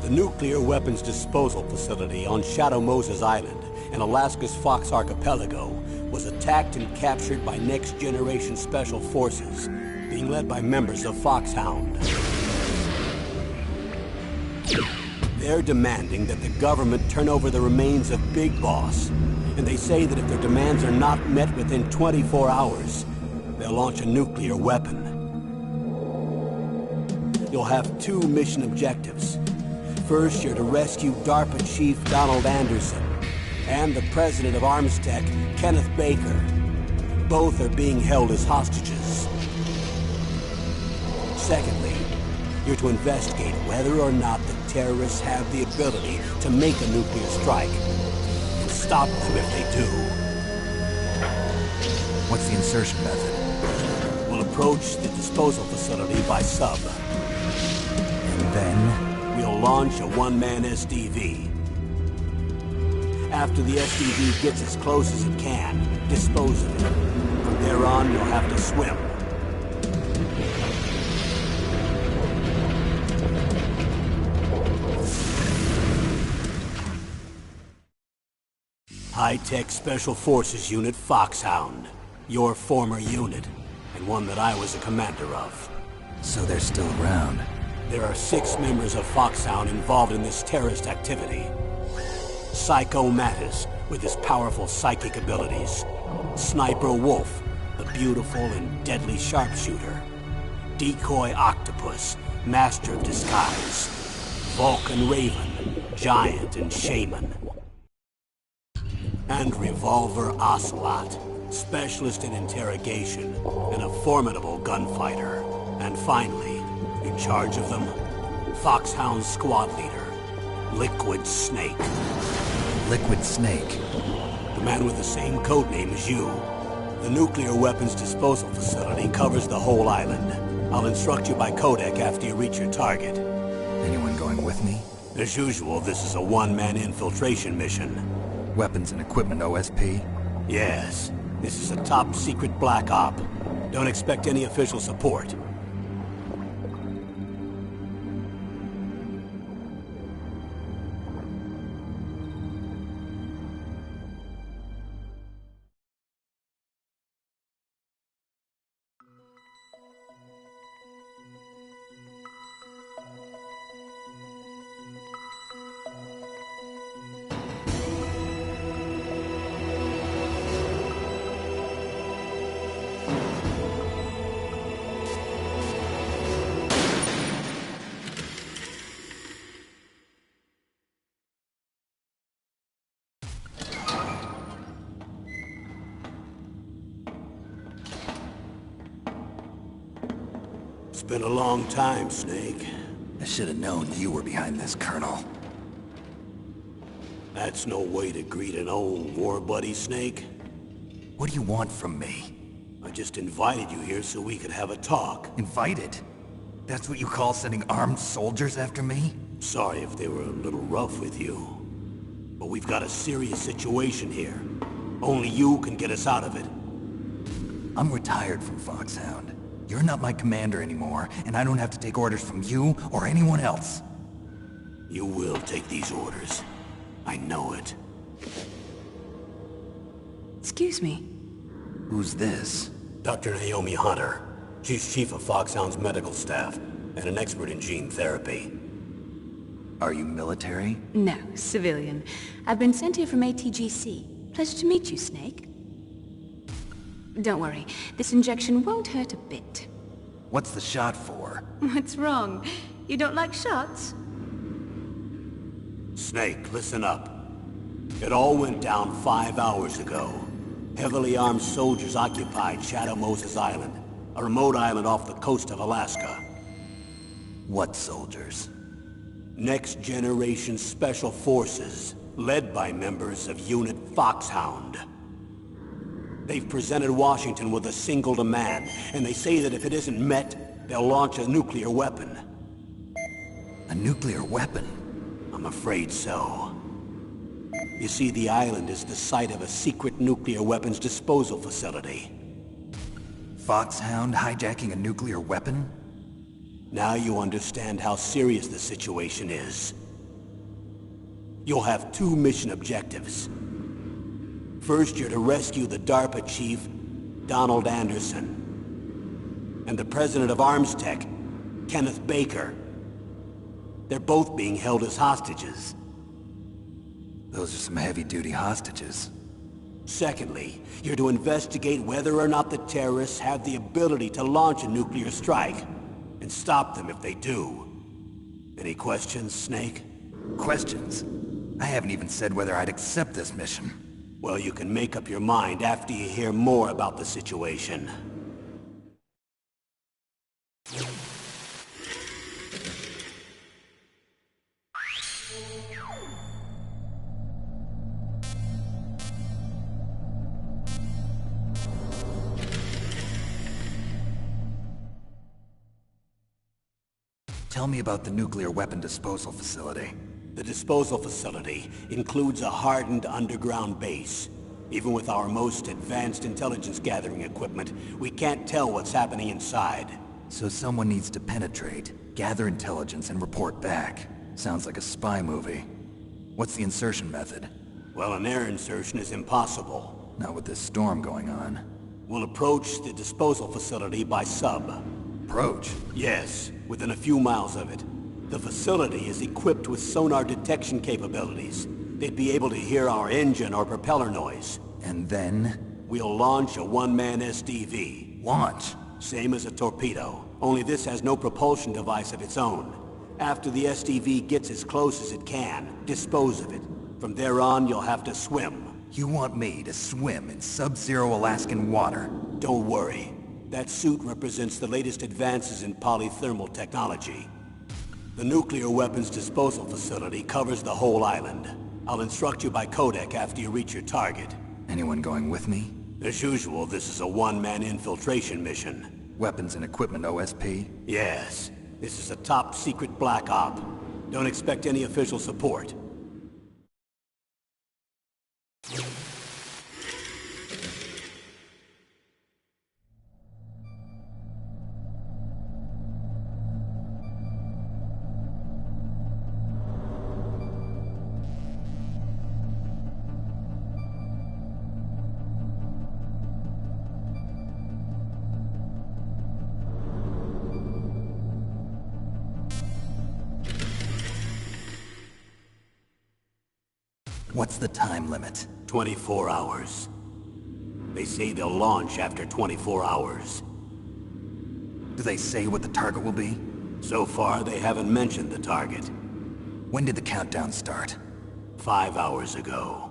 The nuclear weapons disposal facility on Shadow Moses Island in Alaska's Fox Archipelago was attacked and captured by next-generation special forces, being led by members of Foxhound. They're demanding that the government turn over the remains of Big Boss, and they say that if their demands are not met within 24 hours, they'll launch a nuclear weapon. You'll have two mission objectives. First, you're to rescue DARPA Chief Donald Anderson and the President of Armstech, Kenneth Baker. Both are being held as hostages. Secondly, you're to investigate whether or not the terrorists have the ability to make a nuclear strike, and stop them if they do. What's the insertion method? We'll approach the disposal facility by sub. And then? We'll launch a one-man SDV. After the SDV gets as close as it can, dispose of it. From there on, you'll have to swim. High-Tech Special Forces Unit Foxhound. Your former unit, and one that I was a commander of. So they're still around. There are 6 members of Foxhound involved in this terrorist activity. Psycho Mattis, with his powerful psychic abilities. Sniper Wolf, the beautiful and deadly sharpshooter. Decoy Octopus, master of disguise. Vulcan Raven, giant and shaman. And Revolver Ocelot, specialist in interrogation and a formidable gunfighter. And finally, in charge of them, Foxhound's squad leader, Liquid Snake. Liquid Snake? The man with the same codename as you. The nuclear weapons disposal facility covers the whole island. I'll instruct you by codec after you reach your target. Anyone going with me? As usual, this is a one-man infiltration mission. Weapons and equipment OSP? Yes. This is a top-secret black op. Don't expect any official support. It's been a long time, Snake. I should have known you were behind this, Colonel. That's no way to greet an old war buddy, Snake. What do you want from me? I just invited you here so we could have a talk. Invited? That's what you call sending armed soldiers after me? Sorry if they were a little rough with you. But we've got a serious situation here. Only you can get us out of it. I'm retired from Foxhound. You're not my commander anymore, and I don't have to take orders from you or anyone else. You will take these orders. I know it. Excuse me. Who's this? Dr. Naomi Hunter. She's chief of Foxhound's medical staff, and an expert in gene therapy. Are you military? No, civilian. I've been sent here from ATGC. Pleasure to meet you, Snake. Don't worry, this injection won't hurt a bit. What's the shot for? What's wrong? You don't like shots? Snake, listen up. It all went down 5 hours ago. Heavily armed soldiers occupied Shadow Moses Island, a remote island off the coast of Alaska. What soldiers? Next generation special forces, led by members of Unit Foxhound. They've presented Washington with a single demand, and they say that if it isn't met, they'll launch a nuclear weapon. A nuclear weapon? I'm afraid so. You see, the island is the site of a secret nuclear weapons disposal facility. Foxhound hijacking a nuclear weapon? Now you understand how serious the situation is. You'll have two mission objectives. First, you're to rescue the DARPA chief, Donald Anderson, and the president of Armstech, Kenneth Baker. They're both being held as hostages. Those are some heavy-duty hostages. Secondly, you're to investigate whether or not the terrorists have the ability to launch a nuclear strike, and stop them if they do. Any questions, Snake? Questions? I haven't even said whether I'd accept this mission. Well, you can make up your mind after you hear more about the situation. Tell me about the nuclear weapon disposal facility. The disposal facility includes a hardened underground base. Even with our most advanced intelligence gathering equipment, we can't tell what's happening inside. So someone needs to penetrate, gather intelligence, and report back. Sounds like a spy movie. What's the insertion method? Well, an air insertion is impossible. Not with this storm going on. We'll approach the disposal facility by sub. Approach? Yes, within a few miles of it. The facility is equipped with sonar detection capabilities. They'd be able to hear our engine or propeller noise. And then? We'll launch a one-man SDV. Launch? Same as a torpedo, only this has no propulsion device of its own. After the SDV gets as close as it can, dispose of it. From there on, you'll have to swim. You want me to swim in sub-zero Alaskan water? Don't worry. That suit represents the latest advances in polythermal technology. The nuclear weapons disposal facility covers the whole island. I'll instruct you by codec after you reach your target. Anyone going with me? As usual, this is a one-man infiltration mission. Weapons and equipment OSP? Yes. This is a top-secret black op. Don't expect any official support. What's the time limit? 24 hours. They say they'll launch after 24 hours. Do they say what the target will be? So far, they haven't mentioned the target. When did the countdown start? 5 hours ago.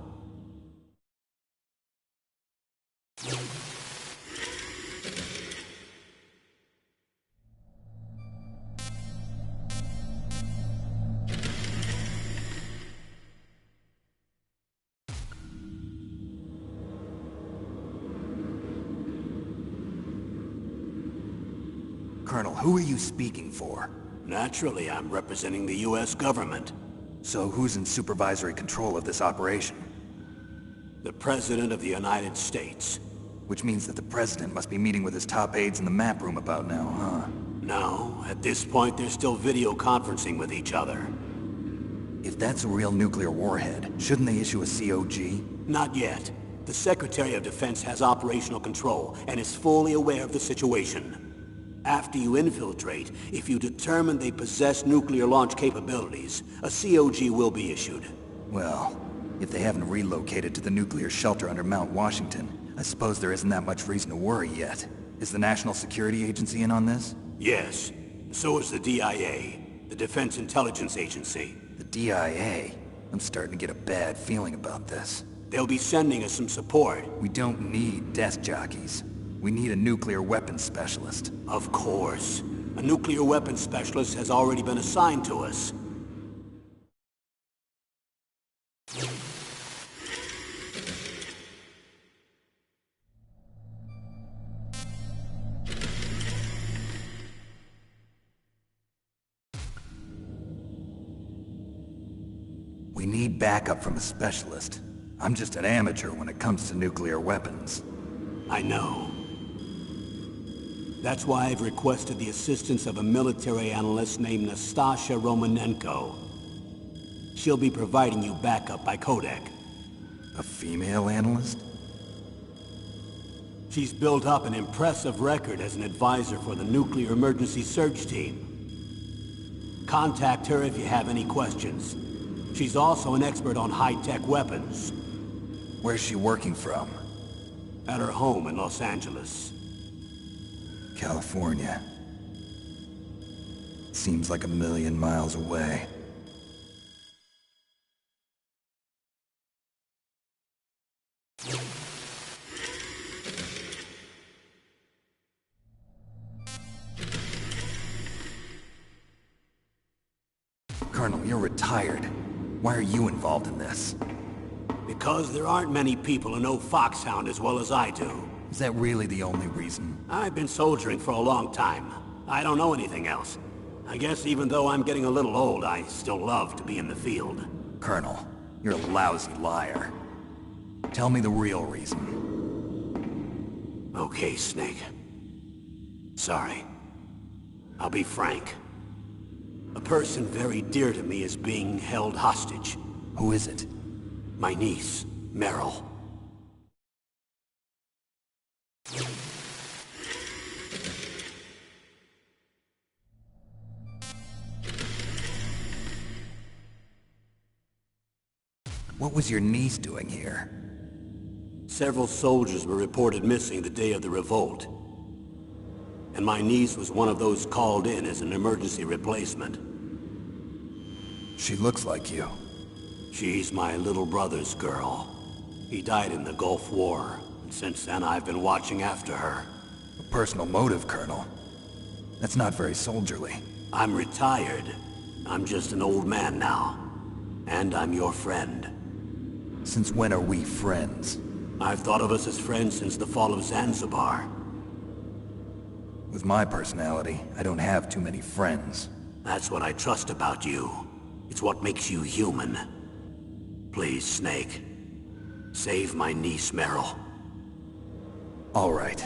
Colonel, who are you speaking for? Naturally, I'm representing the U.S. government. So who's in supervisory control of this operation? The President of the United States. Which means that the President must be meeting with his top aides in the map room about now, huh? No, at this point they're still video conferencing with each other. If that's a real nuclear warhead, shouldn't they issue a COG? Not yet. The Secretary of Defense has operational control and is fully aware of the situation. After you infiltrate, if you determine they possess nuclear launch capabilities, a COG will be issued. Well, if they haven't relocated to the nuclear shelter under Mount Washington, I suppose there isn't that much reason to worry yet. Is the National Security Agency in on this? Yes. So is the DIA, the Defense Intelligence Agency. The DIA? I'm starting to get a bad feeling about this. They'll be sending us some support. We don't need desk jockeys. We need a nuclear weapons specialist. Of course. A nuclear weapons specialist has already been assigned to us. We need backup from a specialist. I'm just an amateur when it comes to nuclear weapons. I know. That's why I've requested the assistance of a military analyst named Nastasha Romanenko. She'll be providing you backup by codec. A female analyst? She's built up an impressive record as an advisor for the Nuclear Emergency Search Team. Contact her if you have any questions. She's also an expert on high-tech weapons. Where's she working from? At her home in Los Angeles. California. Seems like a million miles away. Colonel, you're retired. Why are you involved in this? Because there aren't many people who know Foxhound as well as I do. Is that really the only reason? I've been soldiering for a long time. I don't know anything else. I guess even though I'm getting a little old, I still love to be in the field. Colonel, you're a lousy liar. Tell me the real reason. Okay, Snake. Sorry. I'll be frank. A person very dear to me is being held hostage. Who is it? My niece, Meryl. What was your niece doing here? Several soldiers were reported missing the day of the revolt. And my niece was one of those called in as an emergency replacement. She looks like you. She's my little brother's girl. He died in the Gulf War, and since then I've been watching after her. A personal motive, Colonel. That's not very soldierly. I'm retired. I'm just an old man now. And I'm your friend. Since when are we friends? I've thought of us as friends since the fall of Zanzibar. With my personality, I don't have too many friends. That's what I trust about you. It's what makes you human. Please, Snake. Save my niece, Meryl. All right.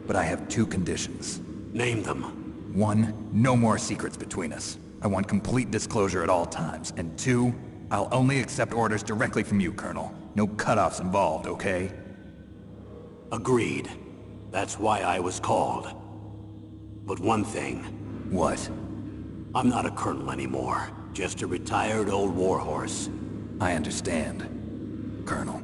But I have two conditions. Name them. 1, no more secrets between us. I want complete disclosure at all times. And 2, I'll only accept orders directly from you, Colonel. No cutoffs involved, okay? Agreed. That's why I was called. But one thing. What? I'm not a colonel anymore. Just a retired old warhorse. I understand, Colonel.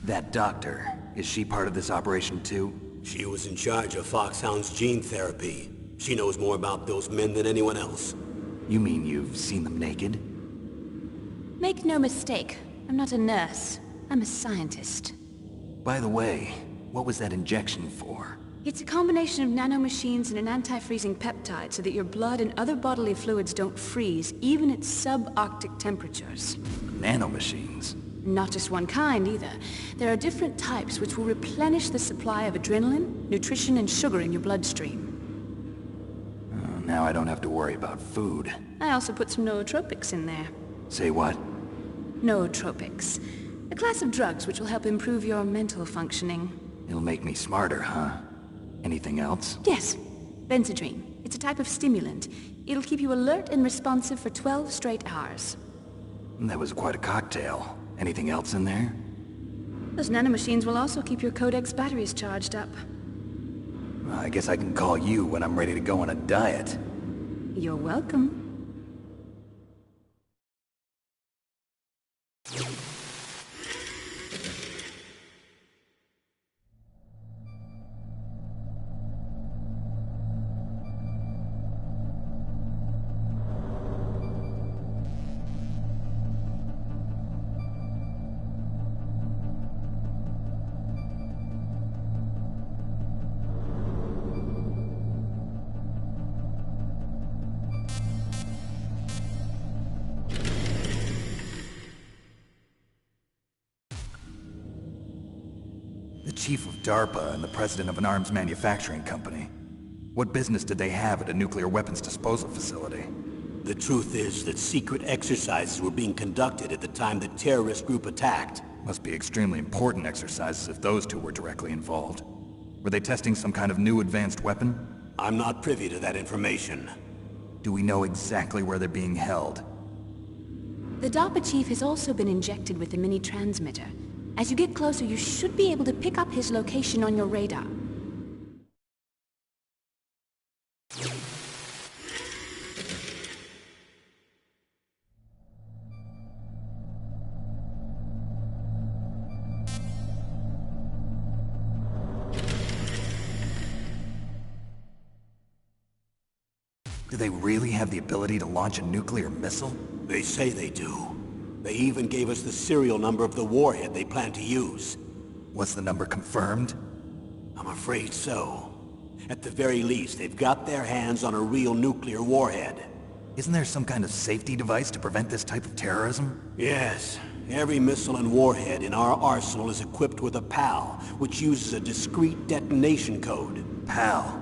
That doctor, is she part of this operation too? She was in charge of Foxhound's gene therapy. She knows more about those men than anyone else. You mean you've seen them naked? Make no mistake, I'm not a nurse. I'm a scientist. By the way, what was that injection for? It's a combination of nanomachines and an anti-freezing peptide so that your blood and other bodily fluids don't freeze, even at subarctic temperatures. Nanomachines? Not just one kind, either. There are different types which will replenish the supply of adrenaline, nutrition, and sugar in your bloodstream. Now I don't have to worry about food. I also put some nootropics in there. Say what? Nootropics. A class of drugs which will help improve your mental functioning. It'll make me smarter, huh? Anything else? Yes. Benzedrine. It's a type of stimulant. It'll keep you alert and responsive for 12 straight hours. That was quite a cocktail. Anything else in there? Those nanomachines will also keep your Codex batteries charged up. I guess I can call you when I'm ready to go on a diet. You're welcome. chief of DARPA and the president of an arms manufacturing company. What business did they have at a nuclear weapons disposal facility? The truth is that secret exercises were being conducted at the time the terrorist group attacked. Must be extremely important exercises if those two were directly involved. Were they testing some kind of new advanced weapon? I'm not privy to that information. Do we know exactly where they're being held? The DARPA chief has also been injected with a mini-transmitter. As you get closer, you should be able to pick up his location on your radar. Do they really have the ability to launch a nuclear missile? They say they do. They even gave us the serial number of the warhead they plan to use. Was the number confirmed? I'm afraid so. At the very least, they've got their hands on a real nuclear warhead. Isn't there some kind of safety device to prevent this type of terrorism? Yes. Every missile and warhead in our arsenal is equipped with a PAL, which uses a discrete detonation code. PAL.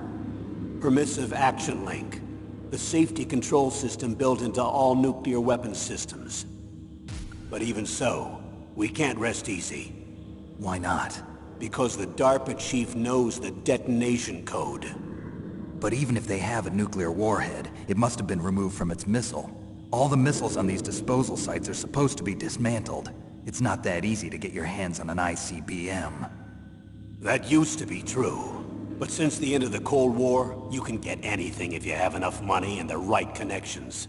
Permissive Action Link. The safety control system built into all nuclear weapons systems. But even so, we can't rest easy. Why not? Because the DARPA chief knows the detonation code. But even if they have a nuclear warhead, it must have been removed from its missile. All the missiles on these disposal sites are supposed to be dismantled. It's not that easy to get your hands on an ICBM. That used to be true. But since the end of the Cold War, you can get anything if you have enough money and the right connections.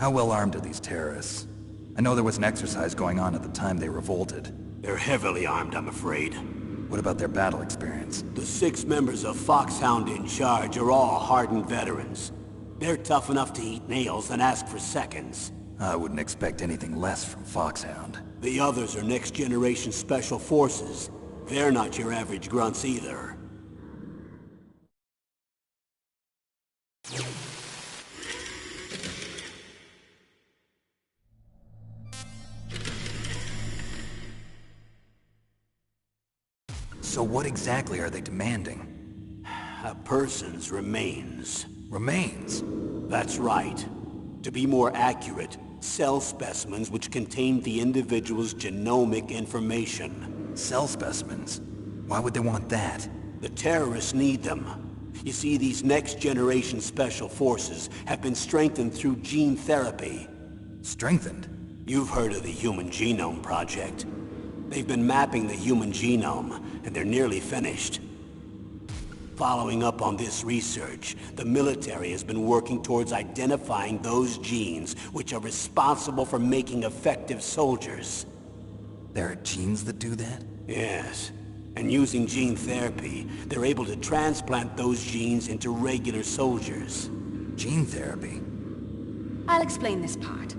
How well armed are these terrorists? I know there was an exercise going on at the time they revolted. They're heavily armed, I'm afraid. What about their battle experience? The 6 members of Foxhound in charge are all hardened veterans. They're tough enough to eat nails and ask for seconds. I wouldn't expect anything less from Foxhound. The others are next-generation special forces. They're not your average grunts either. So what exactly are they demanding? A person's remains. Remains? That's right. To be more accurate, cell specimens which contain the individual's genomic information. Cell specimens? Why would they want that? The terrorists need them. You see, these next-generation special forces have been strengthened through gene therapy. Strengthened? You've heard of the Human Genome Project. They've been mapping the human genome, and they're nearly finished. Following up on this research, the military has been working towards identifying those genes which are responsible for making effective soldiers. There are genes that do that? Yes. And using gene therapy, they're able to transplant those genes into regular soldiers. Gene therapy? I'll explain this part.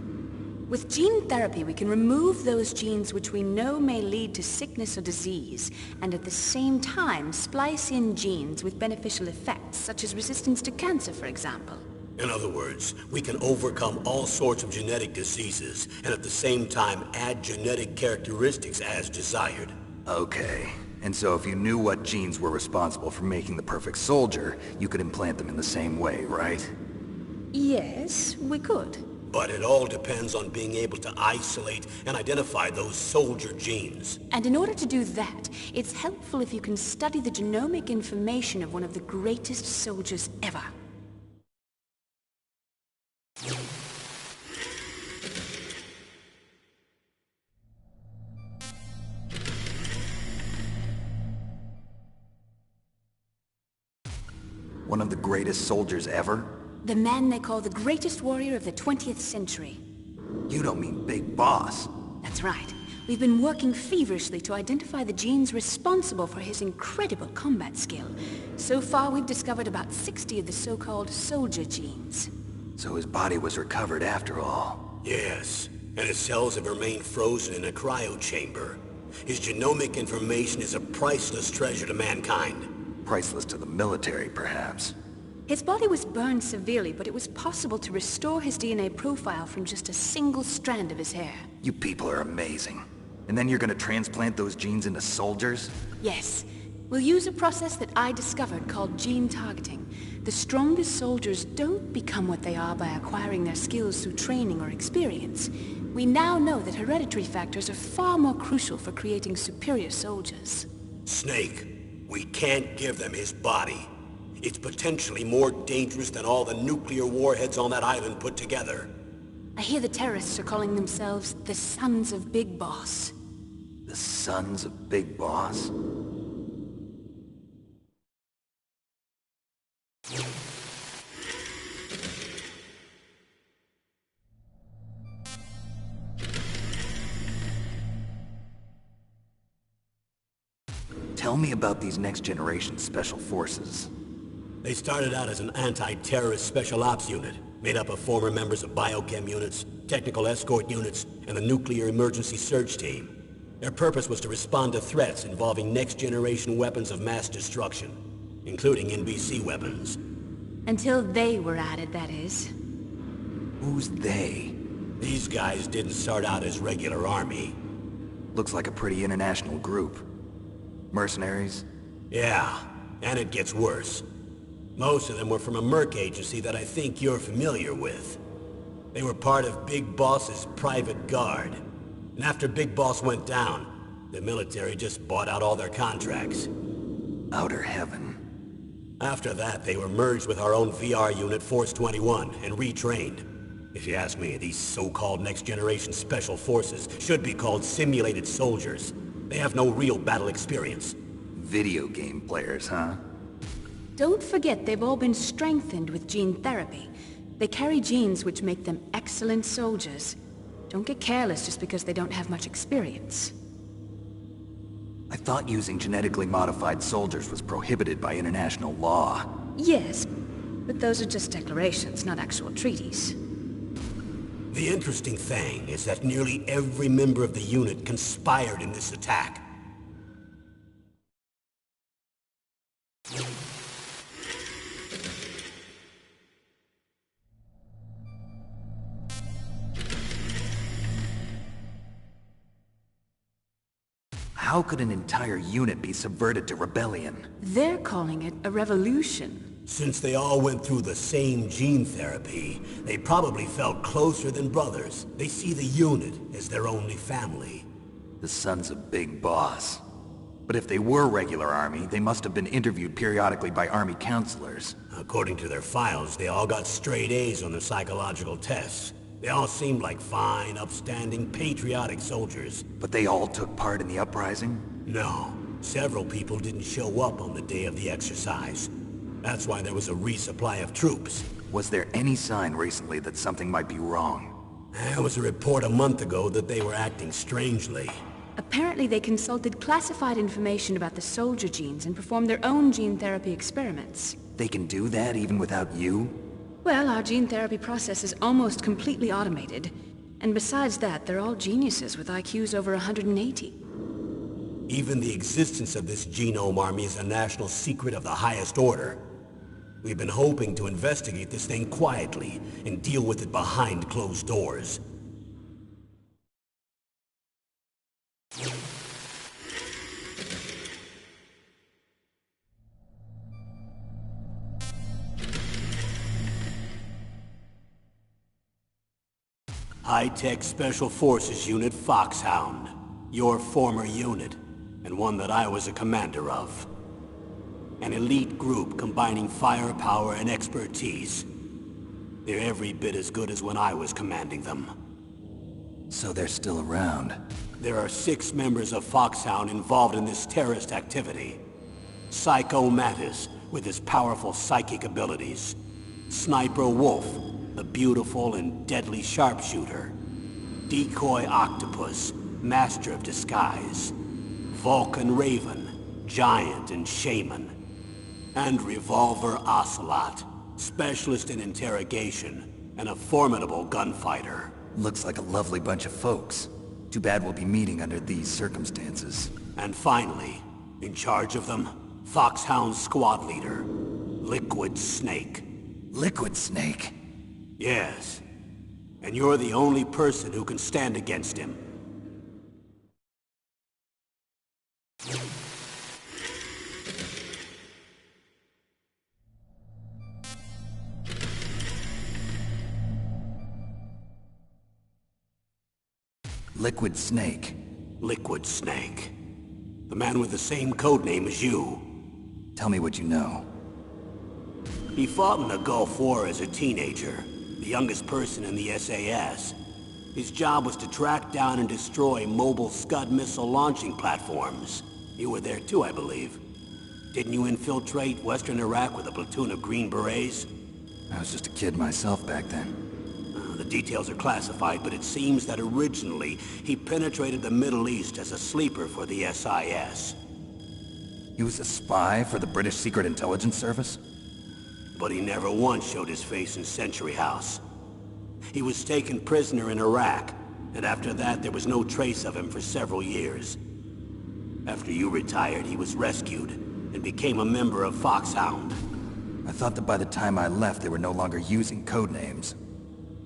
With gene therapy, we can remove those genes which we know may lead to sickness or disease, and at the same time splice in genes with beneficial effects, such as resistance to cancer, for example. In other words, we can overcome all sorts of genetic diseases, and at the same time add genetic characteristics as desired. Okay. And so if you knew what genes were responsible for making the perfect soldier, you could implant them in the same way, right? Yes, we could. But it all depends on being able to isolate and identify those soldier genes. And in order to do that, it's helpful if you can study the genomic information of one of the greatest soldiers ever. One of the greatest soldiers ever? The man they call the greatest warrior of the 20th century. You don't mean Big Boss. That's right. We've been working feverishly to identify the genes responsible for his incredible combat skill. So far, we've discovered about 60 of the so-called soldier genes. So his body was recovered after all. Yes, and his cells have remained frozen in a cryo chamber. His genomic information is a priceless treasure to mankind. Priceless to the military, perhaps. His body was burned severely, but it was possible to restore his DNA profile from just a single strand of his hair. You people are amazing. And then you're gonna transplant those genes into soldiers? Yes. We'll use a process that I discovered called gene targeting. The strongest soldiers don't become what they are by acquiring their skills through training or experience. We now know that hereditary factors are far more crucial for creating superior soldiers. Snake, we can't give them his body. It's potentially more dangerous than all the nuclear warheads on that island put together. I hear the terrorists are calling themselves the Sons of Big Boss. The Sons of Big Boss? Tell me about these next-generation special forces. They started out as an anti-terrorist special ops unit, made up of former members of biochem units, technical escort units, and the nuclear emergency search team. Their purpose was to respond to threats involving next-generation weapons of mass destruction, including NBC weapons. Until they were added, that is. Who's they? These guys didn't start out as regular army. Looks like a pretty international group. Mercenaries? Yeah, and it gets worse. Most of them were from a merc agency that I think you're familiar with. They were part of Big Boss's private guard. And after Big Boss went down, the military just bought out all their contracts. Outer heaven. After that, they were merged with our own VR unit, Force 21, and retrained. If you ask me, these so-called next-generation special forces should be called simulated soldiers. They have no real battle experience. Video game players, huh? Don't forget they've all been strengthened with gene therapy. They carry genes which make them excellent soldiers. Don't get careless just because they don't have much experience. I thought using genetically modified soldiers was prohibited by international law. Yes, but those are just declarations, not actual treaties. The interesting thing is that nearly every member of the unit conspired in this attack. How could an entire unit be subverted to rebellion? They're calling it a revolution. Since they all went through the same gene therapy, they probably felt closer than brothers. They see the unit as their only family. The Sons of Big Boss. But if they were regular army, they must have been interviewed periodically by army counselors. According to their files, they all got straight A's on their psychological tests. They all seemed like fine, upstanding, patriotic soldiers. But they all took part in the uprising? No. Several people didn't show up on the day of the exercise. That's why there was a resupply of troops. Was there any sign recently that something might be wrong? There was a report a month ago that they were acting strangely. Apparently they consulted classified information about the soldier genes and performed their own gene therapy experiments. They can do that even without you? Well, our gene therapy process is almost completely automated. And besides that, they're all geniuses with IQs over 180. Even the existence of this genome army is a national secret of the highest order. We've been hoping to investigate this thing quietly and deal with it behind closed doors. High-Tech Special Forces Unit Foxhound. Your former unit, and one that I was a commander of. An elite group combining firepower and expertise. They're every bit as good as when I was commanding them. So they're still around. There are 6 members of Foxhound involved in this terrorist activity. Psycho Mantis, with his powerful psychic abilities. Sniper Wolf, the beautiful and deadly sharpshooter. Decoy Octopus, master of disguise. Vulcan Raven, giant and shaman. And Revolver Ocelot, specialist in interrogation and a formidable gunfighter. Looks like a lovely bunch of folks. Too bad we'll be meeting under these circumstances. And finally, in charge of them, Foxhound's squad leader, Liquid Snake. Liquid Snake? Yes. And you're the only person who can stand against him. Liquid Snake. Liquid Snake. The man with the same codename as you. Tell me what you know. He fought in the Gulf War as a teenager, the youngest person in the SAS. His job was to track down and destroy mobile Scud missile launching platforms. You were there too, I believe. Didn't you infiltrate Western Iraq with a platoon of Green Berets? I was just a kid myself back then. The details are classified, but it seems that originally he penetrated the Middle East as a sleeper for the SIS. He was a spy for the British Secret Intelligence Service? But he never once showed his face in Century House. He was taken prisoner in Iraq, and after that there was no trace of him for several years. After you retired, he was rescued and became a member of Foxhound. I thought that by the time I left they were no longer using codenames.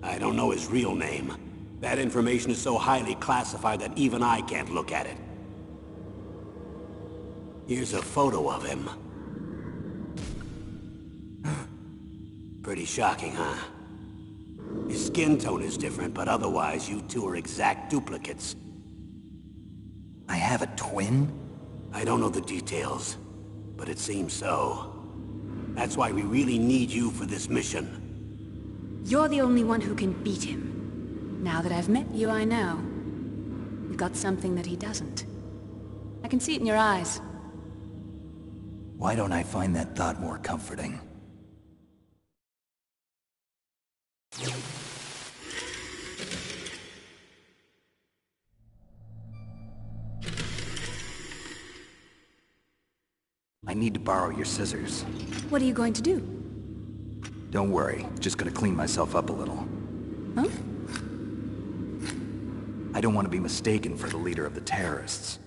I don't know his real name. That information is so highly classified that even I can't look at it. Here's a photo of him. Pretty shocking, huh? His skin tone is different, but otherwise you two are exact duplicates. I have a twin? I don't know the details, but it seems so. That's why we really need you for this mission. You're the only one who can beat him. Now that I've met you, I know. You've got something that he doesn't. I can see it in your eyes. Why don't I find that thought more comforting? I need to borrow your scissors. What are you going to do? Don't worry, just gonna clean myself up a little. Huh? I don't want to be mistaken for the leader of the terrorists.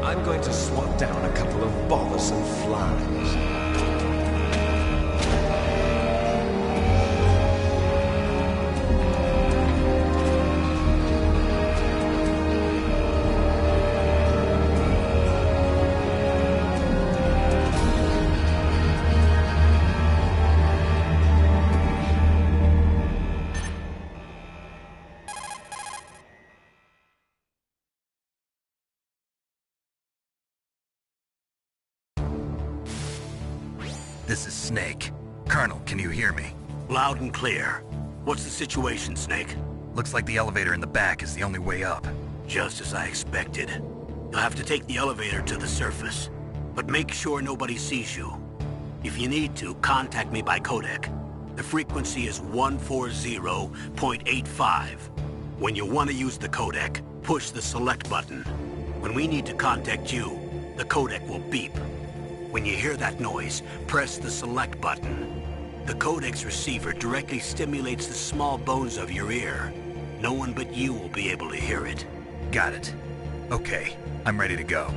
I'm going to swat down a couple of bothersome flies. This is Snake. Colonel, can you hear me? Loud and clear. What's the situation, Snake? Looks like the elevator in the back is the only way up. Just as I expected. You'll have to take the elevator to the surface. But make sure nobody sees you. If you need to, contact me by codec. The frequency is 140.85. When you want to use the codec, push the select button. When we need to contact you, the codec will beep. When you hear that noise, press the select button. The codec's receiver directly stimulates the small bones of your ear. No one but you will be able to hear it. Got it. Okay, I'm ready to go.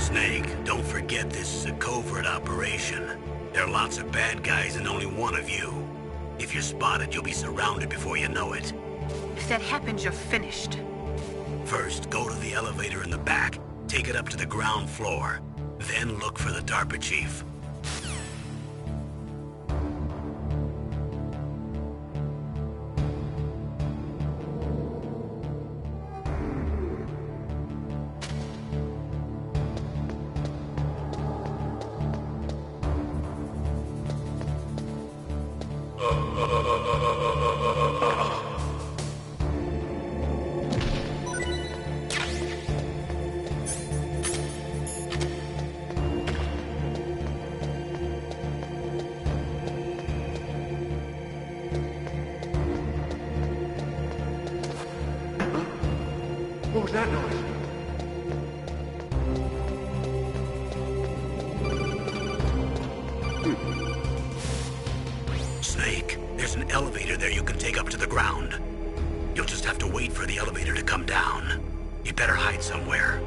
Snake, don't forget this is a covert operation. There are lots of bad guys and only one of you. If you're spotted, you'll be surrounded before you know it. If that happens, you're finished. First, go to the elevator in the back, take it up to the ground floor. Then look for the DARPA chief. What was that noise? Snake, there's an elevator there you can take up to the ground. You'll just have to wait for the elevator to come down. You'd better hide somewhere.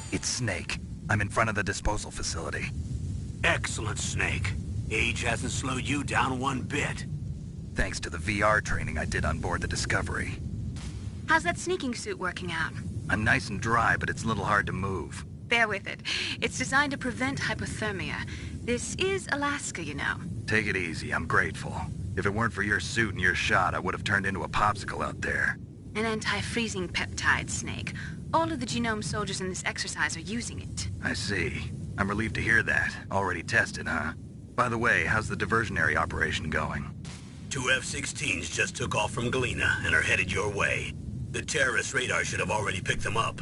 It's Snake. I'm in front of the disposal facility. Excellent, Snake. Age hasn't slowed you down one bit. thanks to the VR training I did on board the Discovery. How's that sneaking suit working out? I'm nice and dry, but it's a little hard to move. Bear with it. It's designed to prevent hypothermia. This is Alaska, you know. Take it easy, I'm grateful. If it weren't for your suit and your shot, I would have turned into a popsicle out there. An anti-freezing peptide, Snake. All of the genome soldiers in this exercise are using it. I see. I'm relieved to hear that. Already tested, huh? By the way, how's the diversionary operation going? 2 F-16s just took off from Galena and are headed your way. The terrorist radar should have already picked them up.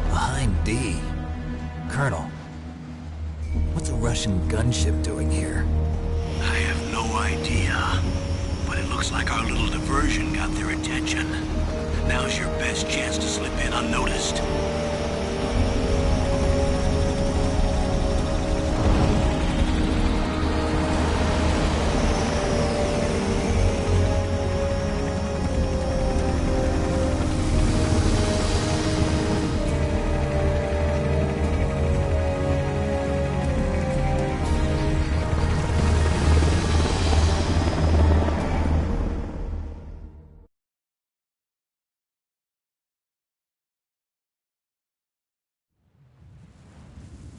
Behind D. Colonel, what's a Russian gunship doing here? I have no idea, but it looks like our little diversion got their attention. Now's your best chance to slip in unnoticed.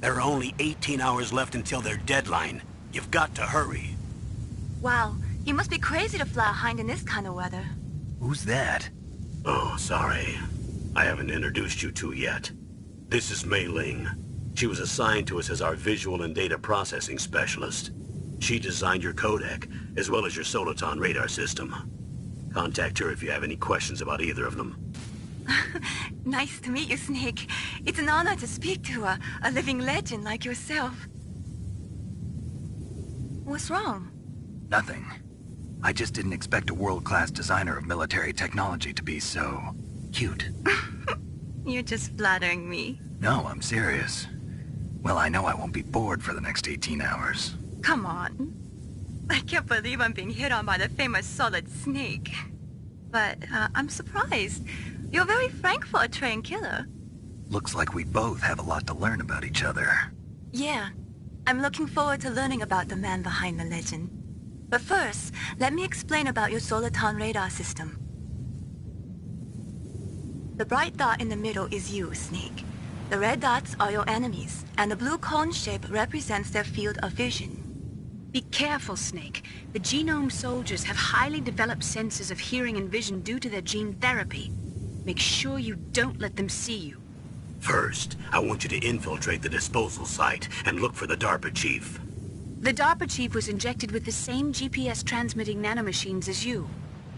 There are only 18 hours left until their deadline. You've got to hurry. Wow, you must be crazy to fly a hind in this kind of weather. Who's that? Oh, sorry. I haven't introduced you to yet. This is Mei Ling. She was assigned to us as our visual and data processing specialist. She designed your codec, as well as your Soliton radar system. Contact her if you have any questions about either of them. Nice to meet you, Snake. It's an honor to speak to a living legend like yourself. What's wrong? Nothing. I just didn't expect a world-class designer of military technology to be so cute. You're just flattering me. No, I'm serious. Well, I know I won't be bored for the next 18 hours. Come on. I can't believe I'm being hit on by the famous Solid Snake. But I'm surprised. You're very frank for a trained killer. Looks like we both have a lot to learn about each other. Yeah. I'm looking forward to learning about the man behind the legend. But first, let me explain about your Soliton radar system. The bright dot in the middle is you, Snake. The red dots are your enemies, and the blue cone shape represents their field of vision. Be careful, Snake. The genome soldiers have highly developed senses of hearing and vision due to their gene therapy. Make sure you don't let them see you. First, I want you to infiltrate the disposal site and look for the DARPA chief. The DARPA chief was injected with the same GPS-transmitting nanomachines as you.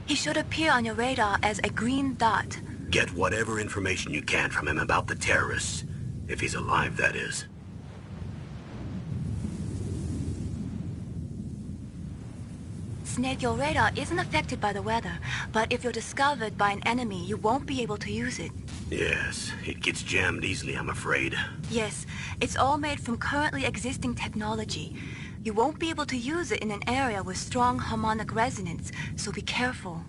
He should appear on your radar as a green dot. Get whatever information you can from him about the terrorists. If he's alive, that is. Snake, your radar isn't affected by the weather, but if you're discovered by an enemy, you won't be able to use it. Yes, it gets jammed easily, I'm afraid. Yes, it's all made from currently existing technology. You won't be able to use it in an area with strong harmonic resonance, so be careful.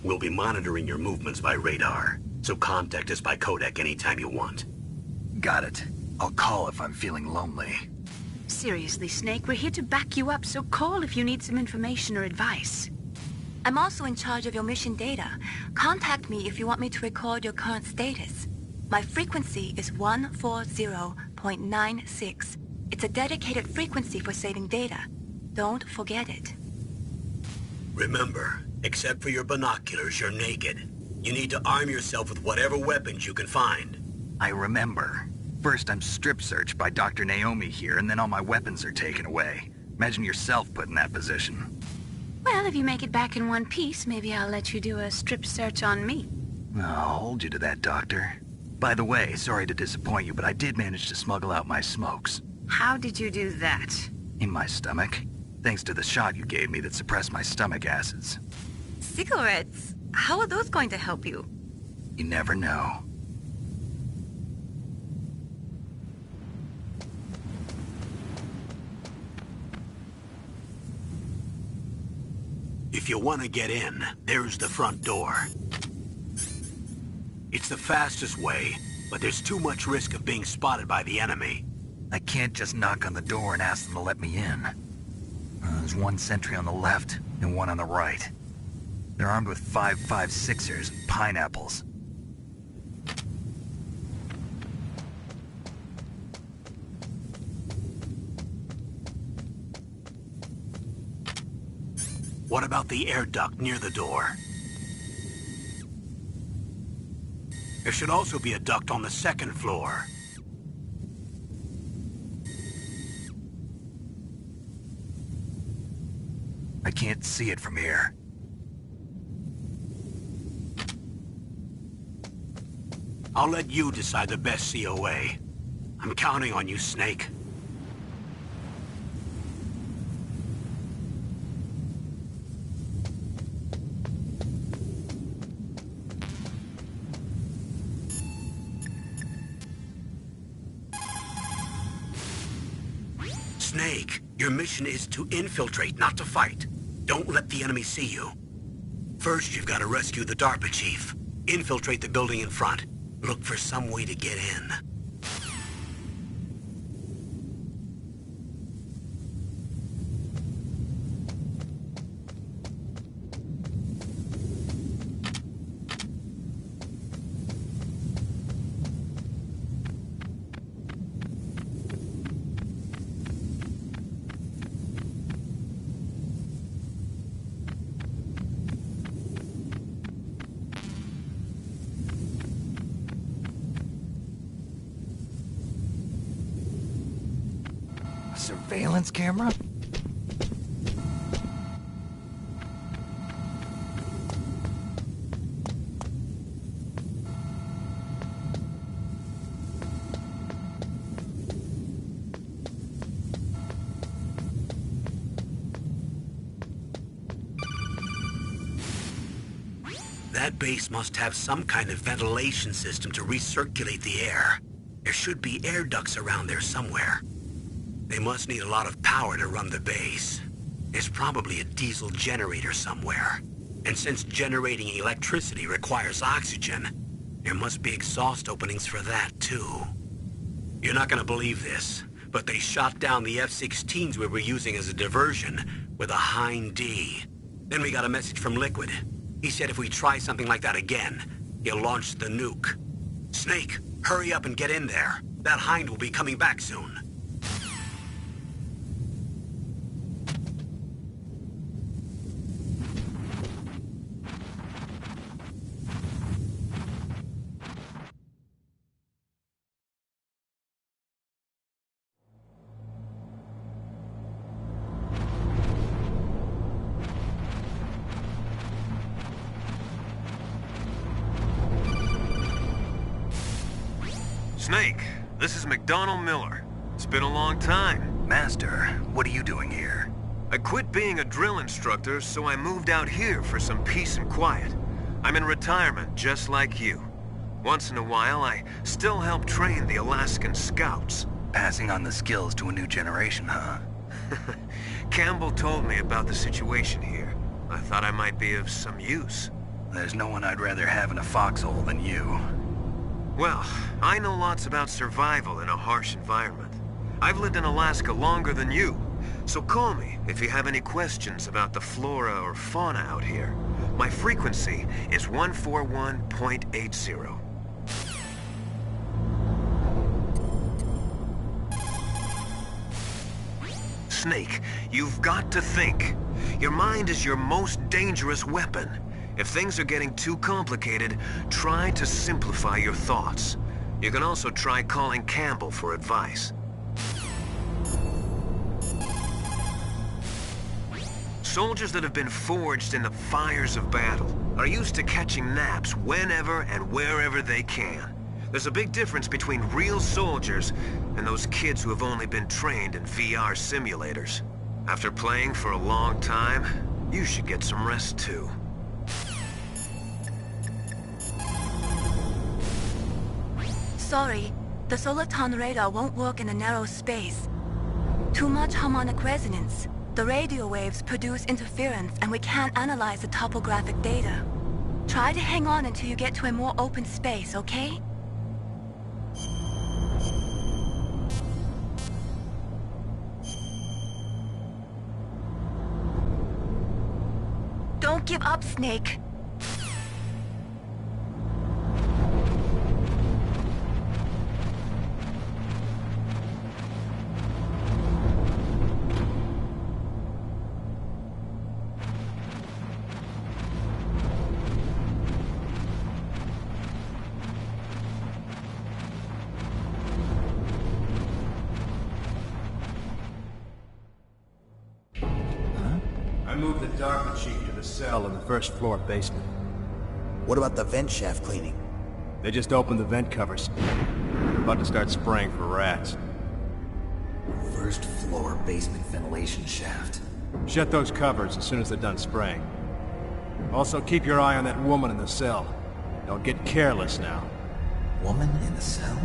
We'll be monitoring your movements by radar, so contact us by codec anytime you want. Got it. I'll call if I'm feeling lonely. Seriously, Snake, we're here to back you up, so call if you need some information or advice. I'm also in charge of your mission data. Contact me if you want me to record your current status. My frequency is 140.96. It's a dedicated frequency for saving data. Don't forget it. Remember, except for your binoculars, you're naked. You need to arm yourself with whatever weapons you can find. I remember. First I'm strip searched by Dr. Naomi here, and then all my weapons are taken away. Imagine yourself put in that position. Well, if you make it back in one piece, maybe I'll let you do a strip search on me. I'll hold you to that, Doctor. By the way, sorry to disappoint you, but I did manage to smuggle out my smokes. How did you do that? In my stomach. Thanks to the shot you gave me that suppressed my stomach acids. Cigarettes? How are those going to help you? You never know. If you want to get in, there's the front door. It's the fastest way, but there's too much risk of being spotted by the enemy. I can't just knock on the door and ask them to let me in. There's one sentry on the left and one on the right. They're armed with 5.56ers and pineapples. What about the air duct near the door? There should also be a duct on the second floor. I can't see it from here. I'll let you decide the best COA. I'm counting on you, Snake. Snake, your mission is to infiltrate, not to fight. Don't let the enemy see you. First, you've got to rescue the DARPA chief. Infiltrate the building in front. Look for some way to get in. Surveillance camera? That base must have some kind of ventilation system to recirculate the air. There should be air ducts around there somewhere. They must need a lot of power to run the base. There's probably a diesel generator somewhere. And since generating electricity requires oxygen, there must be exhaust openings for that too. You're not gonna believe this, but they shot down the F-16s we were using as a diversion with a Hind D. Then we got a message from Liquid. He said if we try something like that again, he'll launch the nuke. Snake, hurry up and get in there. That Hind will be coming back soon. Snake, this is McDonald Miller. It's been a long time. Master, what are you doing here? I quit being a drill instructor, so I moved out here for some peace and quiet. I'm in retirement, just like you. Once in a while, I still help train the Alaskan Scouts. Passing on the skills to a new generation, huh? Campbell told me about the situation here. I thought I might be of some use. There's no one I'd rather have in a foxhole than you. Well, I know lots about survival in a harsh environment. I've lived in Alaska longer than you, so call me if you have any questions about the flora or fauna out here. My frequency is 141.80. Snake, you've got to think. Your mind is your most dangerous weapon. If things are getting too complicated, try to simplify your thoughts. You can also try calling Campbell for advice. Soldiers that have been forged in the fires of battle are used to catching naps whenever and wherever they can. There's a big difference between real soldiers and those kids who have only been trained in VR simulators. After playing for a long time, you should get some rest too. Sorry, the Soliton radar won't work in a narrow space. Too much harmonic resonance. The radio waves produce interference and we can't analyze the topographic data. Try to hang on until you get to a more open space, okay? Don't give up, Snake. I moved the DARPA chief to the cell in the first floor basement. What about the vent shaft cleaning? They just opened the vent covers. About to start spraying for rats. First floor basement ventilation shaft. Shut those covers as soon as they're done spraying. Also, keep your eye on that woman in the cell. Don't get careless now. Woman in the cell?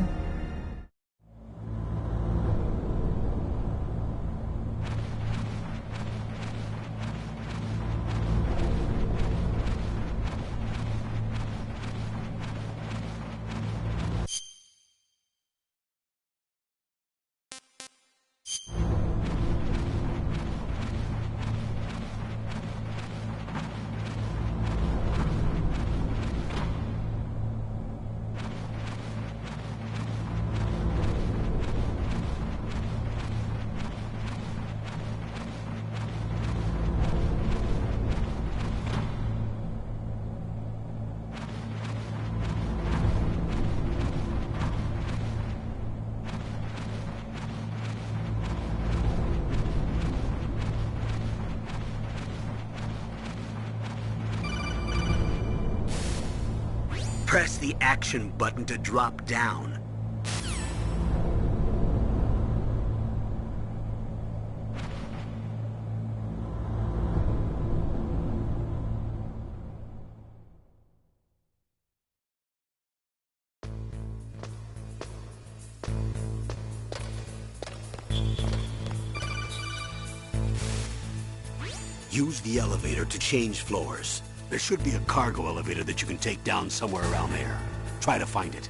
Press the action button to drop down. Use the elevator to change floors. There should be a cargo elevator that you can take down somewhere around there. Try to find it.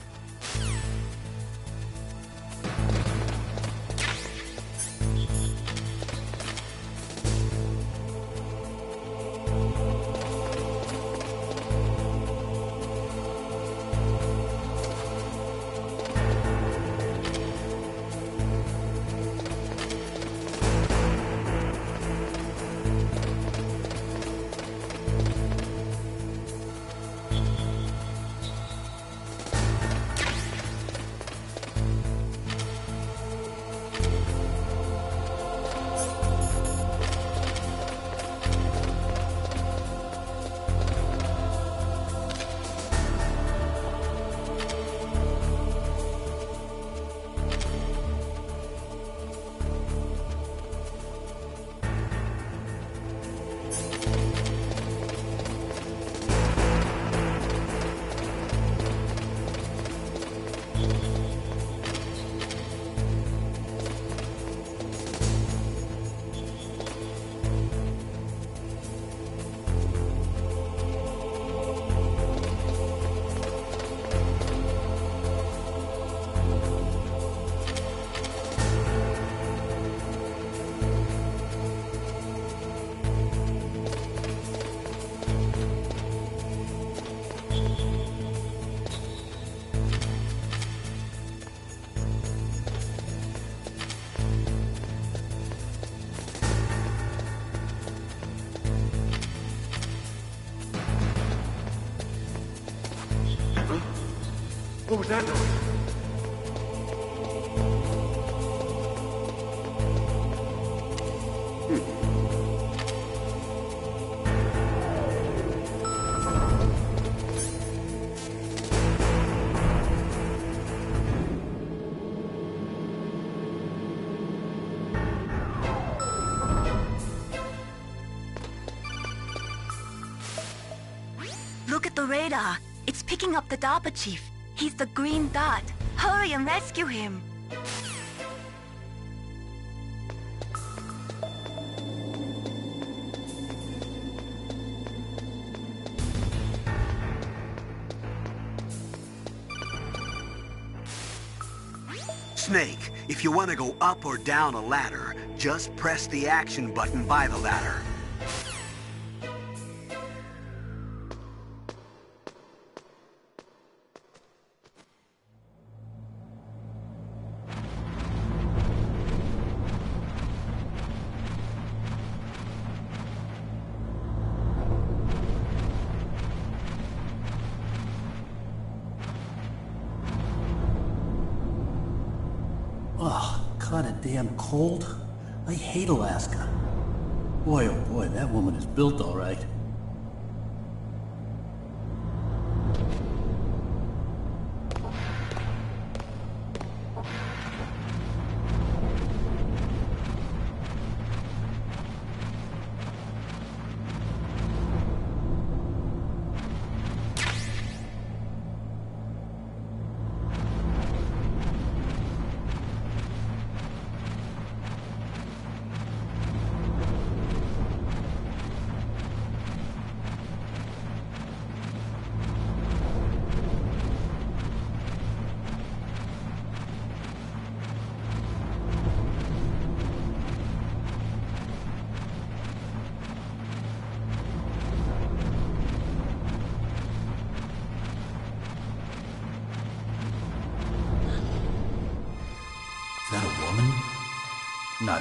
What was that noise? Look at the radar. It's picking up the DARPA chief. He's the green dot. Hurry and rescue him. Snake, if you want to go up or down a ladder, just press the action button by the ladder. kinda damn cold. I hate Alaska. Boy, oh boy, that woman is built all right. Is that a woman? Not...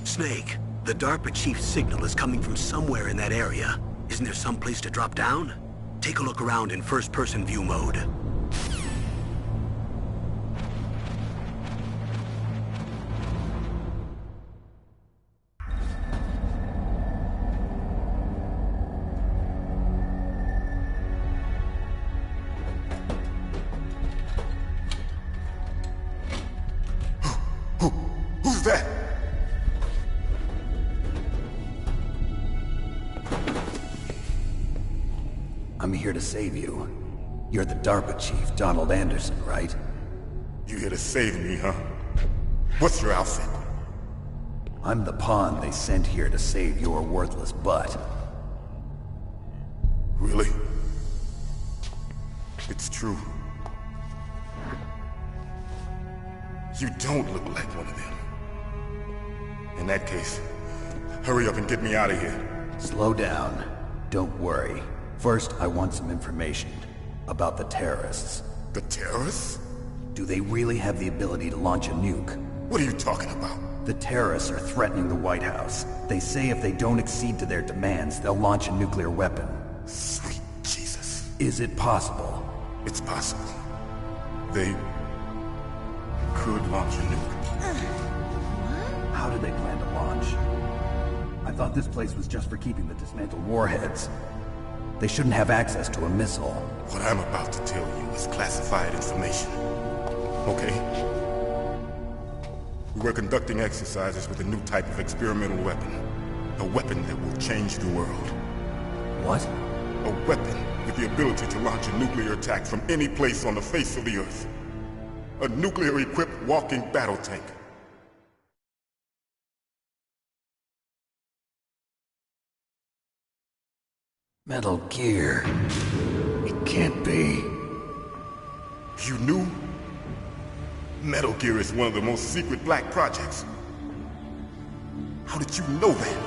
Snake, the DARPA chief's signal is coming from somewhere in that area. Isn't there some place to drop down? Take a look around in first-person view mode. Who's that? I'm here to save you. You're the DARPA chief, Donald Anderson, right? You here to save me, huh? What's your outfit? I'm the pawn they sent here to save your worthless butt. Really? It's true. You don't look like one of them. In that case, hurry up and get me out of here. Slow down. Don't worry. First, I want some information about the terrorists. The terrorists? Do they really have the ability to launch a nuke? What are you talking about? The terrorists are threatening the White House. They say if they don't accede to their demands, they'll launch a nuclear weapon. Sweet Jesus. Is it possible? It's possible. They could launch a nuke. How do they plan to launch? I thought this place was just for keeping the dismantled warheads. They shouldn't have access to a missile. What I'm about to tell you is classified information. Okay? We were conducting exercises with a new type of experimental weapon. A weapon that will change the world. What? A weapon with the ability to launch a nuclear attack from any place on the face of the Earth. A nuclear-equipped walking battle tank. Metal Gear. It can't be. You knew? Metal Gear is one of the most secret black projects. How did you know that?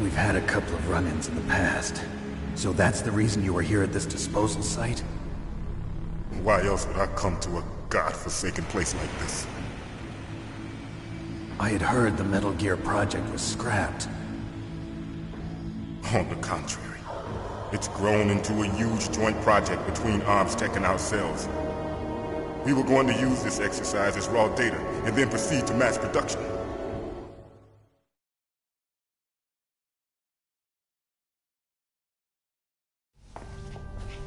We've had a couple of run-ins in the past. So that's the reason you were here at this disposal site? Why else would I come to a godforsaken place like this? I had heard the Metal Gear project was scrapped. On the contrary, it's grown into a huge joint project between ArmsTech and ourselves. We were going to use this exercise as raw data and then proceed to mass production.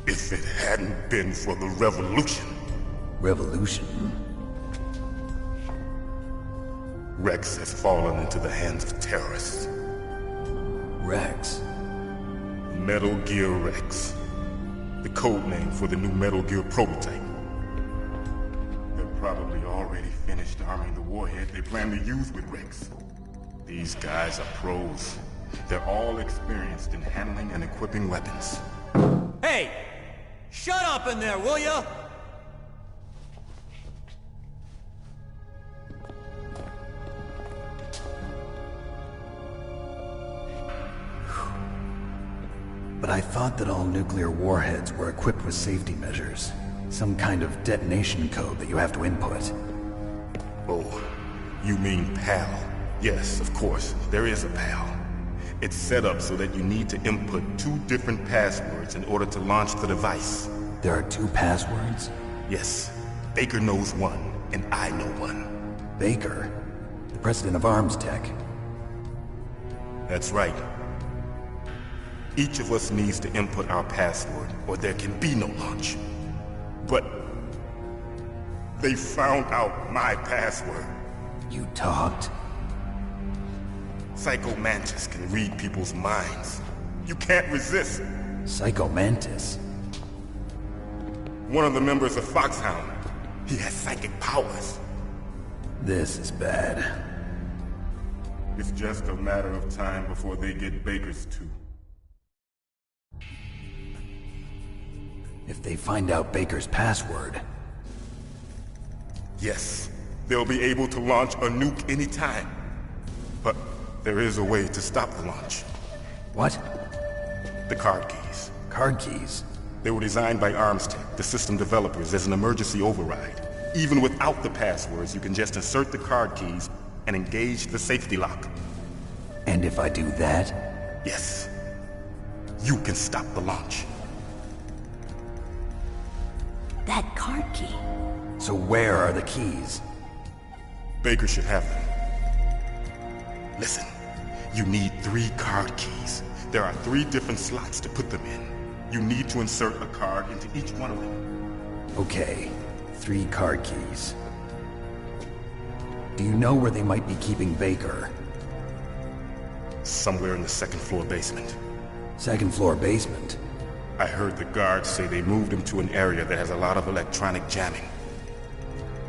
If it hadn't been for the revolution... Revolution? Rex has fallen into the hands of terrorists. Rex? Metal Gear Rex. The code name for the new Metal Gear prototype. They're probably already finished arming the warhead they plan to use with Rex. These guys are pros. They're all experienced in handling and equipping weapons. Hey! Shut up in there, will ya? But I thought that all nuclear warheads were equipped with safety measures. Some kind of detonation code that you have to input. Oh, you mean PAL? Yes, of course, there is a PAL. It's set up so that you need to input 2 different passwords in order to launch the device. There are 2 passwords? Yes. Baker knows one, and I know one. Baker? The president of Arms Tech. That's right. Each of us needs to input our password, or there can be no launch. But they found out my password. You talked? Psycho Mantis can read people's minds. You can't resist. Psycho Mantis? One of the members of Foxhound. He has psychic powers. This is bad. It's just a matter of time before they get Baker's too. If they find out Baker's password... Yes, they'll be able to launch a nuke anytime. But there is a way to stop the launch. What? The card keys. Card keys? They were designed by Arms Tech, the system developers, as an emergency override. Even without the passwords, you can just insert the card keys and engage the safety lock. And if I do that? Yes. You can stop the launch. That card key. So where are the keys? Baker should have them. Listen, you need 3 card keys. There are 3 different slots to put them in. You need to insert a card into each one of them. Okay, 3 card keys. Do you know where they might be keeping Baker? Somewhere in the 2nd floor basement. 2nd floor basement? I heard the guards say they moved him to an area that has a lot of electronic jamming.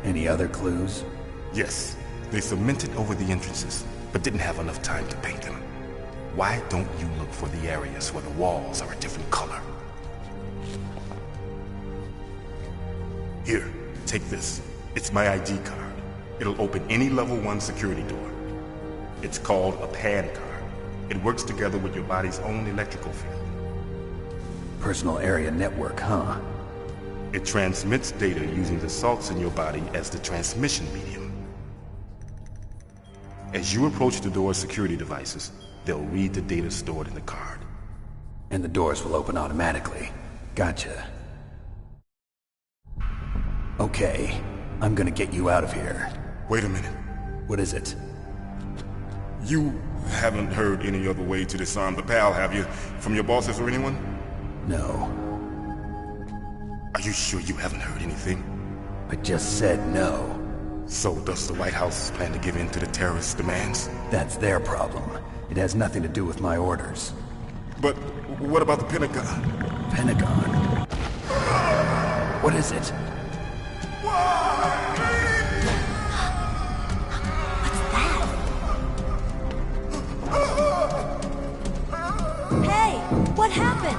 Any other clues? Yes. They cemented over the entrances, but didn't have enough time to paint them. Why don't you look for the areas where the walls are a different color? Here, take this. It's my ID card. It'll open any level 1 security door. It's called a PAN card. It works together with your body's own electrical field. Personal area network, huh? It transmits data using the salts in your body as the transmission medium. As you approach the door's security devices, they'll read the data stored in the card. And the doors will open automatically. Gotcha. Okay, I'm gonna get you out of here. Wait a minute. What is it? You haven't heard any other way to disarm the PAL, have you? From your bosses or anyone? No. Are you sure you haven't heard anything? I just said no. So does the White House plan to give in to the terrorists' demands? That's their problem. It has nothing to do with my orders. But what about the Pentagon? Pentagon? What is it? Hey, what happened?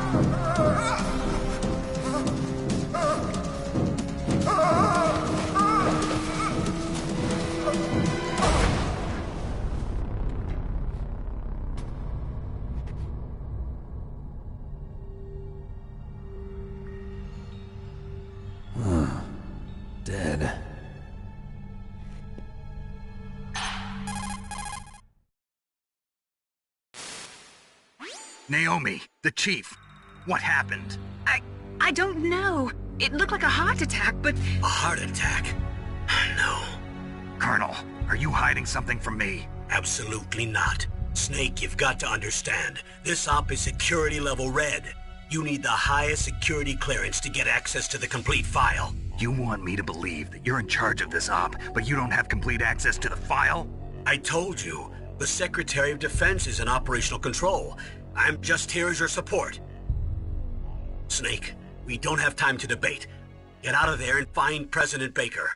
Dead. Naomi, the chief. What happened? I don't know. It looked like a heart attack, but... A heart attack? No. Colonel, are you hiding something from me? Absolutely not. Snake, you've got to understand. This op is security level red. You need the highest security clearance to get access to the complete file. You want me to believe that you're in charge of this op, but you don't have complete access to the file? I told you. The Secretary of Defense is in operational control. I'm just here as your support. Snake, we don't have time to debate. Get out of there and find President Baker.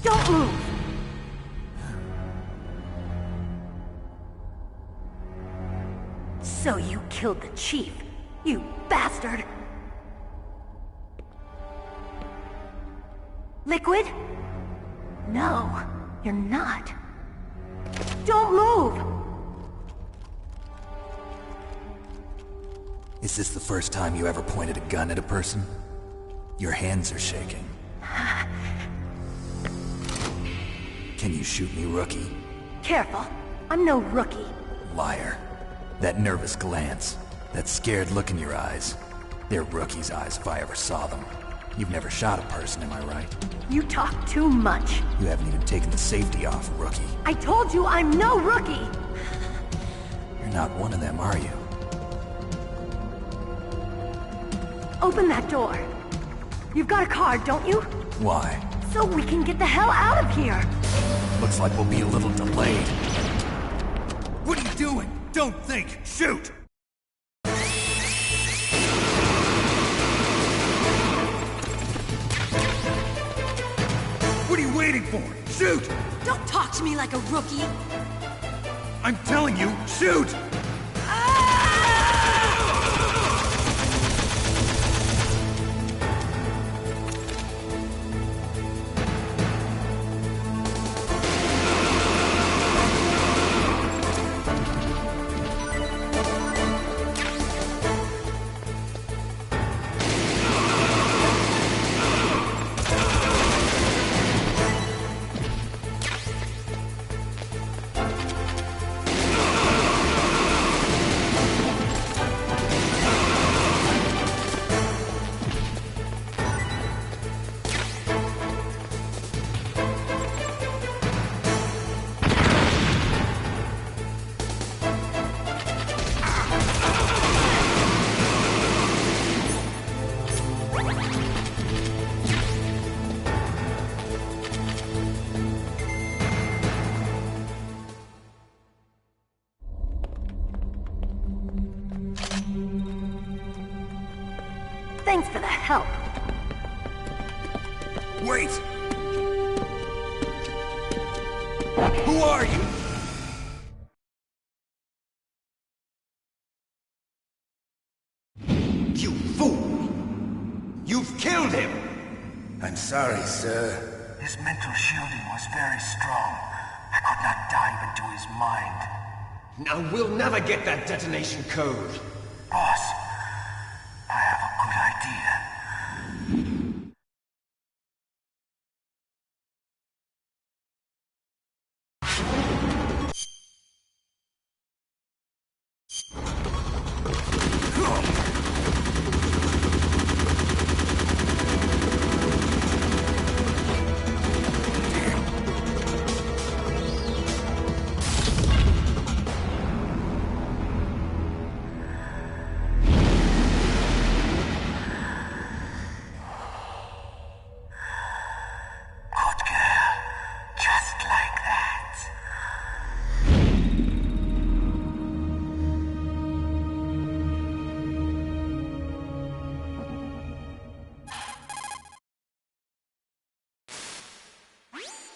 Don't move! So you killed the chief, you bastard! Liquid? No, you're not. Don't move! Is this the first time you ever pointed a gun at a person? Your hands are shaking. Can you shoot me, rookie? Careful, I'm no rookie. Liar. That nervous glance, that scared look in your eyes. They're rookie's eyes if I ever saw them. You've never shot a person, am I right? You talk too much. You haven't even taken the safety off, rookie. I told you I'm no rookie! You're not one of them, are you? Open that door. You've got a card, don't you? Why? So we can get the hell out of here! Looks like we'll be a little delayed. What are you doing? Don't think! Shoot! What are you waiting for? Shoot! Don't talk to me like a rookie! I'm telling you, shoot! Thanks for the help. Wait! Who are you? You fool! You've killed him! I'm sorry, sir. His mental shielding was very strong. I could not dive into his mind. Now we'll never get that detonation code. Boss, I have a good idea.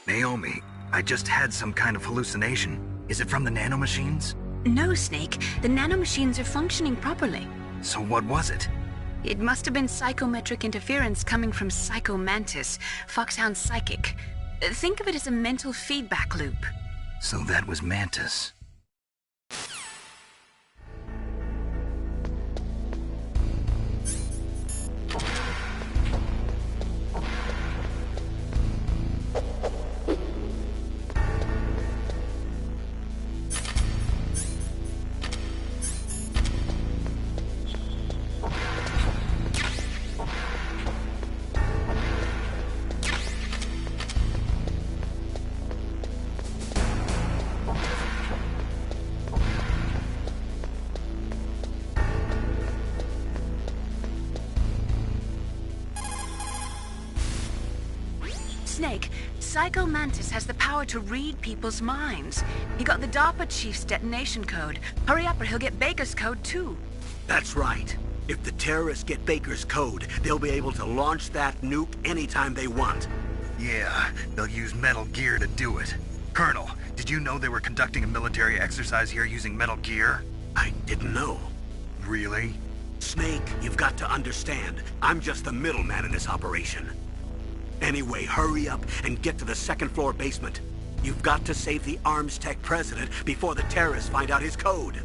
Naomi, I just had some kind of hallucination. Is it from the nanomachines? No, Snake. The nanomachines are functioning properly. So what was it? It must have been psychometric interference coming from Psycho Mantis, Foxhound's psychic. Think of it as a mental feedback loop. So that was Mantis. Snake, Psycho Mantis has the power to read people's minds. He got the DARPA chief's detonation code. Hurry up or he'll get Baker's code too. That's right. If the terrorists get Baker's code, they'll be able to launch that nuke anytime they want. Yeah, they'll use Metal Gear to do it. Colonel, did you know they were conducting a military exercise here using Metal Gear? I didn't know. Really? Snake, you've got to understand. I'm just the middleman in this operation. Anyway, hurry up and get to the second-floor basement. You've got to save the Arms Tech president before the terrorists find out his code.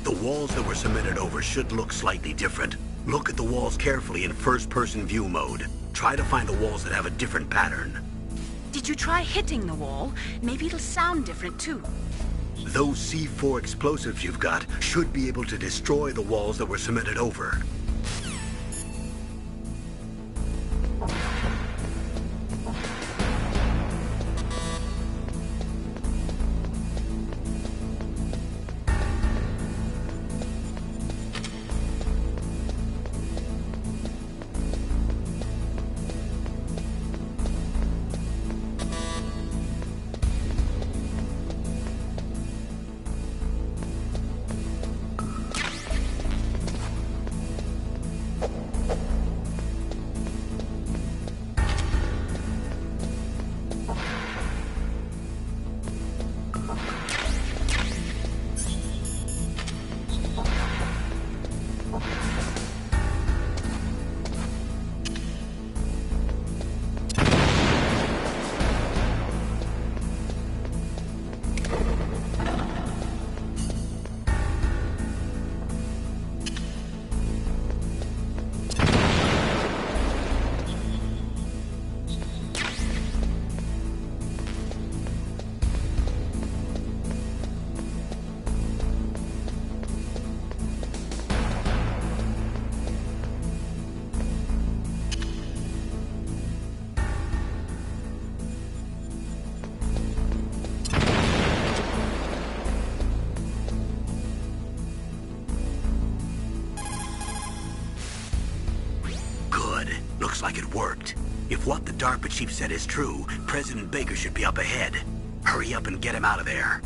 The walls that were cemented over should look slightly different. Look at the walls carefully in first-person view mode. Try to find the walls that have a different pattern. Did you try hitting the wall? Maybe it'll sound different too. Those C4 explosives you've got should be able to destroy the walls that were cemented over. Looks like it worked. If what the DARPA chief said is true, President Baker should be up ahead. Hurry up and get him out of there.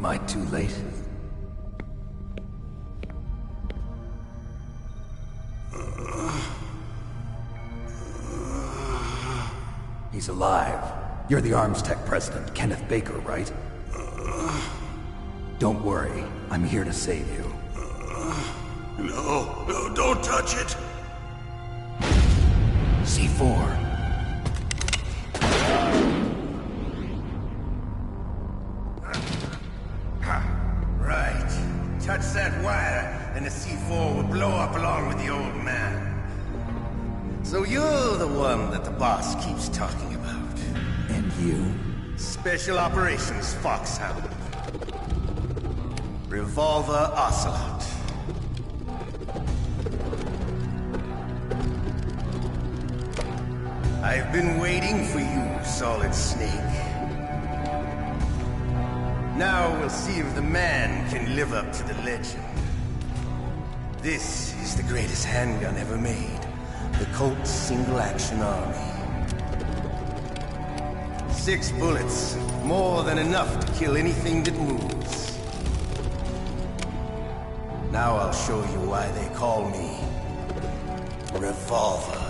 Am I too late? He's alive. You're the Arms Tech president, Kenneth Baker, right? Don't worry. I'm here to save you. No, don't touch it! C4. Right. Touch that wire, and the C4 will blow up along with the old man. So you're the one that the boss keeps talking about. And you? Special Operations Foxhound. Revolver Ocelot. I've been waiting for you, Solid Snake. Now we'll see if the man can live up to the legend. This is the greatest handgun ever made. The Colt's Single Action Army. 6 bullets, more than enough to kill anything that moves. Now I'll show you why they call me Revolver.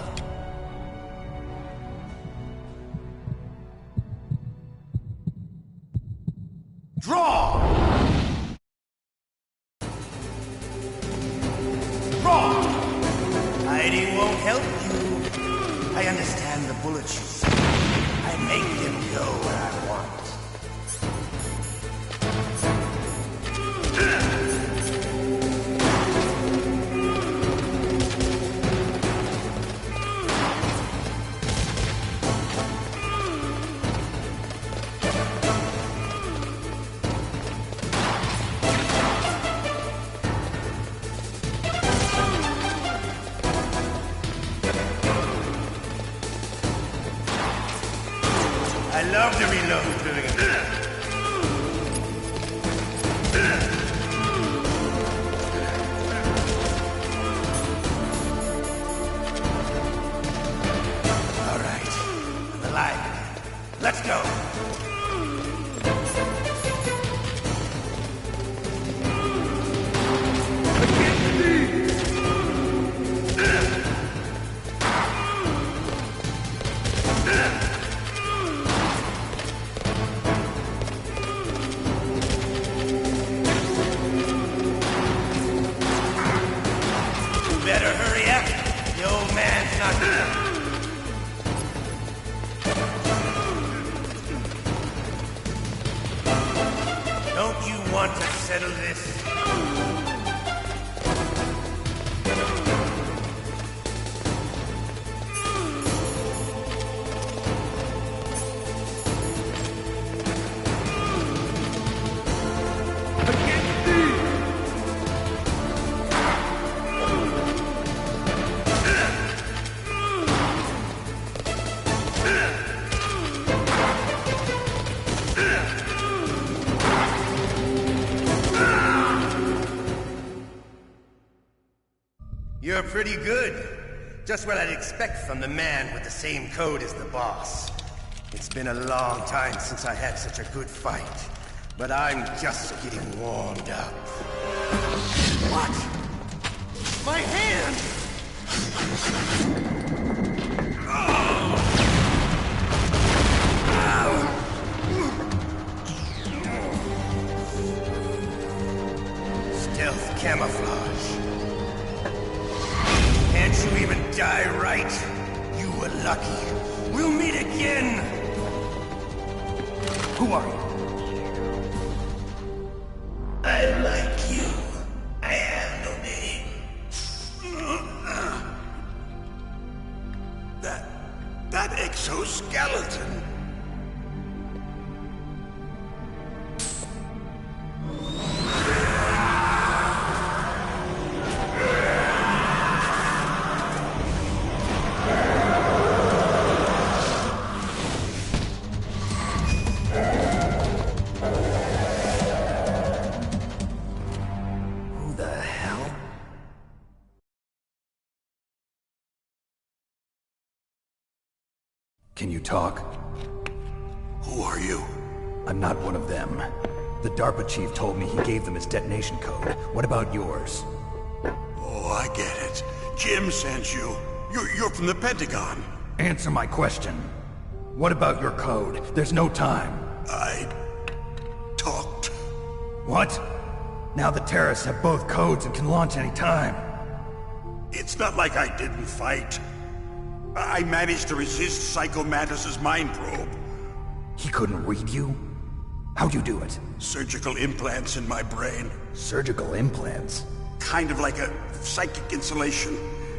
Draw! Draw! Hiding won't help you. I understand the bullets you see. I make them go where I want. I love to reload doing it. All right, I'm alive. Let's go. Better hurry up. The old man's not here. Don't you want to settle this? You're pretty good. Just what I'd expect from the man with the same code as the boss. It's been a long time since I had such a good fight, but I'm just getting warmed up. What? My hand! Stealth camouflage. Can't you even die right? You were lucky. We'll meet again! Who are you? I like you. I have no name. That exoskeleton. Can you talk? Who are you? I'm not one of them. The DARPA chief told me he gave them his detonation code. What about yours? Oh, I get it. Jim sent you. You're from the Pentagon. Answer my question. What about your code? There's no time. I talked. What? Now the terrorists have both codes and can launch any time. It's not like I didn't fight. I managed to resist Psycho Mantis's mind probe. He couldn't read you? How'd you do it? Surgical implants in my brain. Surgical implants? Kind of like a psychic insulation.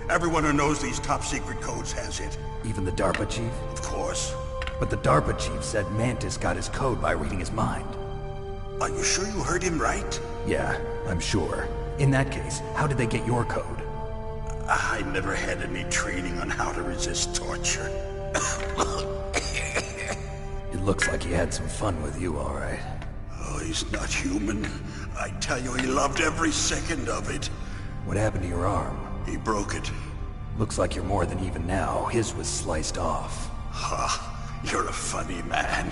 Everyone who knows these top-secret codes has it. Even the DARPA chief? Of course. But the DARPA chief said Mantis got his code by reading his mind. Are you sure you heard him right? Yeah, I'm sure. In that case, how did they get your code? I never had any training on how to resist torture. It looks like he had some fun with you, all right. Oh, he's not human. I tell you, he loved every second of it. What happened to your arm? He broke it. Looks like you're more than even now. His was sliced off. Ha, you're a funny man.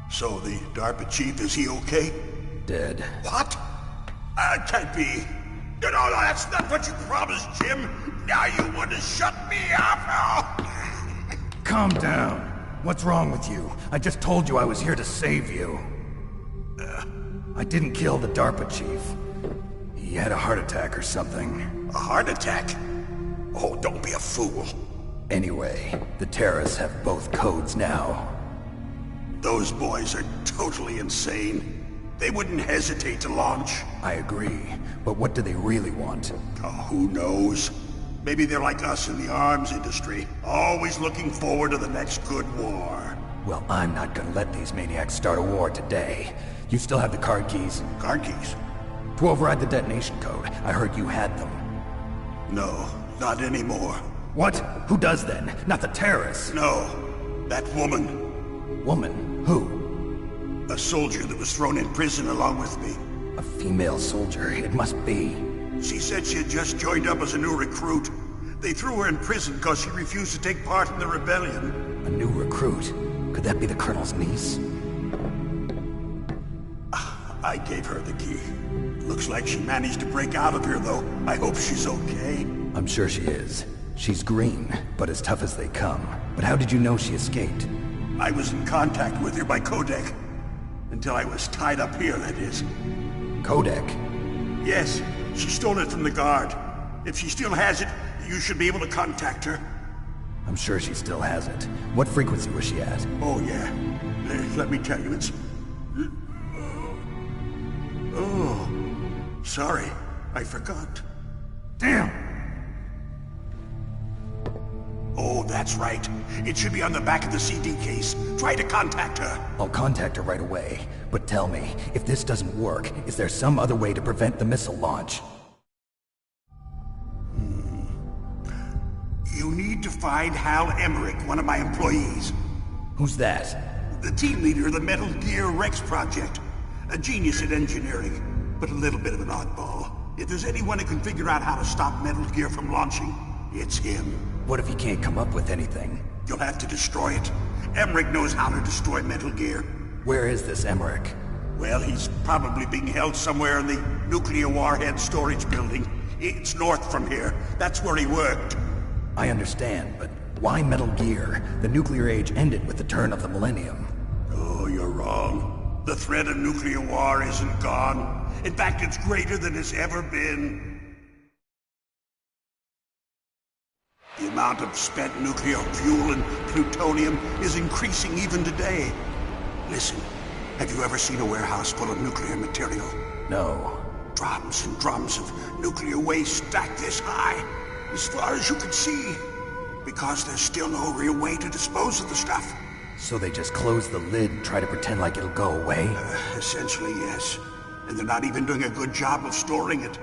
So the DARPA chief, is he okay? Dead. What? Can't be. No, that's not what you promised, Jim. Now you want to shut me up? Calm down. What's wrong with you? I just told you I was here to save you. I didn't kill the DARPA chief. He had a heart attack or something. A heart attack? Oh, don't be a fool. Anyway, the terrorists have both codes now. Those boys are totally insane. They wouldn't hesitate to launch. I agree, but what do they really want? Oh, who knows? Maybe they're like us in the arms industry, always looking forward to the next good war. Well, I'm not gonna let these maniacs start a war today. You still have the card keys? Card keys? To override the detonation code. I heard you had them. No, not anymore. What? Who does then? Not the terrorists? No, that woman. Woman? Who? A soldier that was thrown in prison along with me. A female soldier, it must be. She said she had just joined up as a new recruit. They threw her in prison because she refused to take part in the rebellion. A new recruit? Could that be the Colonel's niece? I gave her the key. Looks like she managed to break out of here, though. I hope she's okay. I'm sure she is. She's green, but as tough as they come. But how did you know she escaped? I was in contact with her by codec. Until I was tied up here, that is. Codec? Yes, she stole it from the guard. If she still has it, you should be able to contact her. I'm sure she still has it. What frequency was she at? Oh, yeah. Let me tell you, it's... Oh, sorry. I forgot. Damn! Oh, that's right. It should be on the back of the CD case. Try to contact her. I'll contact her right away. But tell me, if this doesn't work, is there some other way to prevent the missile launch? You need to find Hal Emmerich, one of my employees. Who's that? The team leader of the Metal Gear Rex project. A genius at engineering, but a little bit of an oddball. If there's anyone who can figure out how to stop Metal Gear from launching, it's him. What if he can't come up with anything? You'll have to destroy it. Emmerich knows how to destroy Metal Gear. Where is this Emmerich? Well, he's probably being held somewhere in the nuclear warhead storage building. It's north from here. That's where he worked. I understand, but why Metal Gear? The nuclear age ended with the turn of the millennium. Oh, you're wrong. The threat of nuclear war isn't gone. In fact, it's greater than it's ever been. The amount of spent nuclear fuel and plutonium is increasing even today. Listen, have you ever seen a warehouse full of nuclear material? No. Drums and drums of nuclear waste stacked this high, as far as you can see. Because there's still no real way to dispose of the stuff. So they just close the lid and try to pretend like it'll go away? Essentially, yes. And they're not even doing a good job of storing it.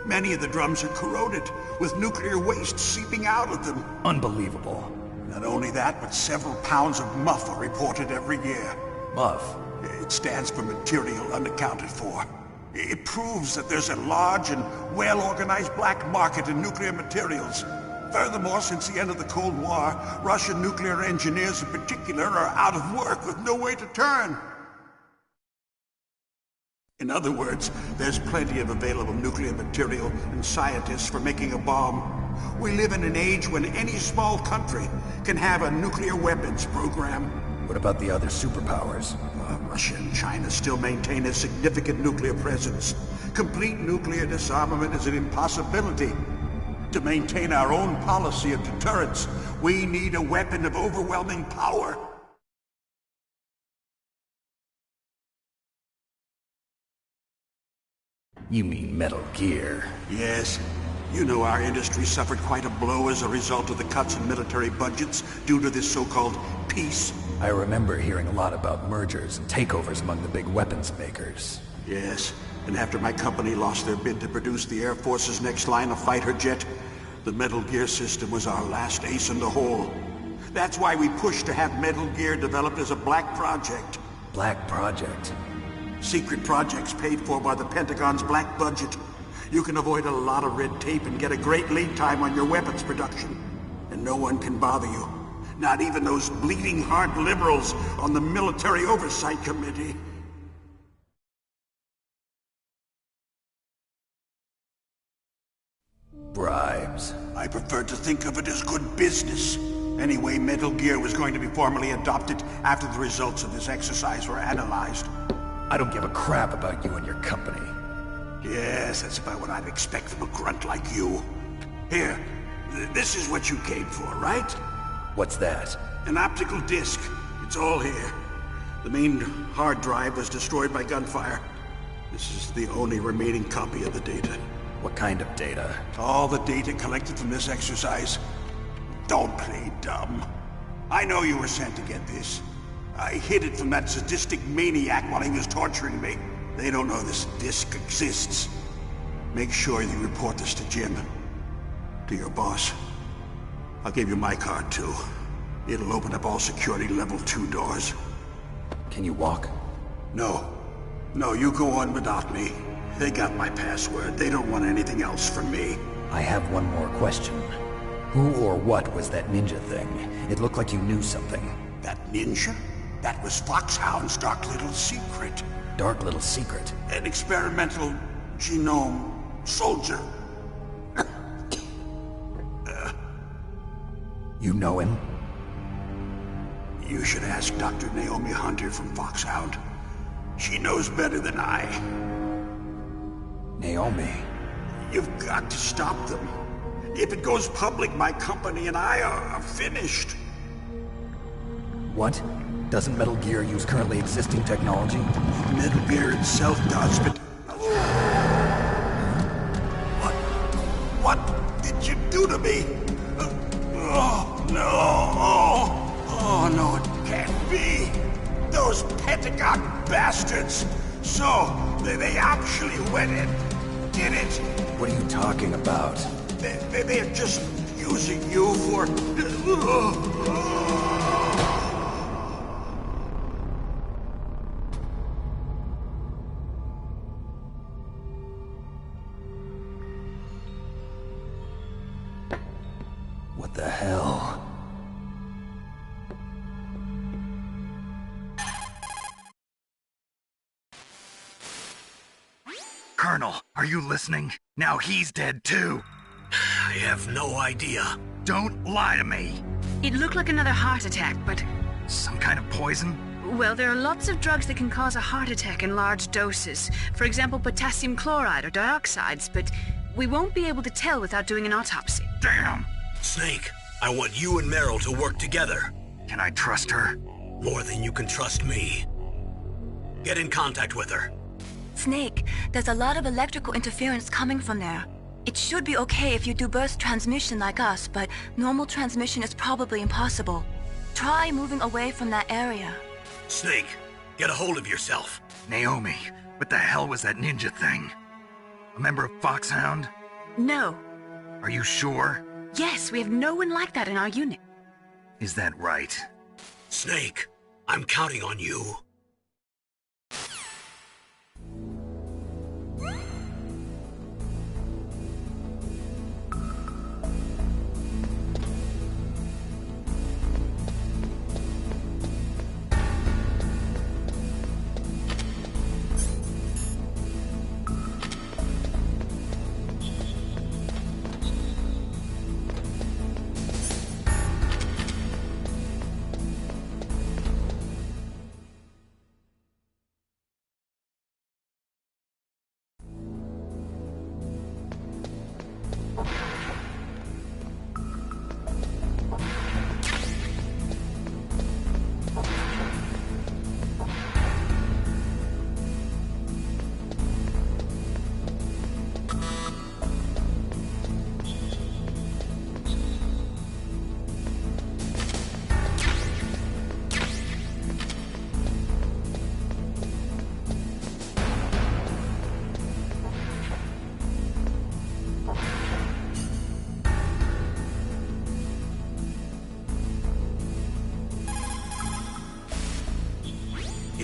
Many of the drums are corroded, with nuclear waste seeping out of them. Unbelievable. Not only that, but several pounds of MUF are reported every year. MUF? It stands for material unaccounted for. It proves that there's a large and well-organized black market in nuclear materials. Furthermore, since the end of the Cold War, Russian nuclear engineers in particular are out of work with no way to turn. In other words, there's plenty of available nuclear material and scientists for making a bomb. We live in an age when any small country can have a nuclear weapons program. What about the other superpowers? Russia and China still maintain a significant nuclear presence. Complete nuclear disarmament is an impossibility. To maintain our own policy of deterrence, we need a weapon of overwhelming power. You mean Metal Gear? Yes. You know our industry suffered quite a blow as a result of the cuts in military budgets due to this so-called peace. I remember hearing a lot about mergers and takeovers among the big weapons makers. Yes, and after my company lost their bid to produce the Air Force's next line of fighter jet, the Metal Gear system was our last ace in the hole. That's why we pushed to have Metal Gear developed as a black project. Black project? Secret projects paid for by the Pentagon's black budget. You can avoid a lot of red tape and get a great lead time on your weapons production. And no one can bother you. Not even those bleeding heart liberals on the Military Oversight Committee. Bribes. I prefer to think of it as good business. Anyway, Metal Gear was going to be formally adopted after the results of this exercise were analyzed. I don't give a crap about you and your company. Yes, that's about what I'd expect from a grunt like you. Here, this is what you came for, right? What's that? An optical disc. It's all here. The main hard drive was destroyed by gunfire. This is the only remaining copy of the data. What kind of data? All the data collected from this exercise. Don't play dumb. I know you were sent to get this. I hid it from that sadistic maniac while he was torturing me. They don't know this disc exists. Make sure you report this to Jim. To your boss. I'll give you my card, too. It'll open up all security level 2 doors. Can you walk? No. No, you go on without me. They got my password. They don't want anything else from me. I have one more question. Who or what was that ninja thing? It looked like you knew something. That ninja? That was Foxhound's dark little secret. Dark little secret? An experimental genome soldier. You know him? You should ask Dr. Naomi Hunter from Foxhound. She knows better than I. Naomi? You've got to stop them. If it goes public, my company and I are finished. What? Doesn't Metal Gear use currently existing technology? Metal Gear itself does, but... What did you do to me? Oh, no. Oh, no, it can't be. Those Pentagon bastards. So, they actually went and did it. What are you talking about? They're just using you for... What the hell? Colonel, are you listening? Now he's dead too. I have no idea. Don't lie to me. It looked like another heart attack, but... Some kind of poison? Well, there are lots of drugs that can cause a heart attack in large doses. For example, potassium chloride or dioxides, but we won't be able to tell without doing an autopsy. Damn! Snake, I want you and Meryl to work together. Can I trust her? More than you can trust me. Get in contact with her. Snake, there's a lot of electrical interference coming from there. It should be okay if you do burst transmission like us, but normal transmission is probably impossible. Try moving away from that area. Snake, get a hold of yourself. Naomi, what the hell was that ninja thing? A member of Foxhound? No. Are you sure? Yes, we have no one like that in our unit. Is that right? Snake, I'm counting on you.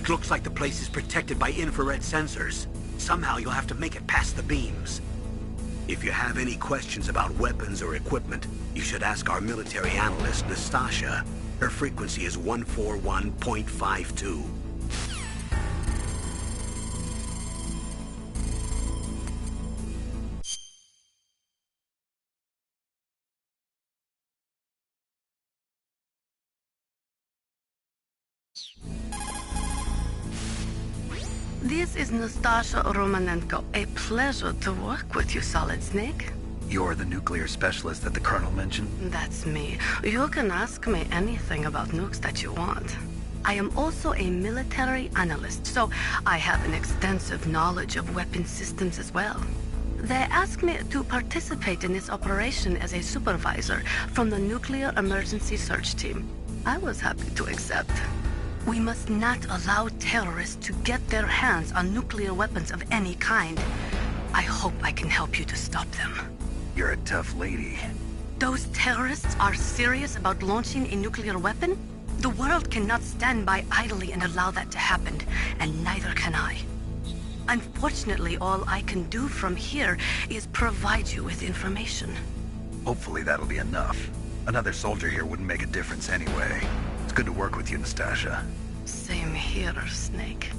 It looks like the place is protected by infrared sensors. Somehow you'll have to make it past the beams. If you have any questions about weapons or equipment, you should ask our military analyst, Nastasha. Her frequency is 141.52. This is Nastasha Romanenko. A pleasure to work with you, Solid Snake. You're the nuclear specialist that the Colonel mentioned? That's me. You can ask me anything about nukes that you want. I am also a military analyst, so I have an extensive knowledge of weapon systems as well. They asked me to participate in this operation as a supervisor from the Nuclear Emergency Search Team. I was happy to accept. We must not allow terrorists to get their hands on nuclear weapons of any kind. I hope I can help you to stop them. You're a tough lady. Those terrorists are serious about launching a nuclear weapon? The world cannot stand by idly and allow that to happen, and neither can I. Unfortunately, all I can do from here is provide you with information. Hopefully that'll be enough. Another soldier here wouldn't make a difference anyway. It's good to work with you, Nastasha. Same here, Snake.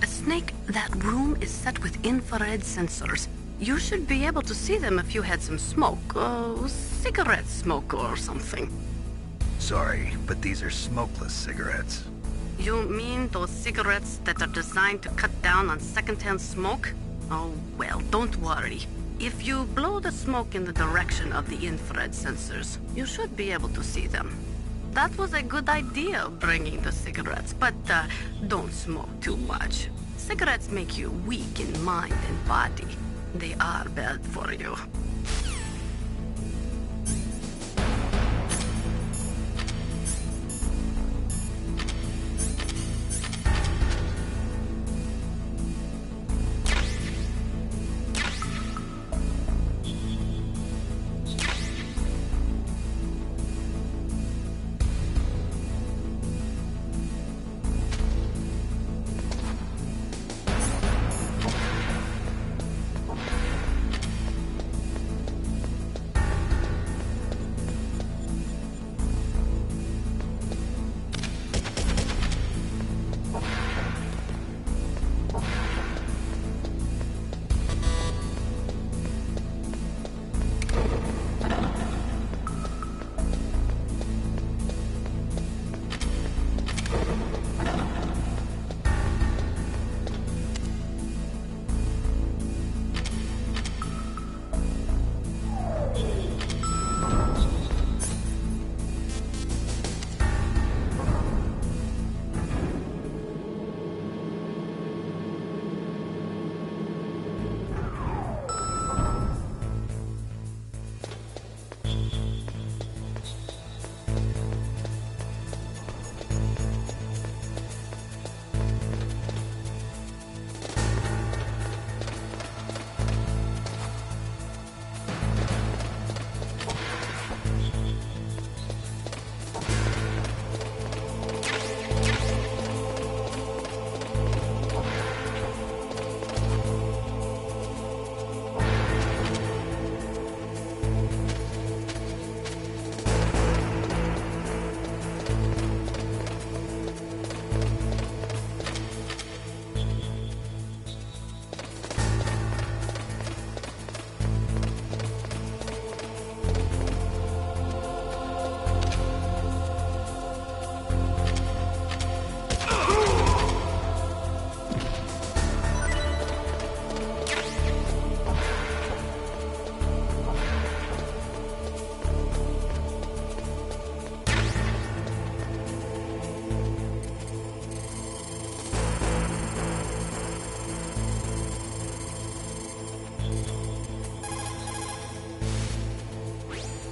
Snake, that room is set with infrared sensors. You should be able to see them if you had some smoke. Cigarette smoke or something. Sorry, but these are smokeless cigarettes. You mean those cigarettes that are designed to cut down on secondhand smoke? Oh, well, don't worry. If you blow the smoke in the direction of the infrared sensors, you should be able to see them. That was a good idea, bringing the cigarettes, but don't smoke too much. Cigarettes make you weak in mind and body. They are bad for you.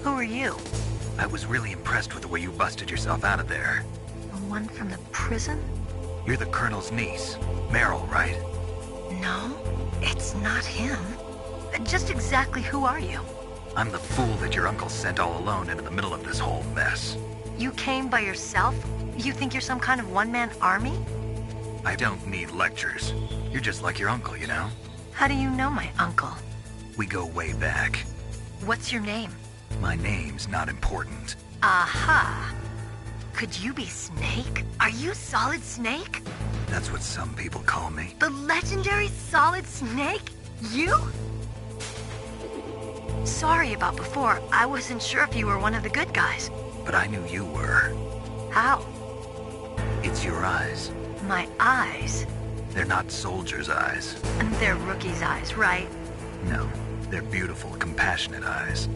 Who are you? I was really impressed with the way you busted yourself out of there. The one from the prison? You're the Colonel's niece, Meryl, right? No, it's not him. Just exactly who are you? I'm the fool that your uncle sent all alone into the middle of this whole mess. You came by yourself? You think you're some kind of one-man army? I don't need lectures. You're just like your uncle, you know? How do you know my uncle? We go way back. What's your name? My name's not important. Aha! Could you be Snake? Are you Solid Snake? That's what some people call me. The legendary Solid Snake? You? Sorry about before. I wasn't sure if you were one of the good guys. But I knew you were. How? It's your eyes. My eyes? They're not soldiers' eyes. And they're rookies' eyes, right? No, they're beautiful, compassionate eyes.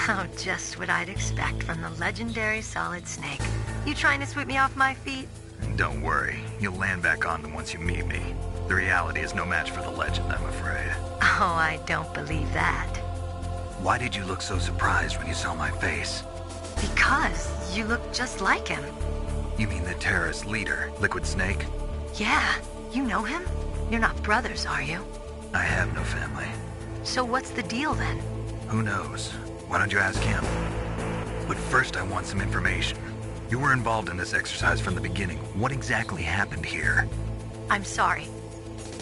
Oh, just what I'd expect from the legendary Solid Snake. You trying to sweep me off my feet? Don't worry, you'll land back on them once you meet me. The reality is no match for the legend, I'm afraid. Oh, I don't believe that. Why did you look so surprised when you saw my face? Because you look just like him. You mean the terrorist leader, Liquid Snake? Yeah, you know him? You're not brothers, are you? I have no family. So what's the deal then? Who knows? Why don't you ask him? But first I want some information. You were involved in this exercise from the beginning. What exactly happened here? I'm sorry.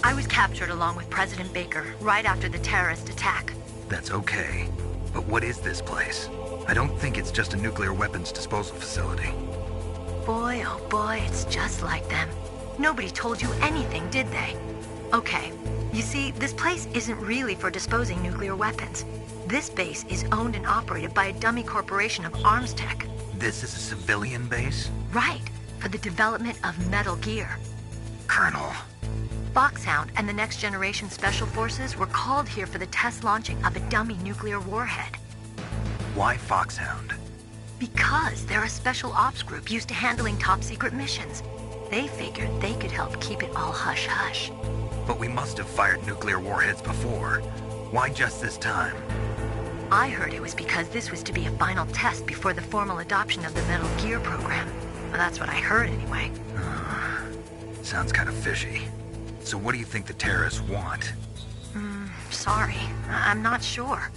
I was captured along with President Baker right after the terrorist attack. That's okay. But what is this place? I don't think it's just a nuclear weapons disposal facility. Boy, oh boy, it's just like them. Nobody told you anything, did they? Okay, you see, this place isn't really for disposing nuclear weapons. This base is owned and operated by a dummy corporation of arms tech. This is a civilian base? Right, for the development of Metal Gear. Colonel. Foxhound and the Next Generation Special Forces were called here for the test launching of a dummy nuclear warhead. Why Foxhound? Because they're a special ops group used to handling top-secret missions. They figured they could help keep it all hush-hush. But we must have fired nuclear warheads before. Why just this time? I heard it was because this was to be a final test before the formal adoption of the Metal Gear program. Well, that's what I heard anyway. Sounds kind of fishy. So what do you think the terrorists want? Sorry. I'm not sure.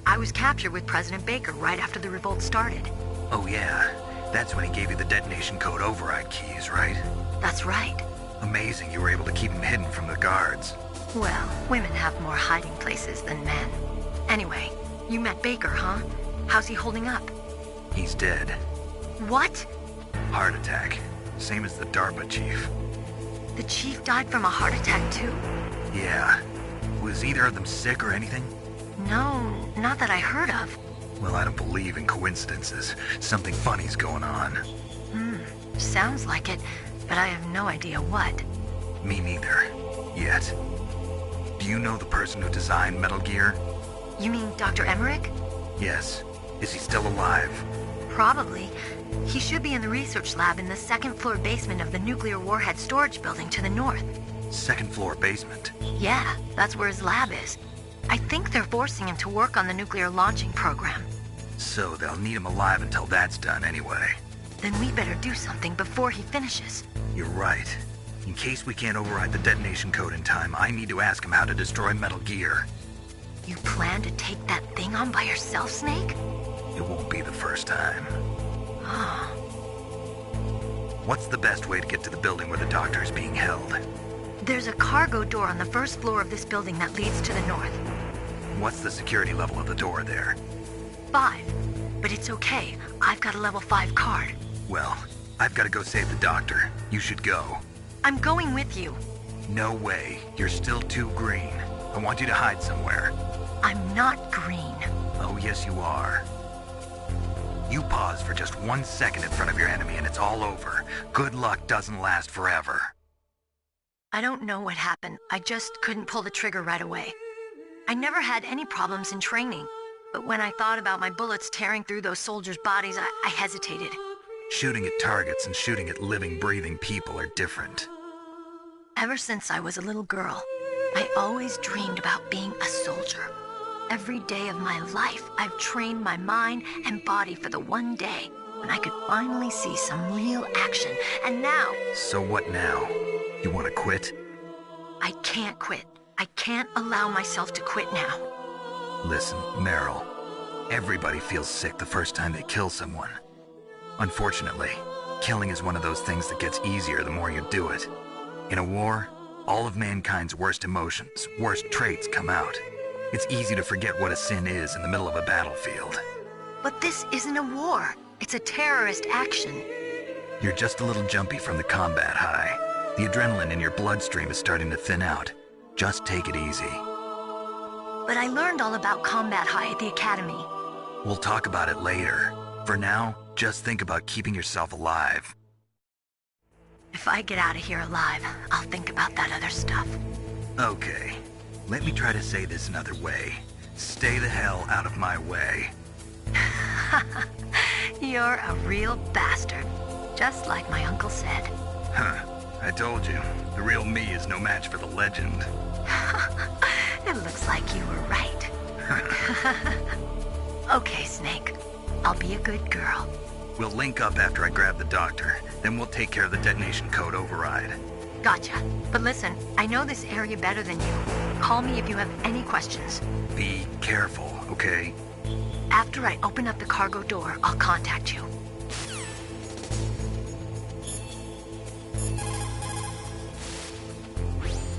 I was captured with President Baker right after the revolt started. Oh yeah, that's when he gave you the detonation code override keys, right? That's right. Amazing you were able to keep him hidden from the guards. Well, women have more hiding places than men. Anyway, you met Baker, huh? How's he holding up? He's dead. What? Heart attack. Same as the DARPA chief. The chief died from a heart attack too? Yeah. Was either of them sick or anything? No, not that I heard of. Well, I don't believe in coincidences. Something funny's going on. Sounds like it, but I have no idea what. Me neither. Yet. Do you know the person who designed Metal Gear? You mean Dr. Emmerich? Yes. Is he still alive? Probably. He should be in the research lab in the second-floor basement of the nuclear warhead storage building to the north. Second-floor basement? Yeah, that's where his lab is. I think they're forcing him to work on the nuclear launching program. So they'll need him alive until that's done anyway. Then we better do something before he finishes. You're right. In case we can't override the detonation code in time, I need to ask him how to destroy Metal Gear. You plan to take that thing on by yourself, Snake? It won't be the first time. What's the best way to get to the building where the doctor is being held? There's a cargo door on the first floor of this building that leads to the north. What's the security level of the door there? 5. But it's okay. I've got a level 5 card. Well, I've got to go save the doctor. You should go. I'm going with you. No way. You're still too green. I want you to hide somewhere. I'm not green. Oh, yes you are. You pause for just 1 second in front of your enemy and it's all over. Good luck doesn't last forever. I don't know what happened. I just couldn't pull the trigger right away. I never had any problems in training. But when I thought about my bullets tearing through those soldiers' bodies, I hesitated. Shooting at targets and shooting at living, breathing people are different. Ever since I was a little girl, I always dreamed about being a soldier. Every day of my life, I've trained my mind and body for the one day when I could finally see some real action. And now... So what now? You want to quit? I can't quit. I can't allow myself to quit now. Listen, Meryl. Everybody feels sick the first time they kill someone. Unfortunately, killing is one of those things that gets easier the more you do it. In a war, all of mankind's worst emotions, worst traits come out. It's easy to forget what a sin is in the middle of a battlefield. But this isn't a war. It's a terrorist action. You're just a little jumpy from the combat high. The adrenaline in your bloodstream is starting to thin out. Just take it easy. But I learned all about combat high at the academy. We'll talk about it later. For now, just think about keeping yourself alive. If I get out of here alive, I'll think about that other stuff. Okay. Let me try to say this another way. Stay the hell out of my way. You're a real bastard. Just like my uncle said. Huh. I told you. The real me is no match for the legend. It looks like you were right. Okay, Snake. I'll be a good girl. We'll link up after I grab the doctor. Then we'll take care of the detonation code override. Gotcha. But listen, I know this area better than you. Call me if you have any questions. Be careful, okay? After I open up the cargo door, I'll contact you.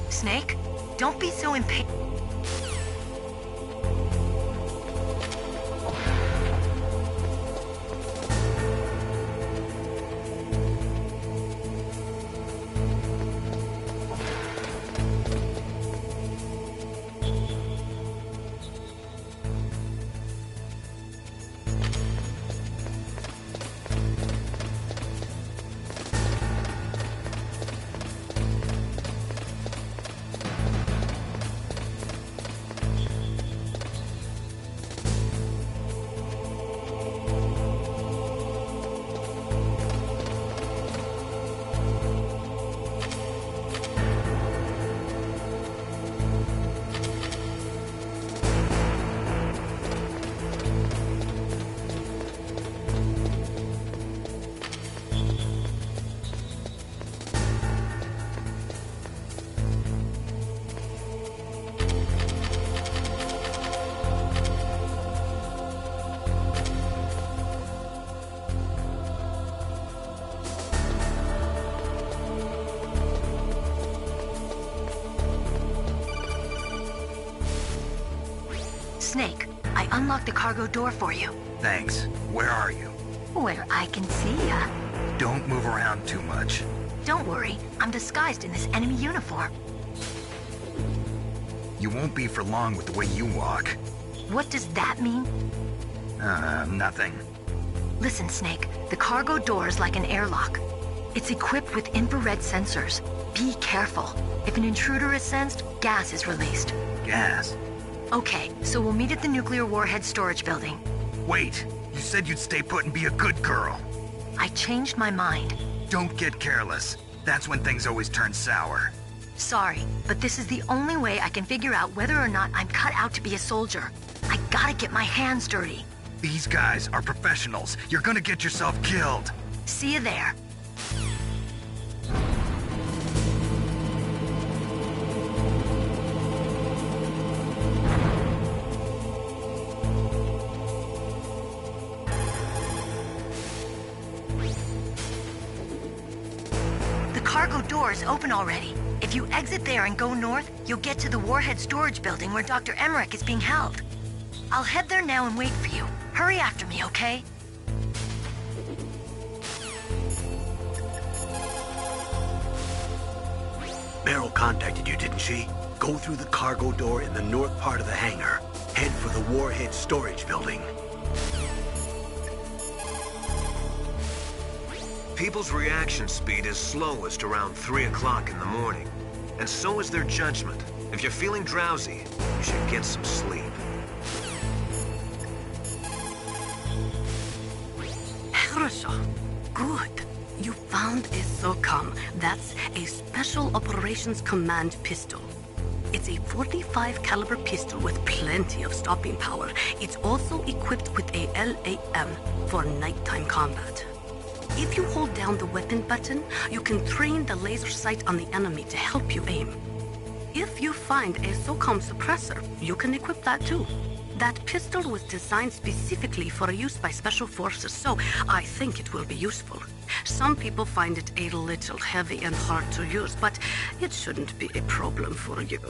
Snake, don't be so impatient. Snake, I unlocked the cargo door for you. Thanks. Where are you? Where I can see ya. Don't move around too much. Don't worry, I'm disguised in this enemy uniform. You won't be for long with the way you walk. What does that mean? Nothing. Listen, Snake, the cargo door is like an airlock. It's equipped with infrared sensors. Be careful. If an intruder is sensed, gas is released. Gas? Okay, so we'll meet at the nuclear warhead storage building. Wait, you said you'd stay put and be a good girl. I changed my mind. Don't get careless. That's when things always turn sour. Sorry, but this is the only way I can figure out whether or not I'm cut out to be a soldier. I gotta get my hands dirty. These guys are professionals. You're gonna get yourself killed. See you there. The cargo door is open already. If you exit there and go north, you'll get to the warhead storage building where Dr. Emmerich is being held. I'll head there now and wait for you. Hurry after me, okay? Beryl contacted you, didn't she? Go through the cargo door in the north part of the hangar. Head for the warhead storage building. People's reaction speed is slowest around 3 o'clock in the morning. And so is their judgment. If you're feeling drowsy, you should get some sleep. Herrscher, good. You found a SOCOM. That's a Special Operations Command pistol. It's a .45 caliber pistol with plenty of stopping power. It's also equipped with a LAM for nighttime combat. If you hold down the weapon button, you can train the laser sight on the enemy to help you aim. If you find a SOCOM suppressor, you can equip that too. That pistol was designed specifically for use by special forces, so I think it will be useful. Some people find it a little heavy and hard to use, but it shouldn't be a problem for you.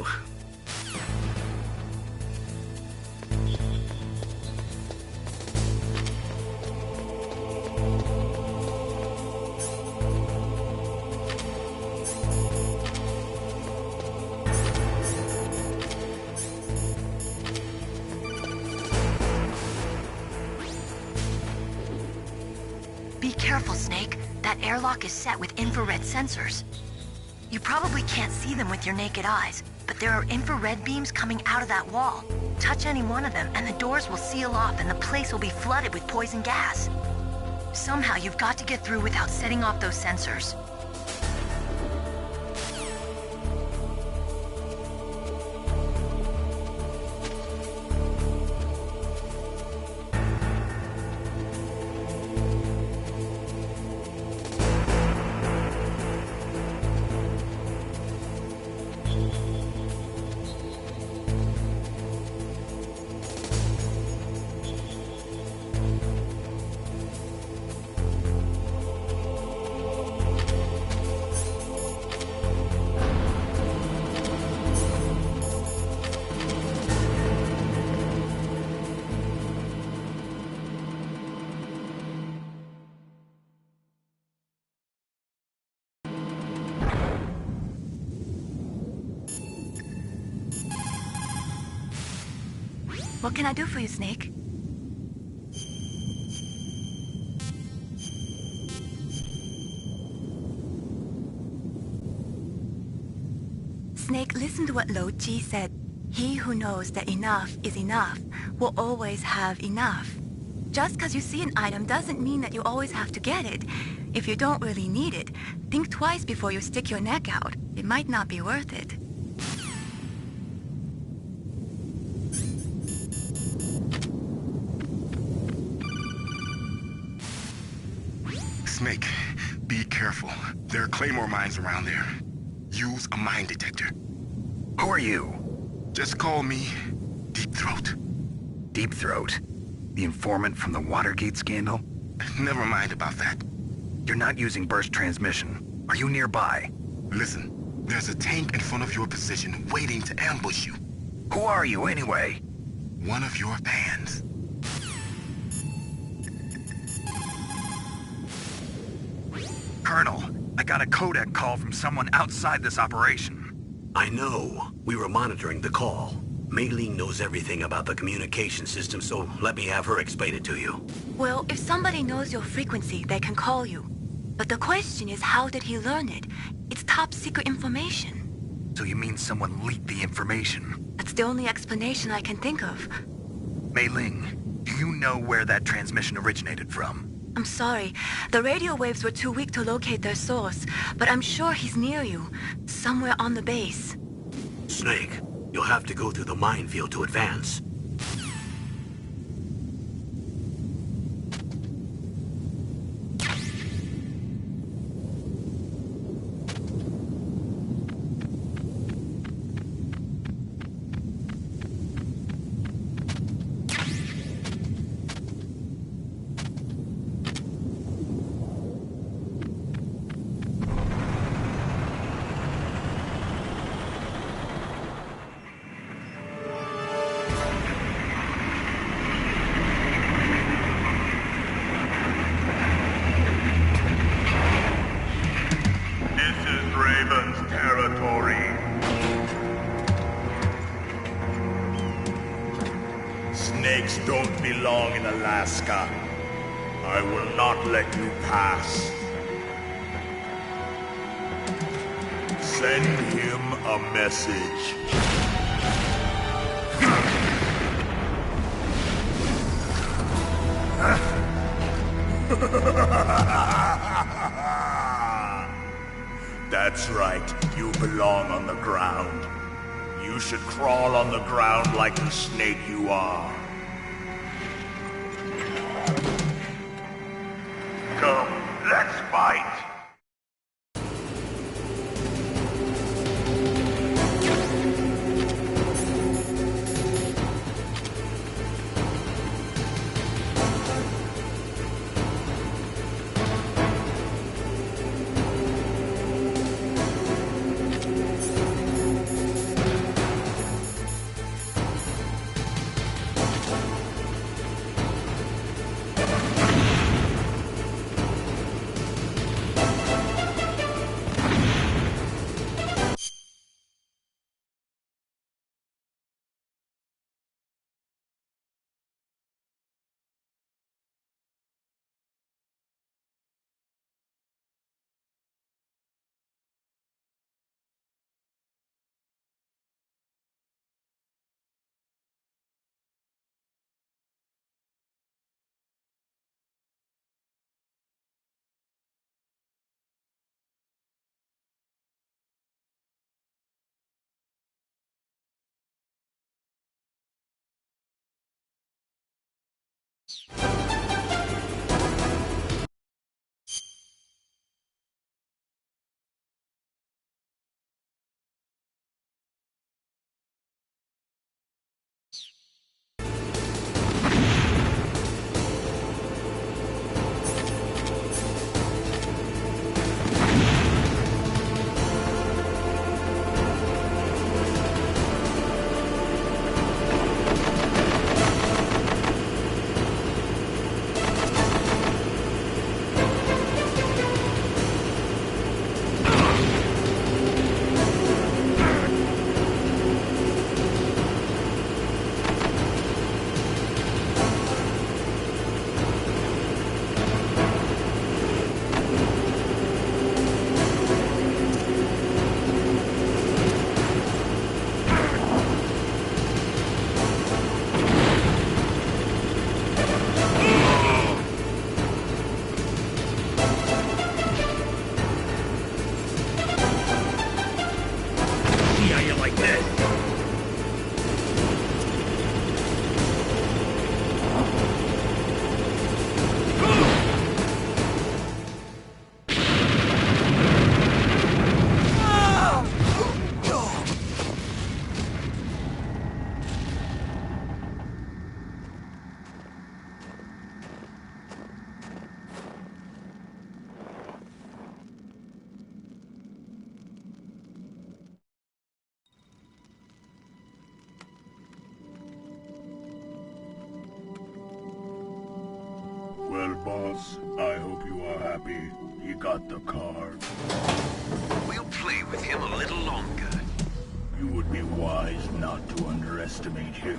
Be careful, Snake. That airlock is set with infrared sensors. You probably can't see them with your naked eyes, but there are infrared beams coming out of that wall. Touch any one of them, and the doors will seal off and the place will be flooded with poison gas. Somehow you've got to get through without setting off those sensors. What can I do for you, Snake? Snake, listen to what Lo Ji said. He who knows that enough is enough will always have enough. Just because you see an item doesn't mean that you always have to get it. If you don't really need it, think twice before you stick your neck out. It might not be worth it. Snake, be careful. There are claymore mines around there. Use a mine detector. Who are you? Just call me Deep Throat. Deep Throat? The informant from the Watergate scandal? Never mind about that. You're not using burst transmission. Are you nearby? Listen, there's a tank in front of your position waiting to ambush you. Who are you anyway? One of your fans. Colonel, I got a codec call from someone outside this operation. I know. We were monitoring the call. Mei Ling knows everything about the communication system, so let me have her explain it to you. Well, if somebody knows your frequency, they can call you. But the question is, how did he learn it? It's top secret information. So you mean someone leaked the information? That's the only explanation I can think of. Mei Ling, do you know where that transmission originated from? I'm sorry. The radio waves were too weak to locate their source, but I'm sure he's near you, somewhere on the base. Snake, you'll have to go through the minefield to advance. Snakes don't belong in Alaska. I will not let you pass. Send him a message. That's right, you belong on the ground. You should crawl on the ground like the snake you are. Come, let's fight! boss. I hope you are happy. He got the card. We'll play with him a little longer. You would be wise not to underestimate him.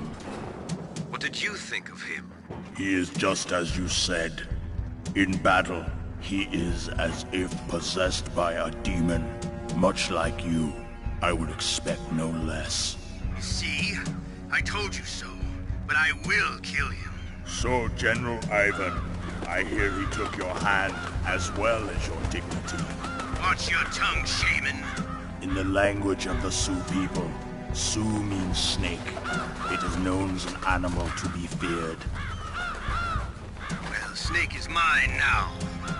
What did you think of him? He is just as you said. In battle, he is as if possessed by a demon. Much like you, I would expect no less. See? I told you so. But I will kill him. So, General Ivan, I hear he took your hand as well as your dignity. Watch your tongue, shaman. In the language of the Sioux people, Sioux means snake. It is known as an animal to be feared. Well, Snake is mine now.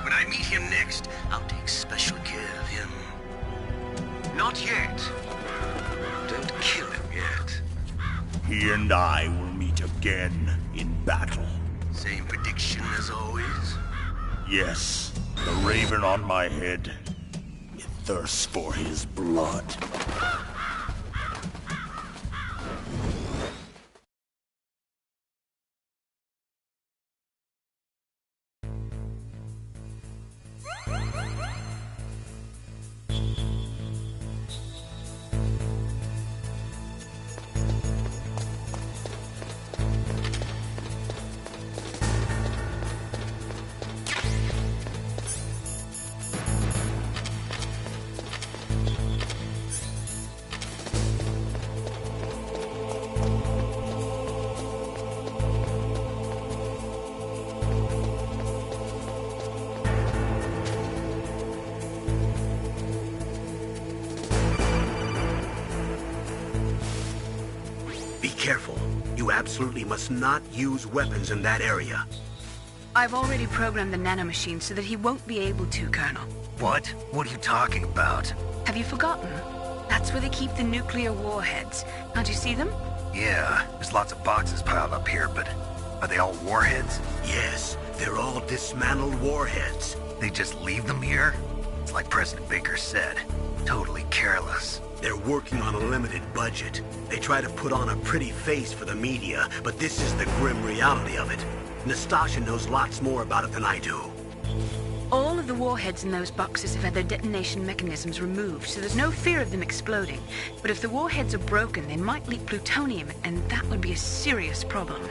When I meet him next, I'll take special care of him. Not yet. Don't kill him yet. He and I will meet again in battle. Same prediction as always? Yes, the raven on my head. It thirsts for his blood. Be careful. You absolutely must not use weapons in that area. I've already programmed the nanomachine so that he won't be able to, Colonel. What? What are you talking about? Have you forgotten? That's where they keep the nuclear warheads. Can't you see them? Yeah, there's lots of boxes piled up here, but are they all warheads? Yes, they're all dismantled warheads. They just leave them here? It's like President Baker said. Totally careless. They're working on a limited budget. They try to put on a pretty face for the media, but this is the grim reality of it. Nastasha knows lots more about it than I do. All of the warheads in those boxes have had their detonation mechanisms removed, so there's no fear of them exploding. But if the warheads are broken, they might leak plutonium, and that would be a serious problem.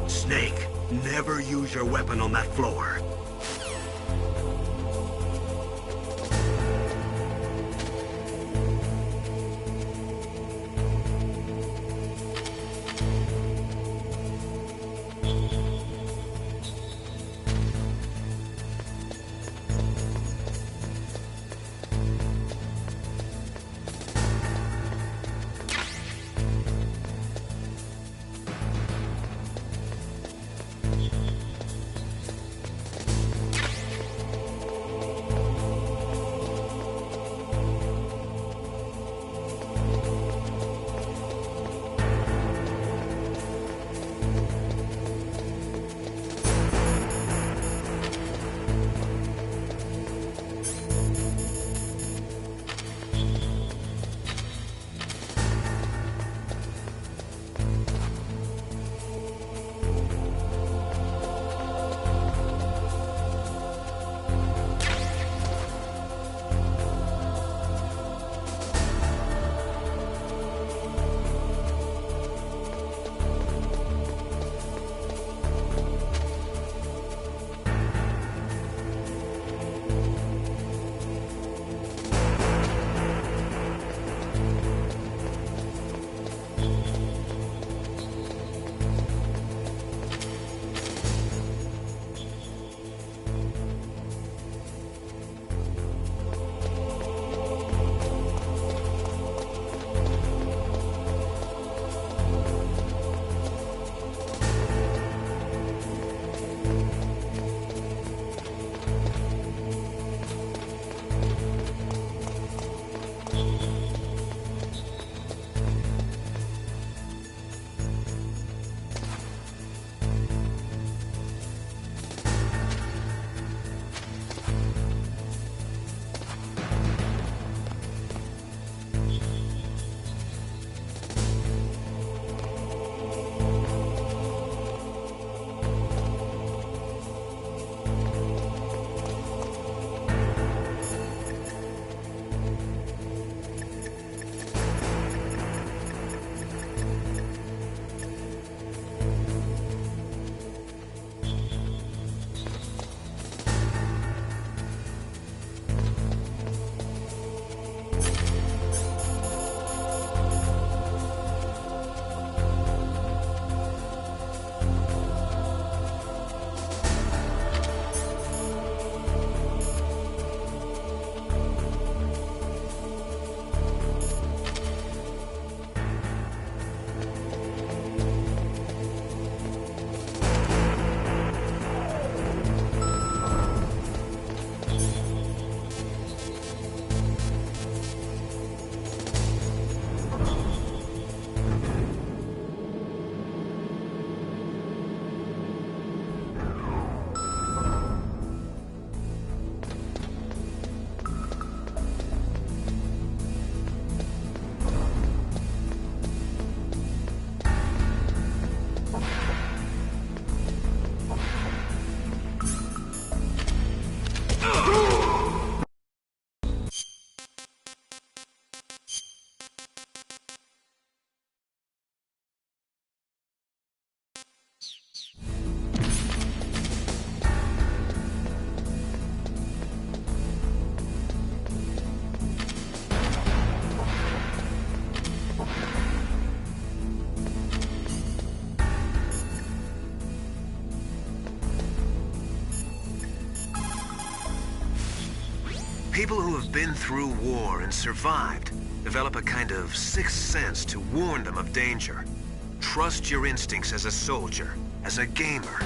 Snake, never use your weapon on that floor. People who have been through war and survived develop a kind of sixth sense to warn them of danger. Trust your instincts as a soldier, as a gamer.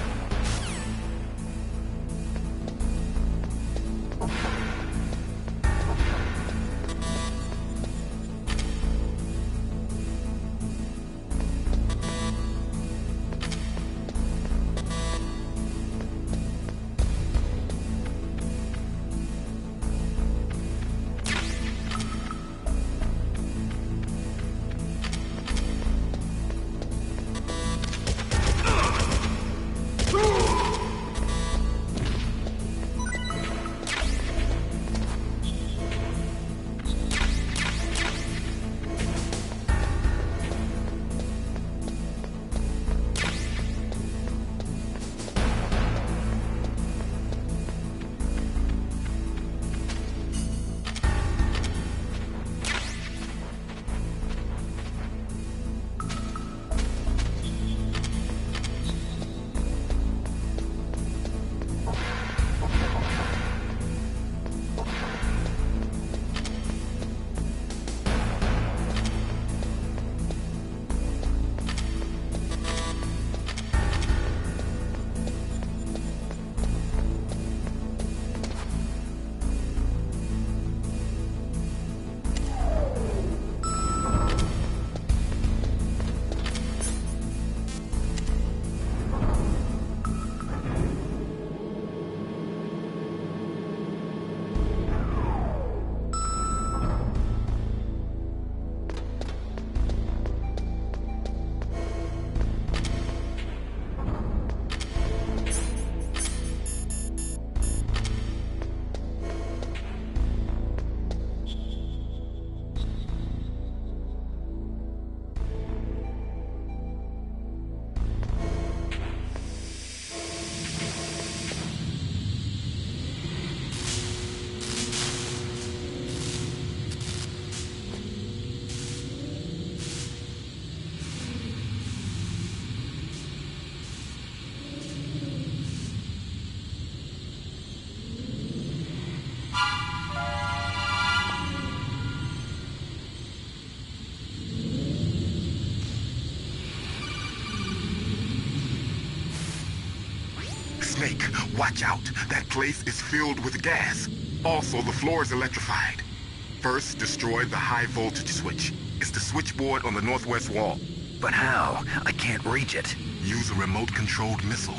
Snake, watch out. That place is filled with gas. Also, the floor is electrified. First, destroy the high voltage switch. It's the switchboard on the northwest wall. But how? I can't reach it. Use a remote-controlled missile.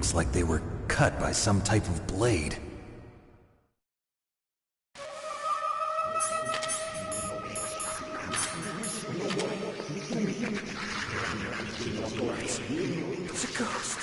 looks like they were cut by some type of blade. It's a ghost.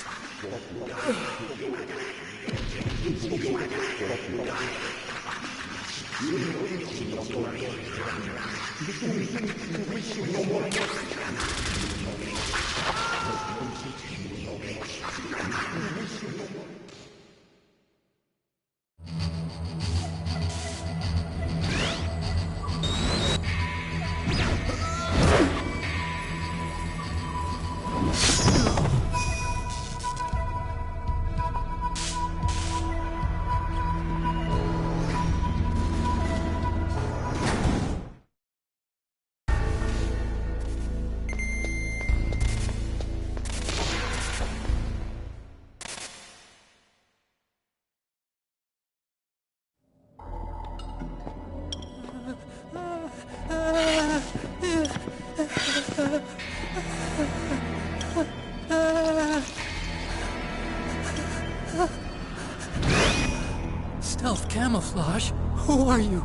Stealth camouflage? Who are you?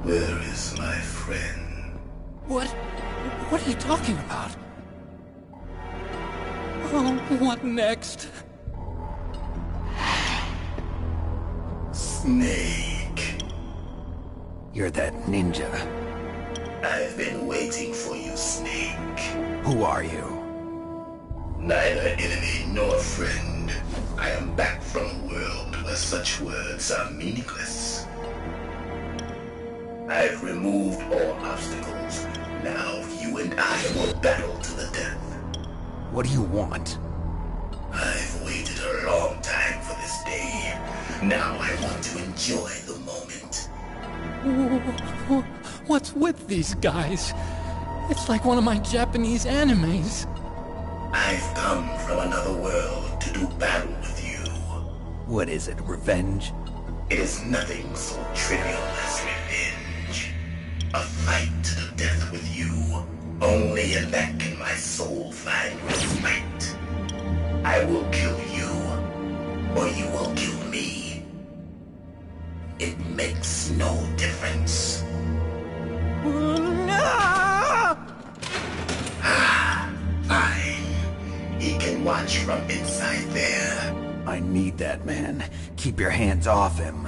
Where is my friend? What are you talking about? Oh, what next? Snake. You're that ninja. I've been waiting for you, Snake. Who are you? Neither enemy nor friend. I am back from a world where such words are meaningless. I've removed all obstacles. Now you and I will battle to the death. What do you want? I've waited a long time for this day. Now I want to enjoy the moment. What's with these guys? It's like one of my Japanese animes. I've come from another world to do battle with you. What is it, revenge? It is nothing so trivial as revenge. A fight to the death with you. Only in that can my soul find respite. I will kill you, or you will kill me. It makes no difference. Fine. He can watch from inside there. I need that man. Keep your hands off him.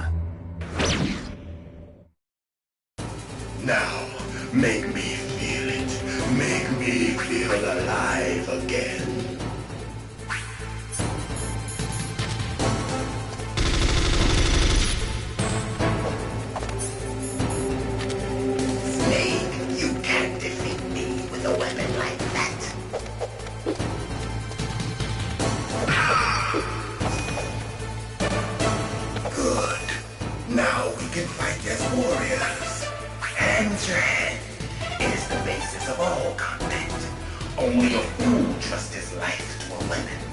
Now, make me feel it. Make me feel alive again. Snake, you can't defeat me with a weapon like that. Good. Now we can fight as warriors. Hand to hand. It is the basis of all combat. Only a fool trusts his life to a weapon.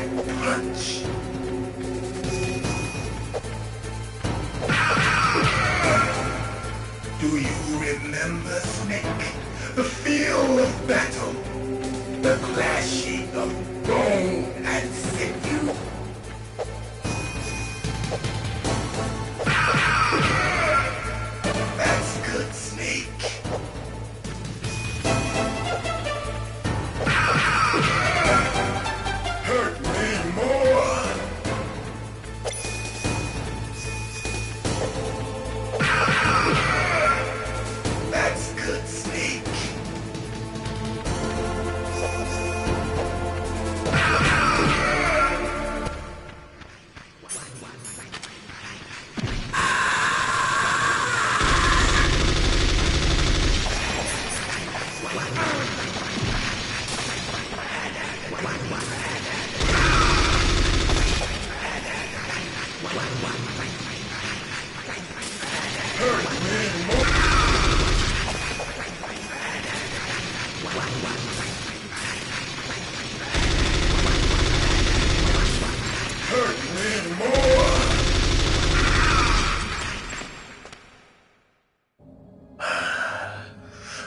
that punch. Do you remember, Snake? The feel of battle. The clashing of bone and sinew. That's good, Snake. Hurt me more. That's good, Snake.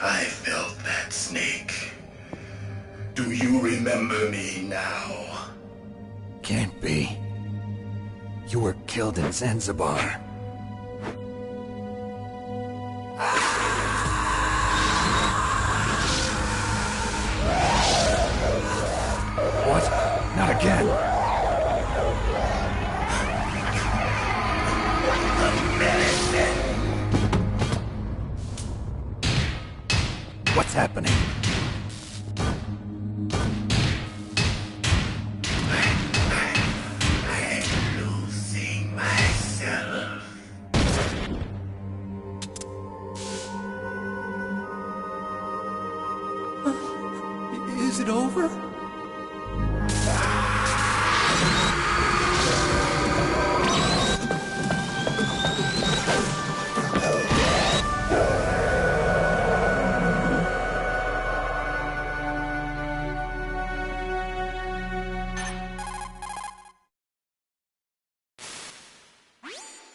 I felt that, Snake. Do you remember me now? Can't be. You were killed in Zanzibar. What? Not again. What's happening? I'm losing myself. Is it over?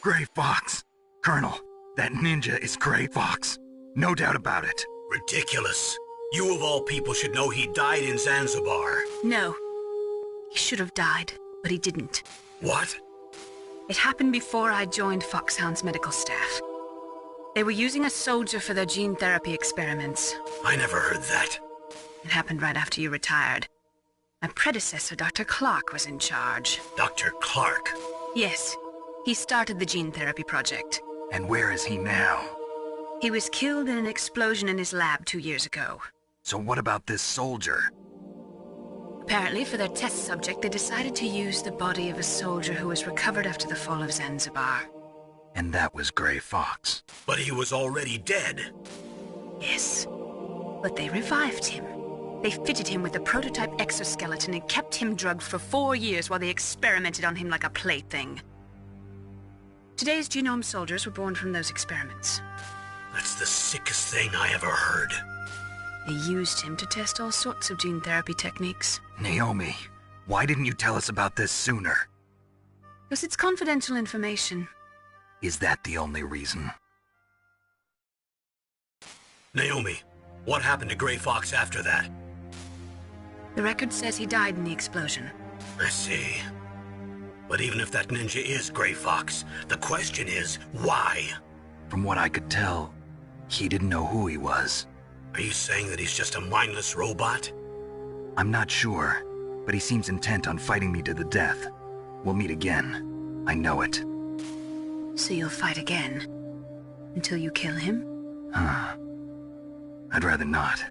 Gray Fox. Colonel, that ninja is Gray Fox. No doubt about it. Ridiculous. You of all people should know he died in Zanzibar. No. He should have died, but he didn't. What? It happened before I joined Foxhound's medical staff. They were using a soldier for their gene therapy experiments. I never heard that. It happened right after you retired. My predecessor, Dr. Clark, was in charge. Dr. Clark? Yes. He started the gene therapy project. And where is he now? He was killed in an explosion in his lab 2 years ago. So what about this soldier? Apparently, for their test subject, they decided to use the body of a soldier who was recovered after the fall of Zanzibar. And that was Gray Fox. But he was already dead. Yes. But they revived him. They fitted him with a prototype exoskeleton and kept him drugged for 4 years while they experimented on him like a plaything. Today's genome soldiers were born from those experiments. That's the sickest thing I ever heard. They used him to test all sorts of gene therapy techniques. Naomi, why didn't you tell us about this sooner? Because it's confidential information. Is that the only reason? Naomi, what happened to Gray Fox after that? The record says he died in the explosion. I see. But even if that ninja is Gray Fox, the question is, why? From what I could tell, he didn't know who he was. Are you saying that he's just a mindless robot? I'm not sure, but he seems intent on fighting me to the death. We'll meet again. I know it. So you'll fight again? Until you kill him? Huh. I'd rather not.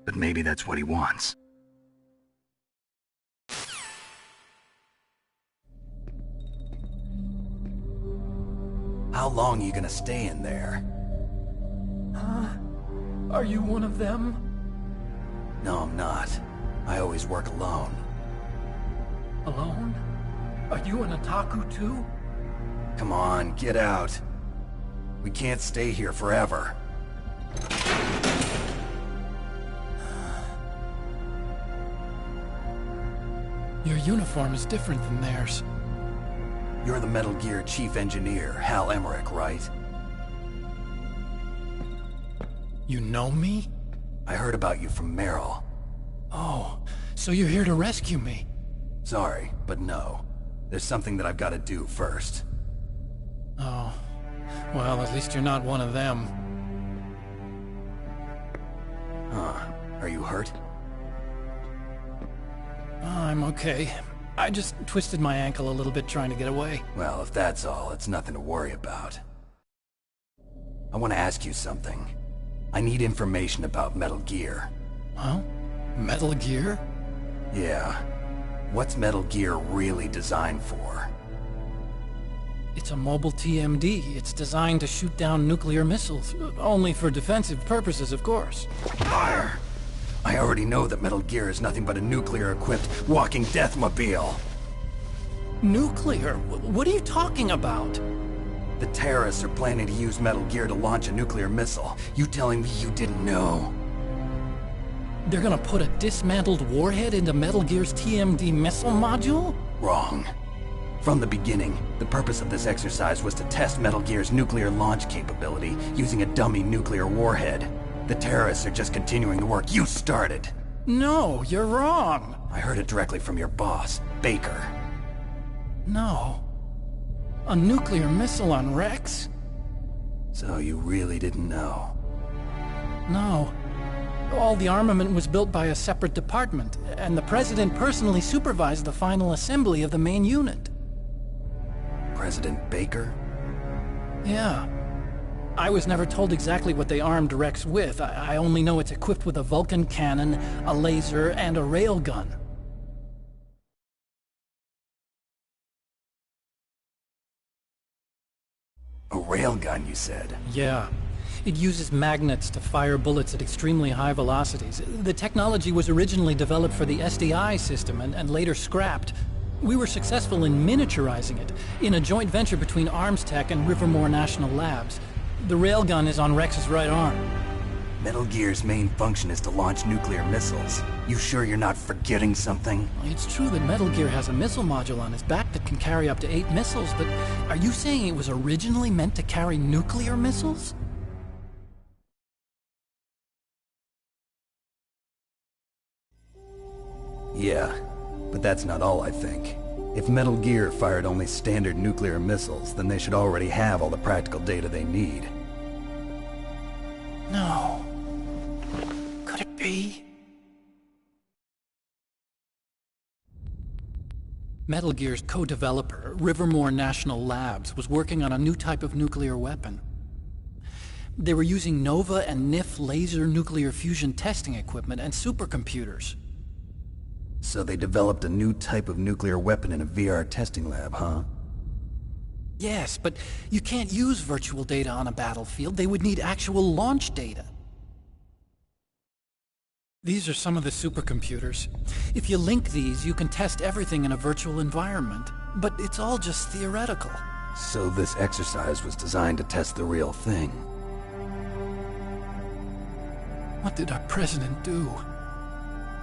But maybe that's what he wants. How long are you gonna stay in there? Huh? Are you one of them? No, I'm not. I always work alone. Alone? Are you an otaku too? Come on, get out. We can't stay here forever. Your uniform is different than theirs. You're the Metal Gear Chief Engineer, Hal Emmerich, right? You know me? I heard about you from Meryl. Oh, so you're here to rescue me? Sorry, but no. There's something that I've got to do first. Oh. Well, at least you're not one of them. Huh. Are you hurt? I'm okay. I just twisted my ankle a little bit trying to get away. Well, if that's all, it's nothing to worry about. I want to ask you something. I need information about Metal Gear. Huh? Metal Gear? Yeah. What's Metal Gear really designed for? It's a mobile TMD. It's designed to shoot down nuclear missiles. Only for defensive purposes, of course. Fire! I already know that Metal Gear is nothing but a nuclear-equipped walking deathmobile. Nuclear? What are you talking about? The terrorists are planning to use Metal Gear to launch a nuclear missile. You telling me you didn't know? They're gonna put a dismantled warhead into Metal Gear's TMD missile module? Wrong. From the beginning, the purpose of this exercise was to test Metal Gear's nuclear launch capability using a dummy nuclear warhead. The terrorists are just continuing the work you started. No, you're wrong. I heard it directly from your boss, Baker. No. A nuclear missile on Rex? So you really didn't know? No. All the armament was built by a separate department, and the President personally supervised the final assembly of the main unit. President Baker? Yeah. I was never told exactly what they armed Rex with. I only know it's equipped with a Vulcan cannon, a laser, and a railgun. A railgun, you said? Yeah. It uses magnets to fire bullets at extremely high velocities. The technology was originally developed for the SDI system and later scrapped. We were successful in miniaturizing it, in a joint venture between Arms Tech and Rivermore National Labs. The railgun is on Rex's right arm. Metal Gear's main function is to launch nuclear missiles. You sure you're not forgetting something? It's true that Metal Gear has a missile module on his back that can carry up to 8 missiles, but are you saying it was originally meant to carry nuclear missiles? Yeah, but that's not all I think. If Metal Gear fired only standard nuclear missiles, then they should already have all the practical data they need. No. Could it be? Metal Gear's co-developer, Rivermore National Labs, was working on a new type of nuclear weapon. They were using NOVA and NIF laser nuclear fusion testing equipment and supercomputers. So they developed a new type of nuclear weapon in a VR testing lab, huh? Yes, but you can't use virtual data on a battlefield. They would need actual launch data. These are some of the supercomputers. If you link these, you can test everything in a virtual environment. But it's all just theoretical. So this exercise was designed to test the real thing. What did our president do?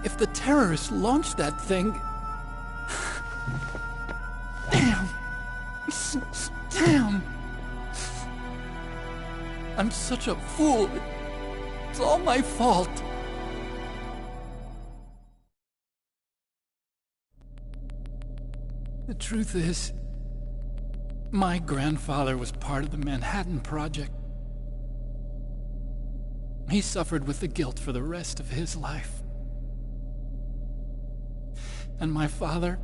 If the terrorists launched that thing... Damn! Damn! I'm such a fool. It's all my fault. The truth is, my grandfather was part of the Manhattan Project. He suffered with the guilt for the rest of his life. And my father,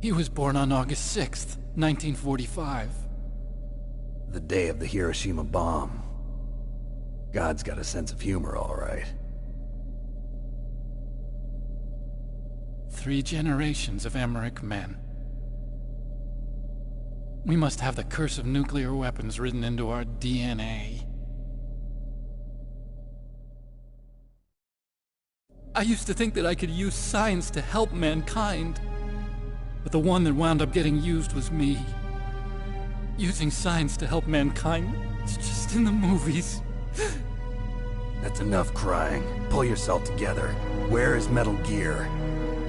he was born on August 6th, 1945. The day of the Hiroshima bomb. God's got a sense of humor, all right. 3 generations of Emmerich men. We must have the curse of nuclear weapons written into our DNA. I used to think that I could use science to help mankind, but the one that wound up getting used was me. Using science to help mankind, it's just in the movies. That's enough crying. Pull yourself together. Where is Metal Gear?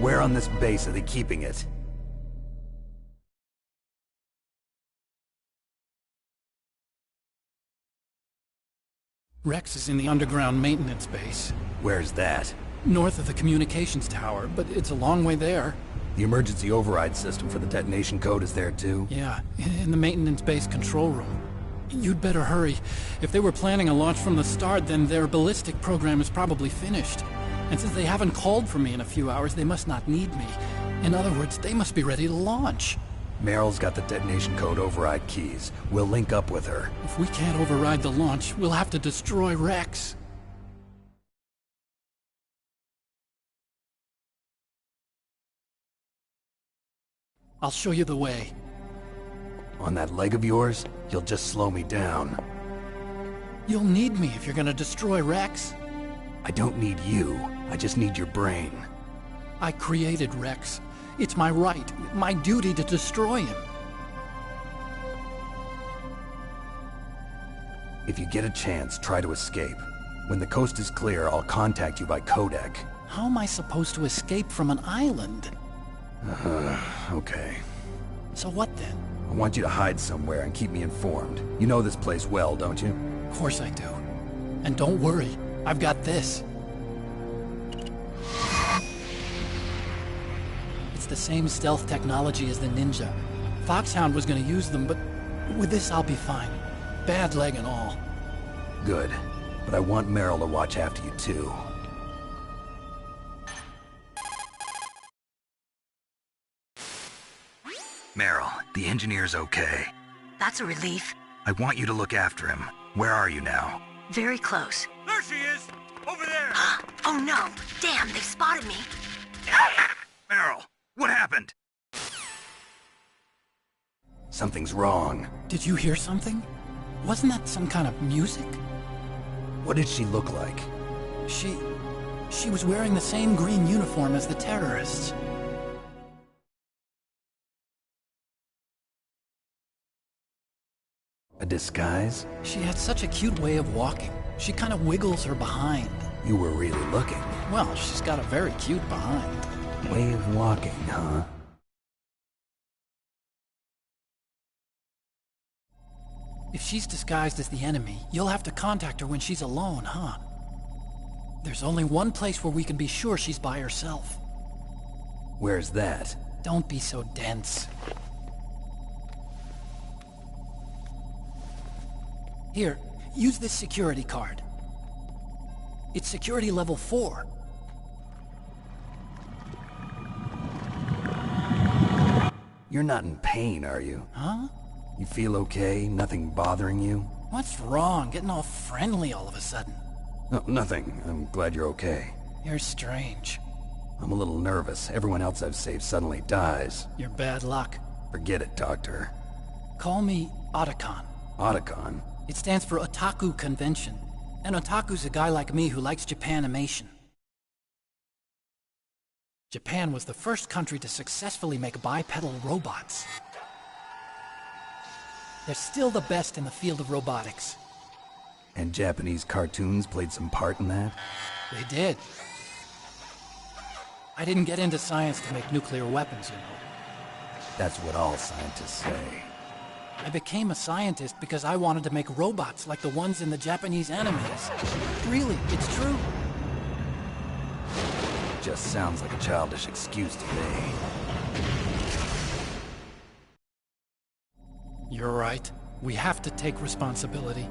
Where on this base are they keeping it? Rex is in the underground maintenance base. Where's that? North of the communications tower, but it's a long way there. The emergency override system for the detonation code is there too? Yeah, in the maintenance base control room. You'd better hurry. If they were planning a launch from the start, then their ballistic program is probably finished. And since they haven't called for me in a few hours, they must not need me. In other words, they must be ready to launch. Meryl's got the detonation code override keys. We'll link up with her. If we can't override the launch, we'll have to destroy Rex. I'll show you the way. On that leg of yours, you'll just slow me down. You'll need me if you're gonna destroy Rex. I don't need you. I just need your brain. I created Rex. It's my right, my duty to destroy him. If you get a chance, try to escape. When the coast is clear, I'll contact you by codec. How am I supposed to escape from an island? Okay. So what then? I want you to hide somewhere and keep me informed. You know this place well, don't you? Of course I do. And don't worry, I've got this. It's the same stealth technology as the Ninja. Foxhound was gonna use them, but with this I'll be fine. Bad leg and all. Good. But I want Meryl to watch after you too. Meryl, the engineer's okay. That's a relief. I want you to look after him. Where are you now? Very close. There she is! Over there! Oh no! Damn, they've spotted me! Meryl, what happened? Something's wrong. Did you hear something? Wasn't that some kind of music? What did she look like? She was wearing the same green uniform as the terrorists. A disguise? She had such a cute way of walking. She kind of wiggles her behind. You were really looking. Well, she's got a very cute behind. Way of walking, huh? If she's disguised as the enemy, you'll have to contact her when she's alone, huh? There's only one place where we can be sure she's by herself. Where's that? Don't be so dense. Here, use this security card. It's security level 4. You're not in pain, are you? Huh? You feel okay? Nothing bothering you? What's wrong? Getting all friendly all of a sudden. No, nothing. I'm glad you're okay. You're strange. I'm a little nervous. Everyone else I've saved suddenly dies. You're bad luck. Forget it, Doctor. Call me Otacon. Otacon? It stands for Otaku Convention. An otaku's a guy like me who likes Japanimation. Japan was the first country to successfully make bipedal robots. They're still the best in the field of robotics. And Japanese cartoons played some part in that? They did. I didn't get into science to make nuclear weapons, you know. That's what all scientists say. I became a scientist because I wanted to make robots like the ones in the Japanese animes. Really, it's true. Just sounds like a childish excuse to me. You're right. We have to take responsibility.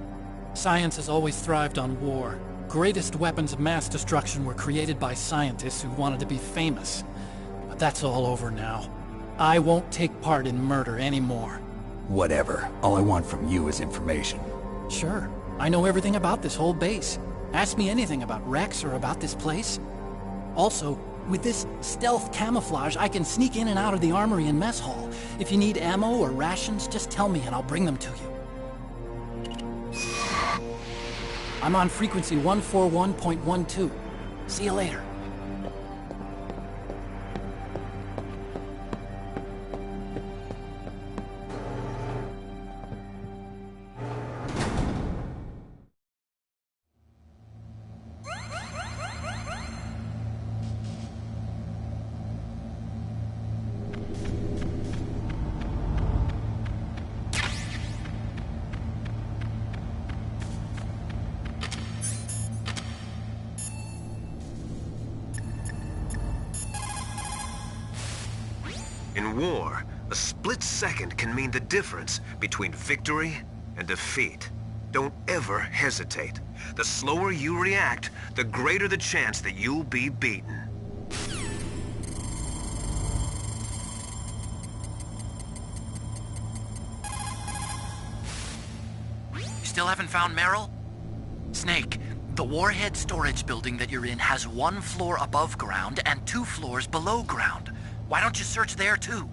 Science has always thrived on war. Greatest weapons of mass destruction were created by scientists who wanted to be famous. But that's all over now. I won't take part in murder anymore. Whatever. All I want from you is information. Sure. I know everything about this whole base. Ask me anything about Rex or about this place. Also, with this stealth camouflage, I can sneak in and out of the armory and mess hall. If you need ammo or rations, just tell me and I'll bring them to you. I'm on frequency 141.12. See you later. In war, a split second can mean the difference between victory and defeat. Don't ever hesitate. The slower you react, the greater the chance that you'll be beaten. You still haven't found Meryl? Snake, the warhead storage building that you're in has 1 floor above ground and 2 floors below ground. Why don't you search there too?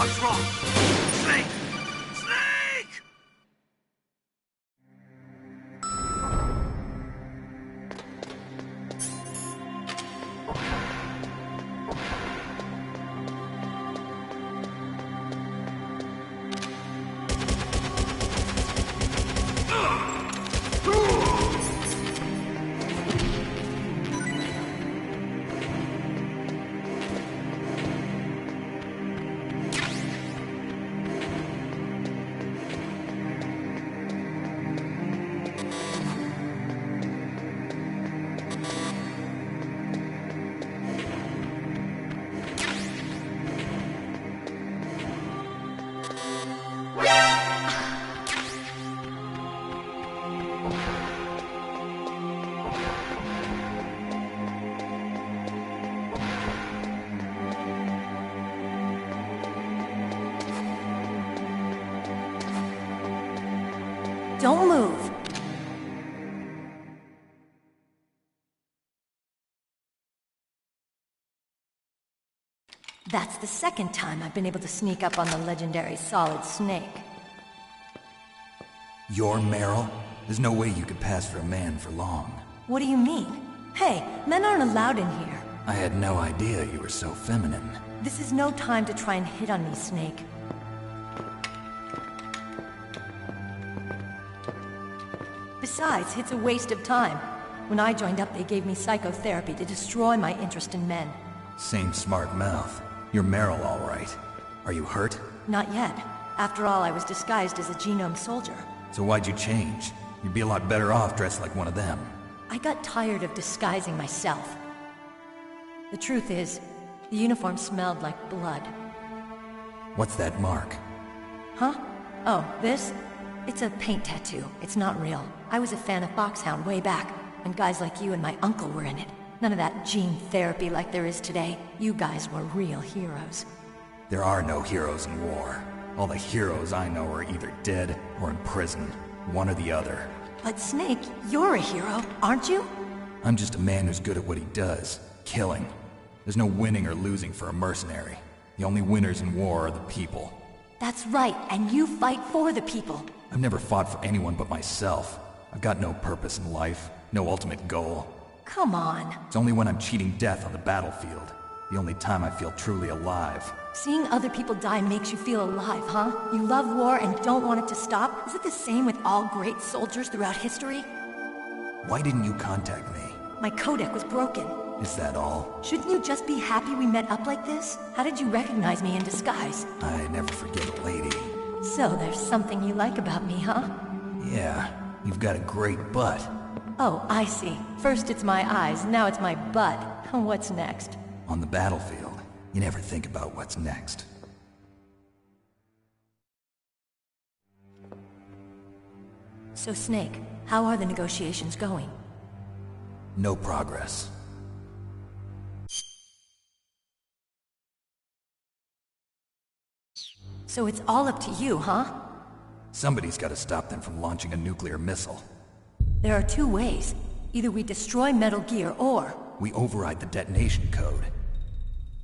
fuck's wrong? Snake! Snake! Don't move. That's the second time I've been able to sneak up on the legendary Solid Snake. You're Meryl? There's no way you could pass for a man for long. What do you mean? Hey, men aren't allowed in here. I had no idea you were so feminine. This is no time to try and hit on me, Snake. Besides, it's a waste of time. When I joined up, they gave me psychotherapy to destroy my interest in men. Same smart mouth. You're Meryl, all right. Are you hurt? Not yet. After all, I was disguised as a genome soldier. So why'd you change? You'd be a lot better off dressed like one of them. I got tired of disguising myself. The truth is, the uniform smelled like blood. What's that mark? Huh? Oh, this? It's a paint tattoo. It's not real. I was a fan of Foxhound way back, and guys like you and my uncle were in it. None of that gene therapy like there is today. You guys were real heroes. There are no heroes in war. All the heroes I know are either dead or in prison. One or the other. But Snake, you're a hero, aren't you? I'm just a man who's good at what he does. Killing. There's no winning or losing for a mercenary. The only winners in war are the people. That's right, and you fight for the people. I've never fought for anyone but myself. I've got no purpose in life, no ultimate goal. Come on. It's only when I'm cheating death on the battlefield. The only time I feel truly alive. Seeing other people die makes you feel alive, huh? You love war and don't want it to stop? Is it the same with all great soldiers throughout history? Why didn't you contact me? My codec was broken. Is that all? Shouldn't you just be happy we met up like this? How did you recognize me in disguise? I never forget a lady. So there's something you like about me, huh? Yeah, you've got a great butt. Oh, I see. First it's my eyes, now it's my butt. What's next? On the battlefield, you never think about what's next. So Snake, how are the negotiations going? No progress. So it's all up to you, huh? Somebody's got to stop them from launching a nuclear missile. There are two ways. Either we destroy Metal Gear, or... we override the detonation code.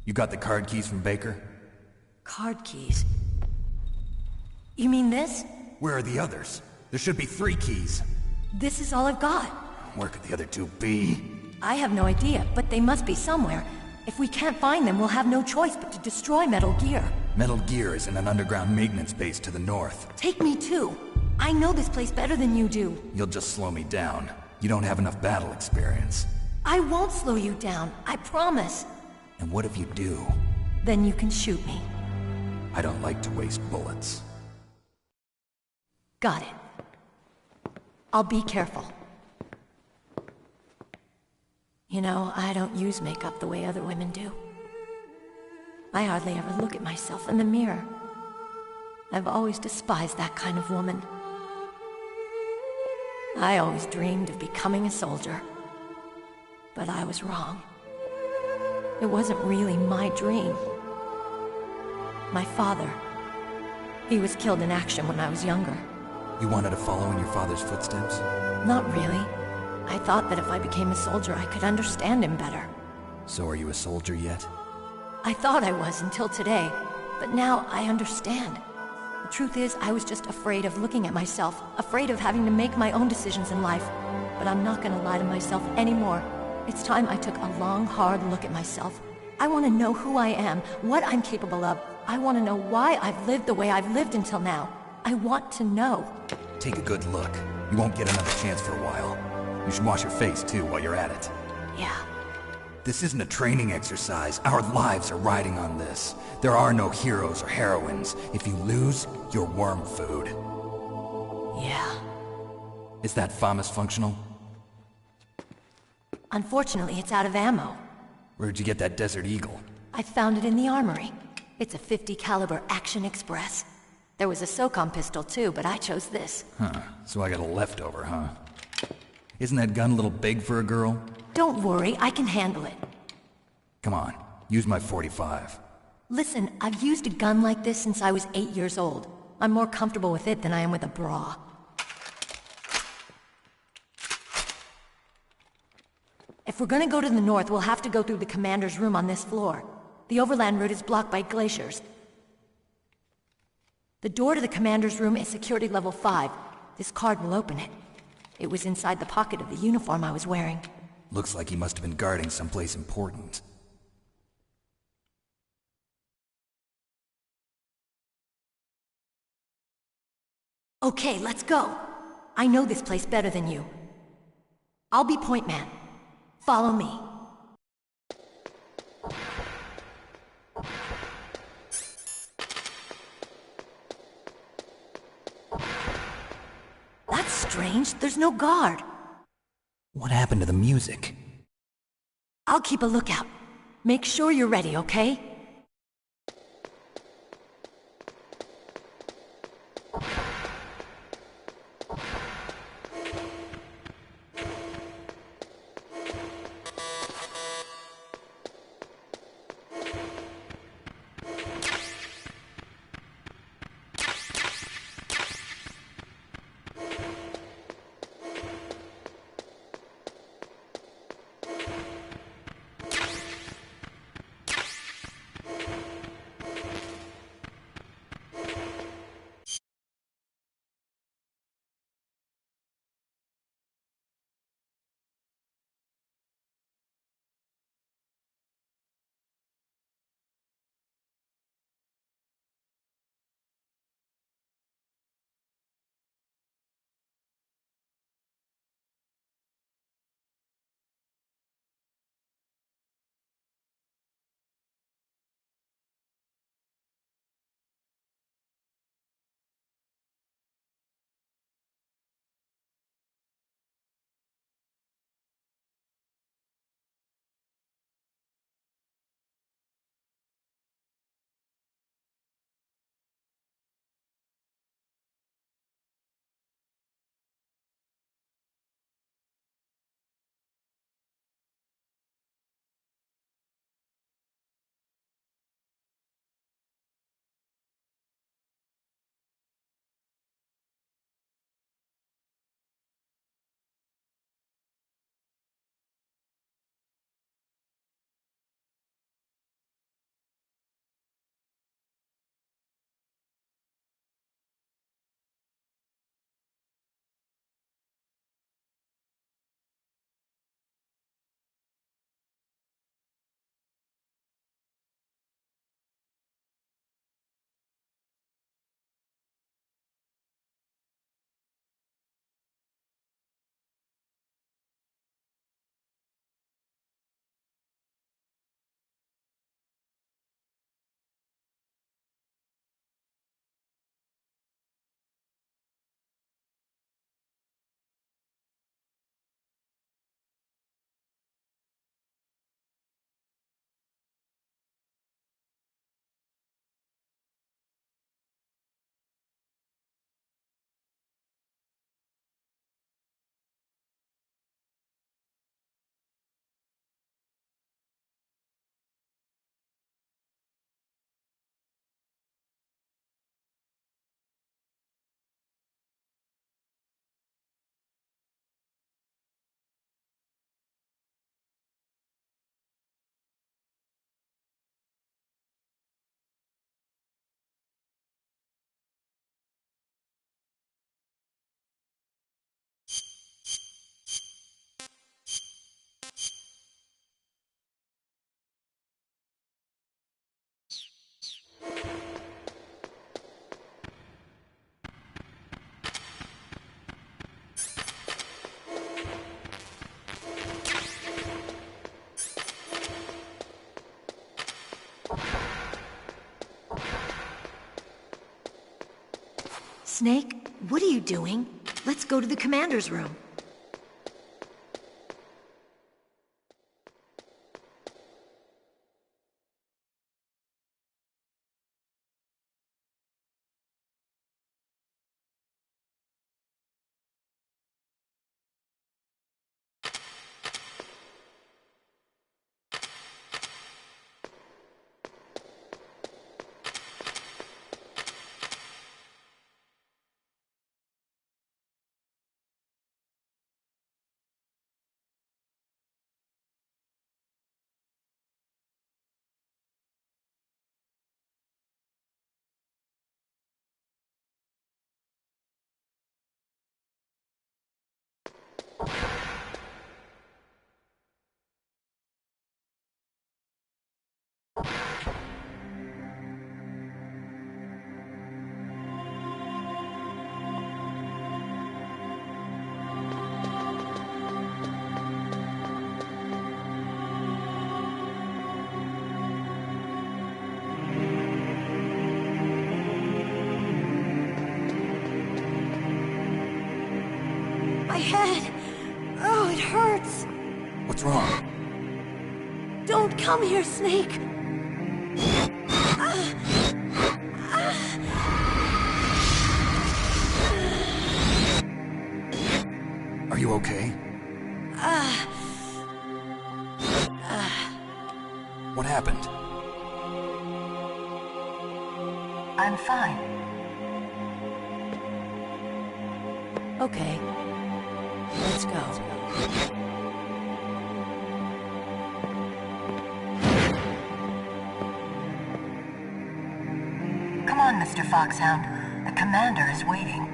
You got the card keys from Baker? Card keys? You mean this? Where are the others? There should be 3 keys. This is all I've got. Where could the other 2 be? I have no idea, but they must be somewhere. If we can't find them, we'll have no choice but to destroy Metal Gear. Metal Gear is in an underground maintenance base to the north. Take me too. I know this place better than you do. You'll just slow me down. You don't have enough battle experience. I won't slow you down, I promise. And what if you do? Then you can shoot me. I don't like to waste bullets. Got it. I'll be careful. You know, I don't use makeup the way other women do. I hardly ever look at myself in the mirror. I've always despised that kind of woman. I always dreamed of becoming a soldier. But I was wrong. It wasn't really my dream. My father, he was killed in action when I was younger. You wanted to follow in your father's footsteps? Not really. I thought that if I became a soldier, I could understand him better. So are you a soldier yet? I thought I was until today. but now I understand. The truth is, I was just afraid of looking at myself, afraid of having to make my own decisions in life. But I'm not gonna lie to myself anymore. It's time I took a long, hard look at myself. I want to know who I am, what I'm capable of. I want to know why I've lived the way I've lived until now. I want to know. Take a good look. You won't get another chance for a while. You should wash your face, too, while you're at it. Yeah. This isn't a training exercise. Our lives are riding on this. There are no heroes or heroines. If you lose, you're worm food. Yeah. Is that FAMAS functional? Unfortunately, it's out of ammo. Where'd you get that Desert Eagle? I found it in the armory. It's a .50 caliber Action Express. There was a SOCOM pistol too, but I chose this. Huh. So I got a leftover, huh? Isn't that gun a little big for a girl? Don't worry, I can handle it. Come on, use my .45. Listen, I've used a gun like this since I was 8 years old. I'm more comfortable with it than I am with a bra. If we're gonna go to the north, we'll have to go through the commander's room on this floor. The overland route is blocked by glaciers. The door to the commander's room is security level 5. This card will open it. It was inside the pocket of the uniform I was wearing. Looks like he must have been guarding someplace important. Okay, let's go. I know this place better than you. I'll be point man. Follow me. That's strange. There's no guard. What happened to the music? I'll keep a lookout. Make sure you're ready, okay? Snake, what are you doing? Let's go to the commander's room. My head! Oh, it hurts! What's wrong? Don't come here, Snake! Are you okay? What happened? I'm fine. Okay. Let's go. Come on, Mr. Foxhound. The commander is waiting.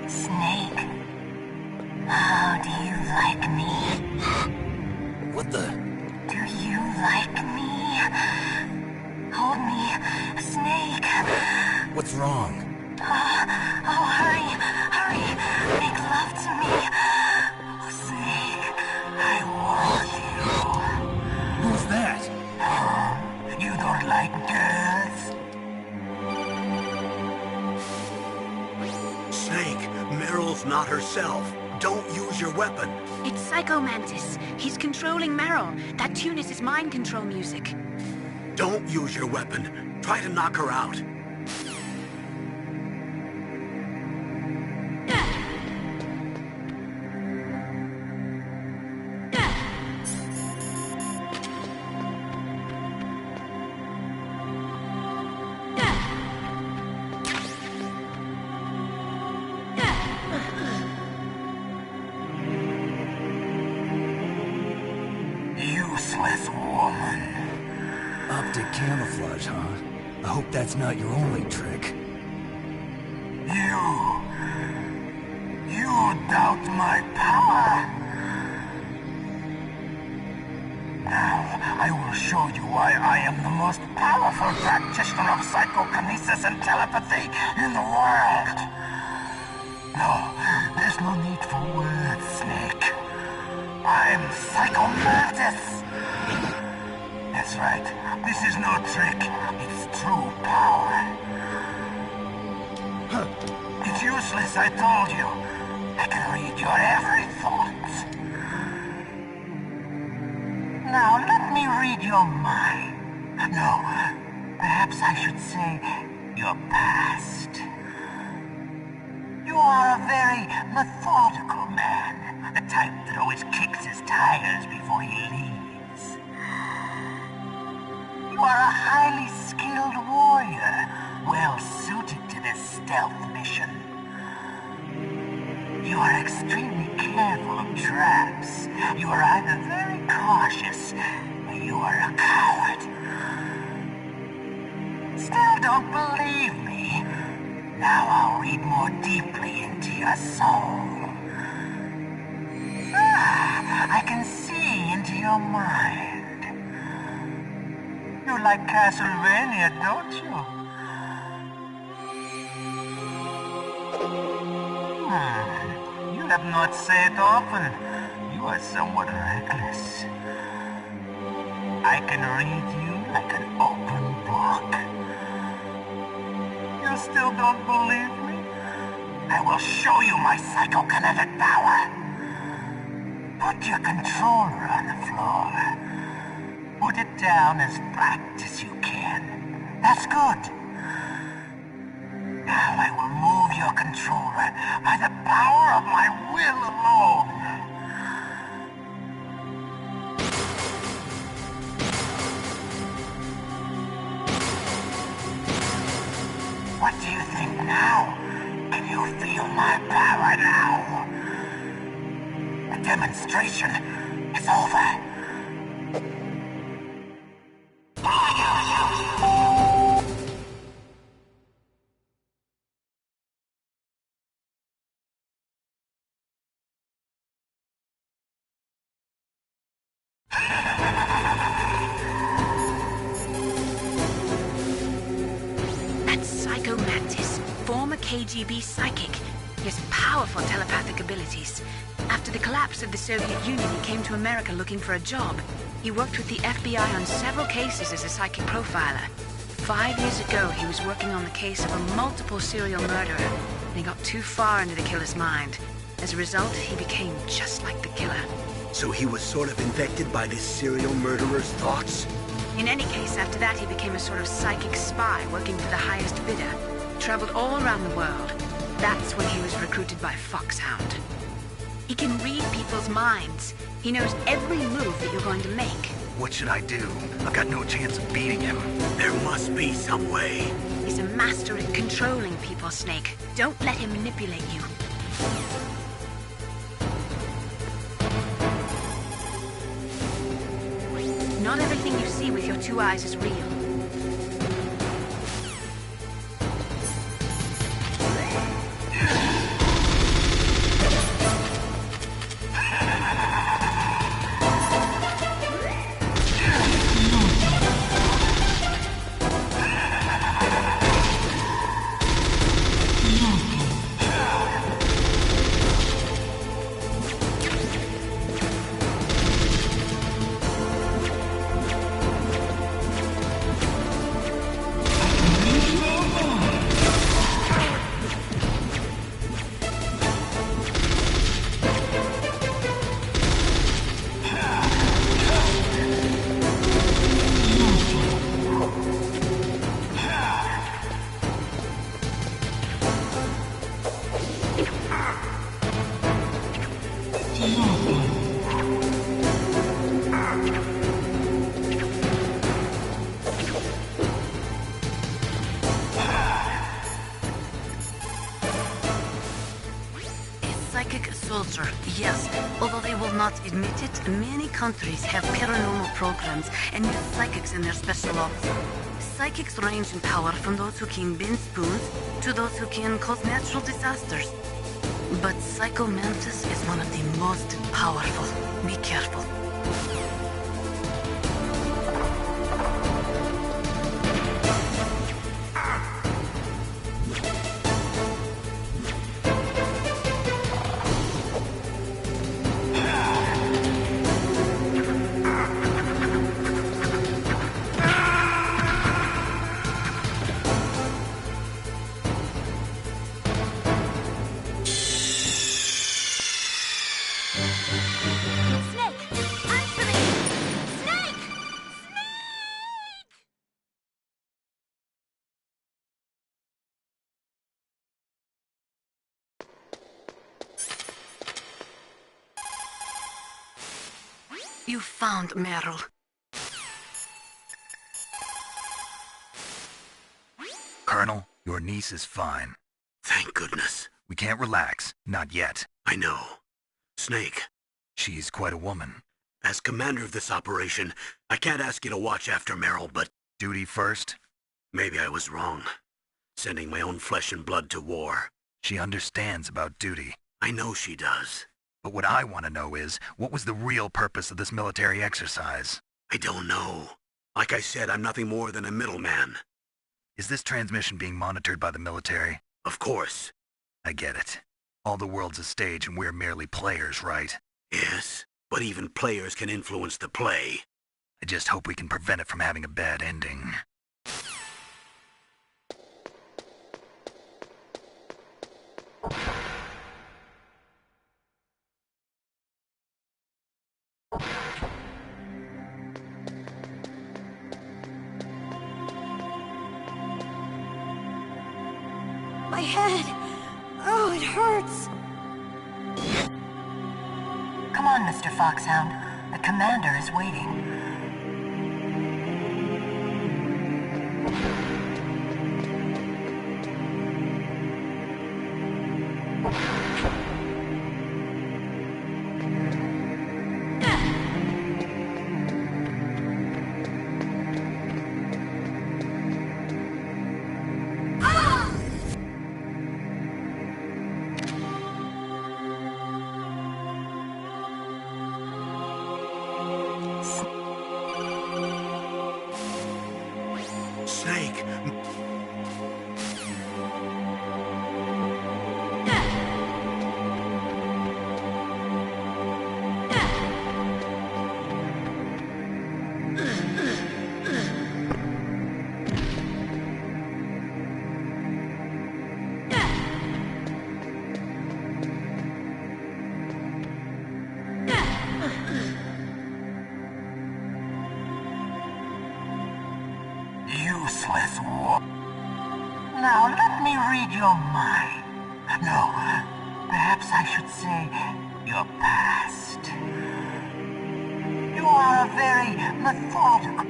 Snake, how do you like me? What the? Do you like me? Hold me, Snake. What's wrong? Oh, hurry, hurry, make love to me. Oh, Snake, I want you. Who's that? You don't like girls? Snake, Meryl's not herself. Don't use your weapon. It's Psycho Mantis. He's controlling Meryl. That tune is his mind control music. Don't use your weapon. Try to knock her out. Useless woman. Optic camouflage, huh? I hope that's not your only trick. You doubt my power? Now, I will show you why I am the most powerful practitioner of psychokinesis and telepathy in the world. No, there's no need for words, Snake. I'm Psycho Mantis. That's right. This is no trick. It's true power. It's useless, I told you. I can read your every thought. Now, let me read your mind. No, perhaps I should say your past. You are a very methodical man. The type that always kicks his tires before he leaves. You are a highly skilled warrior, well suited to this stealth mission. You are extremely careful of traps. You are either very cautious, or you are a coward. Still, don't believe me? Now I'll read more deeply into your soul. I can see into your mind. You like Castlevania, don't you? You have not said often. You are somewhat reckless. I can read you like an open book. You still don't believe me? I will show you my psychokinetic power. Put your controller on the floor. Put it down as flat as you can. That's good. Now I will move your controller by the power of my will alone. What do you think now? Can you feel my power now? The demonstration is over. That's Psycho Mantis, former KGB psychic. He has powerful telepathic abilities. After the collapse of the Soviet Union, he came to America looking for a job. He worked with the FBI on several cases as a psychic profiler. 5 years ago, he was working on the case of a multiple serial murderer, and he got too far into the killer's mind. As a result, he became just like the killer. So he was sort of infected by this serial murderer's thoughts? In any case, after that, he became a sort of psychic spy working for the highest bidder. Traveled all around the world. That's when he was recruited by Foxhound. He can read people's minds. He knows every move that you're going to make. What should I do? I've got no chance of beating him. There must be some way. He's a master at controlling people, Snake. Don't let him manipulate you. Not everything you see with your two eyes is real. Soldier, yes. Although they will not admit it, many countries have paranormal programs and use psychics in their special ops. Psychics range in power from those who can bend spoons to those who can cause natural disasters. But Psycho Mantis is one of the most powerful. Be careful. You found Meryl. Colonel, your niece is fine. Thank goodness. We can't relax. Not yet. I know. Snake. She's quite a woman. As commander of this operation, I can't ask you to watch after Meryl, but... Duty first? Maybe I was wrong, sending my own flesh and blood to war. She understands about duty. I know she does. But what I want to know is, what was the real purpose of this military exercise? I don't know. Like I said, I'm nothing more than a middleman. Is this transmission being monitored by the military? Of course. I get it. All the world's a stage and we're merely players, right? Yes, but even players can influence the play. I just hope we can prevent it from having a bad ending. My head. Oh, it hurts. Come on, Mr. Foxhound. The commander is waiting. Snake! Useless war. Now let me read your mind. No, perhaps I should say your past. You are a very methodical...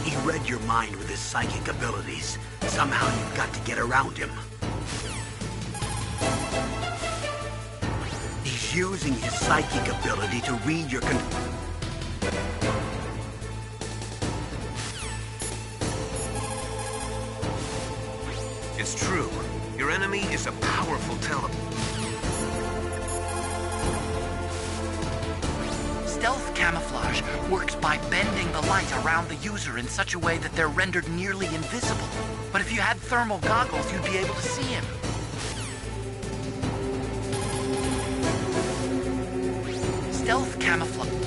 He read your mind with his psychic abilities. Somehow you've got to get around him. He's using his psychic ability to read your It's true. Your enemy is a powerful Stealth camouflage works by bending the light around the user in such a way that they're rendered nearly invisible. But if you had thermal goggles, you'd be able to see him. Stealth camouflage.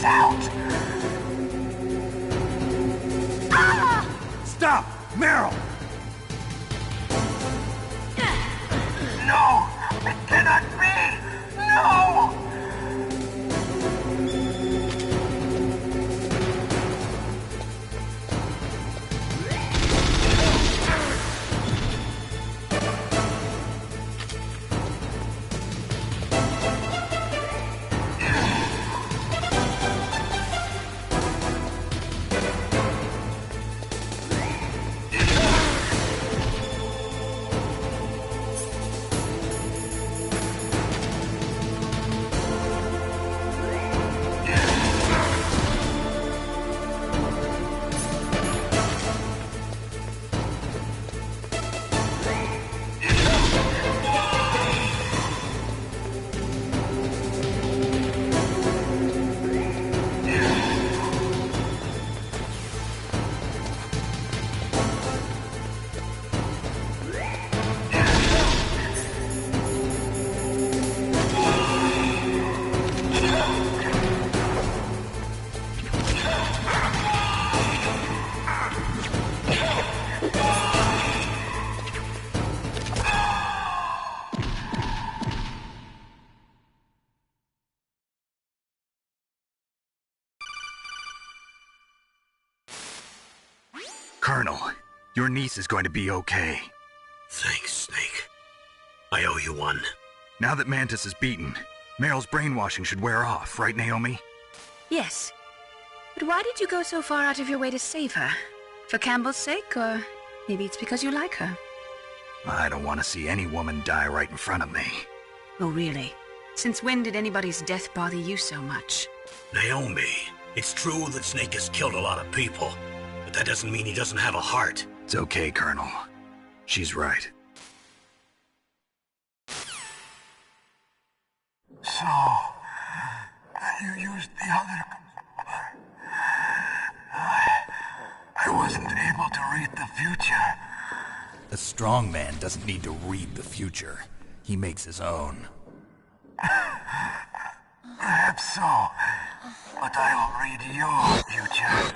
out. Stop! Meryl! No! It cannot be! No! Colonel, your niece is going to be okay. Thanks, Snake. I owe you one. Now that Mantis is beaten, Meryl's brainwashing should wear off, right, Naomi? Yes. But why did you go so far out of your way to save her? For Campbell's sake, or maybe it's because you like her? I don't want to see any woman die right in front of me. Oh, really? Since when did anybody's death bother you so much? Naomi, it's true that Snake has killed a lot of people, but that doesn't mean he doesn't have a heart. It's okay, Colonel. She's right. So, you used the other... I wasn't able to read the future. A strong man doesn't need to read the future. He makes his own. Perhaps so, but I will read your future.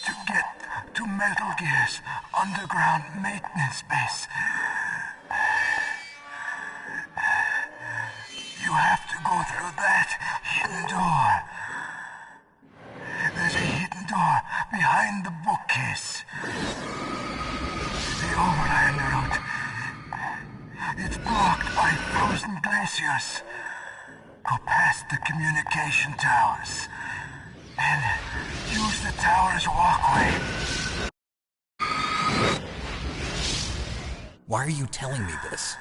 To get to Metal Gear's underground maintenance base, you have to go through that hidden door. There's a hidden door behind the bookcase. The overland route. It's blocked by frozen glaciers. Go past the communication towers. And use the tower's walkway. Why are you telling me this?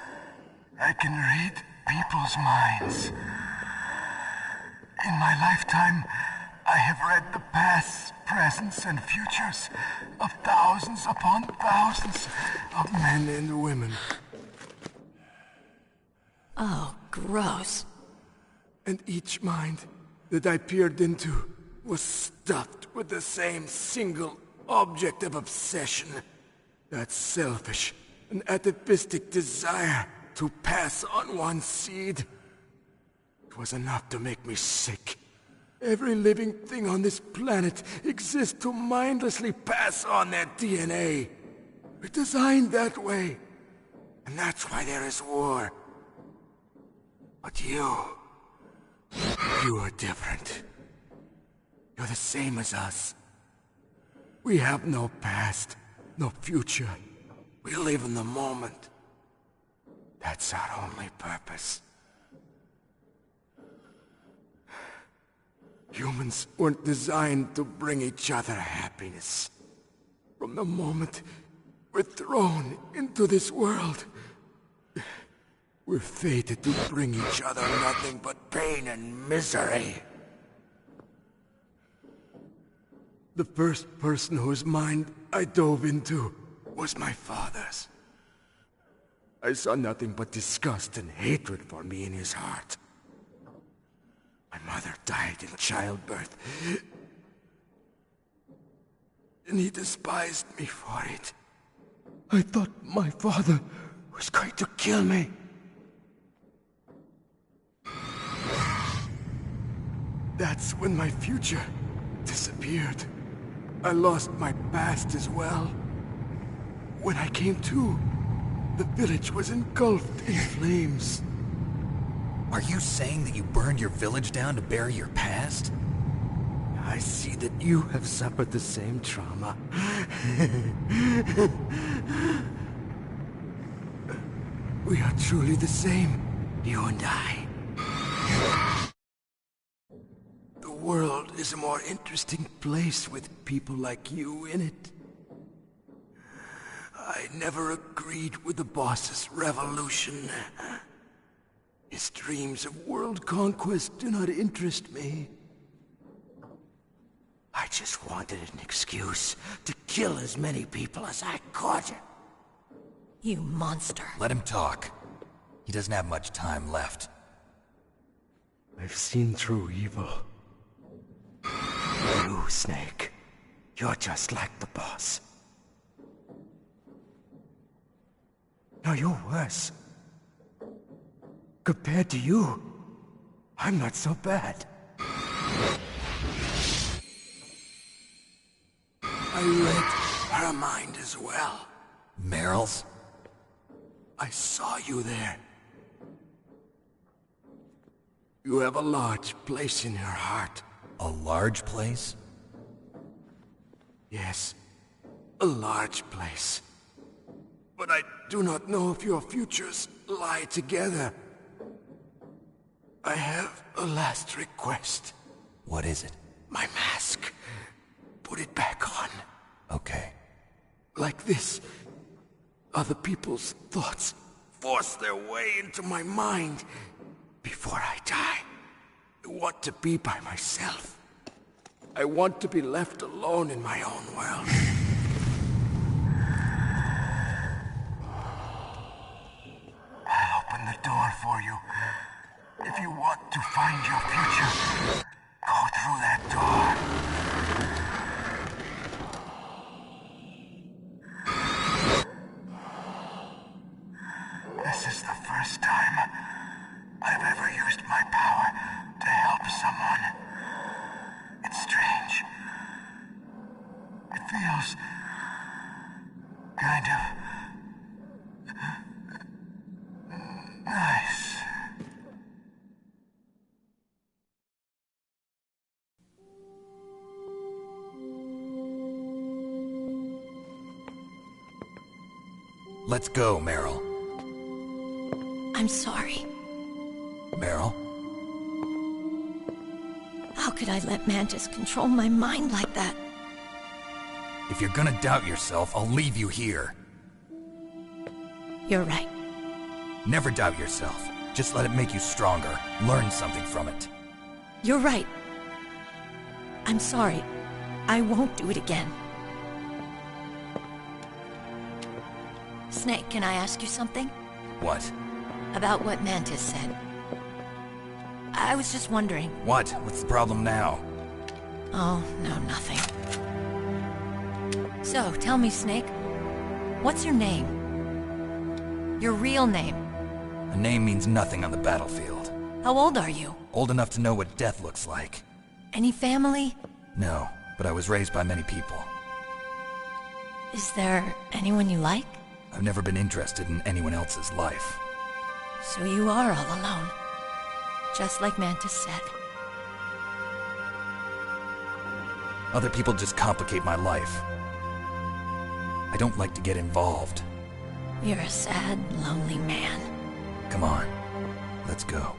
I can read people's minds. In my lifetime, I have read the pasts, presents, and futures of thousands upon thousands of men and women. Oh, gross. And each mind that I peered into was stuffed with the same single object of obsession. That selfish and atavistic desire to pass on one seed. It was enough to make me sick. Every living thing on this planet exists to mindlessly pass on their DNA. We're designed that way. And that's why there is war. But you are different. You're the same as us. We have no past, no future. We live in the moment. That's our only purpose. Humans weren't designed to bring each other happiness. From the moment we're thrown into this world, we're fated to bring each other nothing but pain and misery. The first person whose mind I dove into was my father's. I saw nothing but disgust and hatred for me in his heart. My mother died in childbirth, and he despised me for it. I thought my father was going to kill me. That's when my future disappeared. I lost my past as well. When I came to, the village was engulfed in flames. Are you saying that you burned your village down to bury your past? I see that you have suffered the same trauma. We are truly the same, you and I. The world is a more interesting place with people like you in it. I never agreed with the boss's revolution. His dreams of world conquest do not interest me. I just wanted an excuse to kill as many people as I could. You monster. Let him talk. He doesn't have much time left. I've seen through evil. You, Snake. You're just like the boss. No, you're worse. Compared to you, I'm not so bad. I read her mind as well. Meryl's? I saw you there. You have a large place in her heart. A large place? Yes, a large place. But I do not know if your futures lie together. I have a last request. What is it? My mask. Put it back on. Okay. Like this, other people's thoughts force their way into my mind. Before I die, I want to be by myself. I want to be left alone in my own world. I'll open the door for you. If you want to find your future, go through that door. This is the first time I've ever used my power to help someone. It's strange. It feels kind of nice. Let's go, Meryl. I'm sorry. Meryl? How could I let Mantis control my mind like that? If you're gonna doubt yourself, I'll leave you here. You're right. Never doubt yourself. Just let it make you stronger. Learn something from it. You're right. I'm sorry. I won't do it again. Snake, can I ask you something? What? About what Mantis said. I was just wondering. What? What's the problem now? Oh, no, nothing. So, tell me, Snake. What's your name? Your real name? A name means nothing on the battlefield. How old are you? Old enough to know what death looks like. Any family? No, but I was raised by many people. Is there anyone you like? I've never been interested in anyone else's life. So you are all alone. Just like Mantis said. Other people just complicate my life. I don't like to get involved. You're a sad, lonely man. Come on, let's go.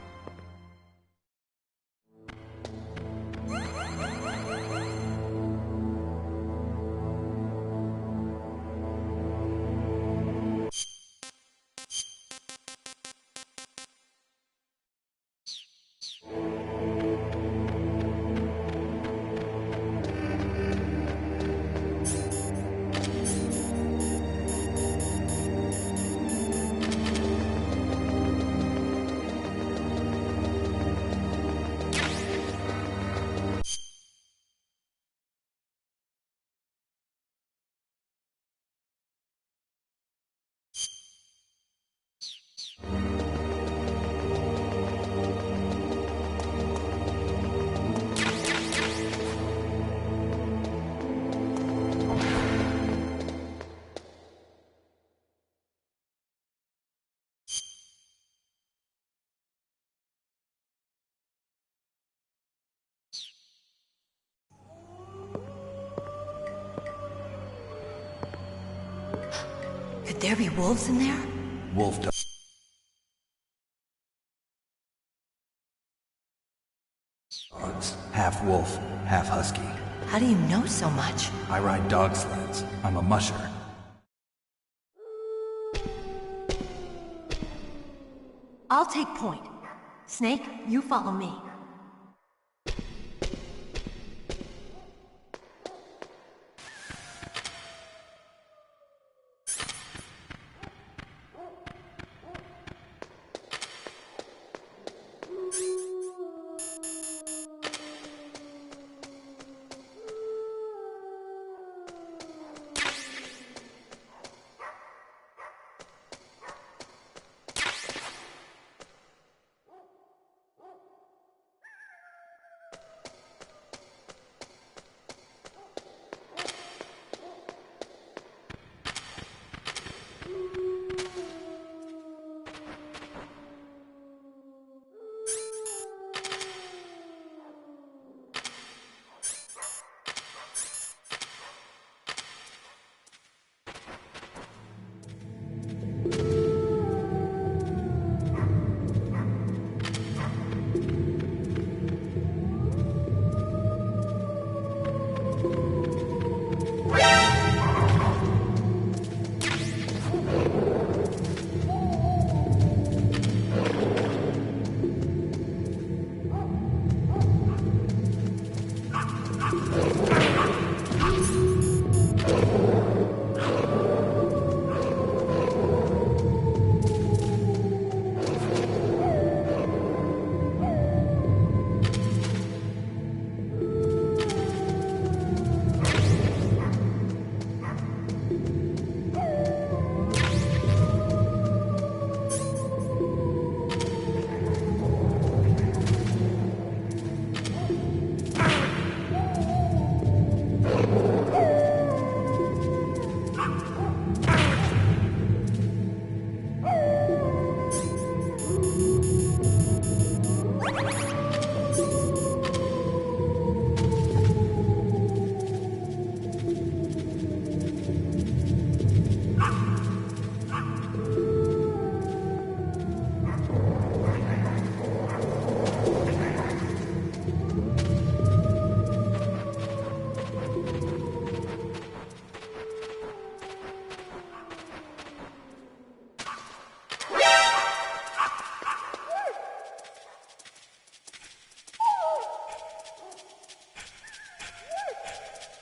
Could there be wolves in there? Wolf dog. Dogs. Half wolf, half husky. How do you know so much? I ride dog sleds. I'm a musher. I'll take point. Snake, you follow me.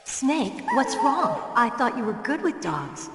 Snake, what's wrong? I thought you were good with dogs.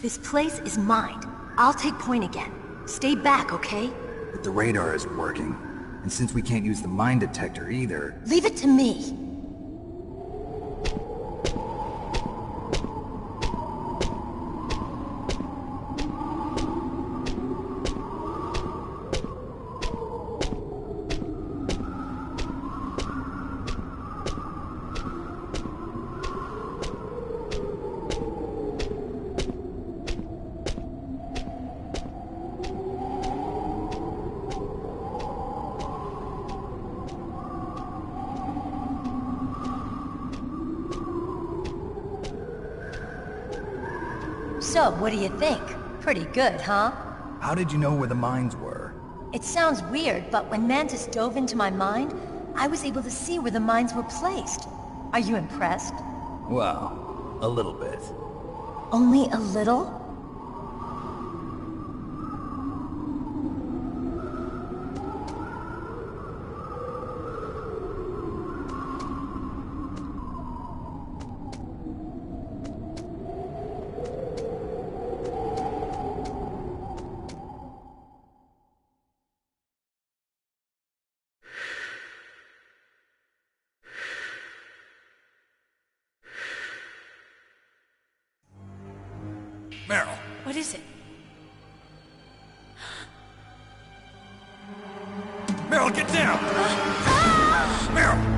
This place is mine. I'll take point again. Stay back, okay? But the radar isn't working. And since we can't use the mine detector either... Leave it to me. So, what do you think? Pretty good, huh? How did you know where the mines were? It sounds weird, but when Mantis dove into my mind, I was able to see where the mines were placed. Are you impressed? Well, a little bit. Only a little? Meryl. What is it? Meryl, get down! Meryl!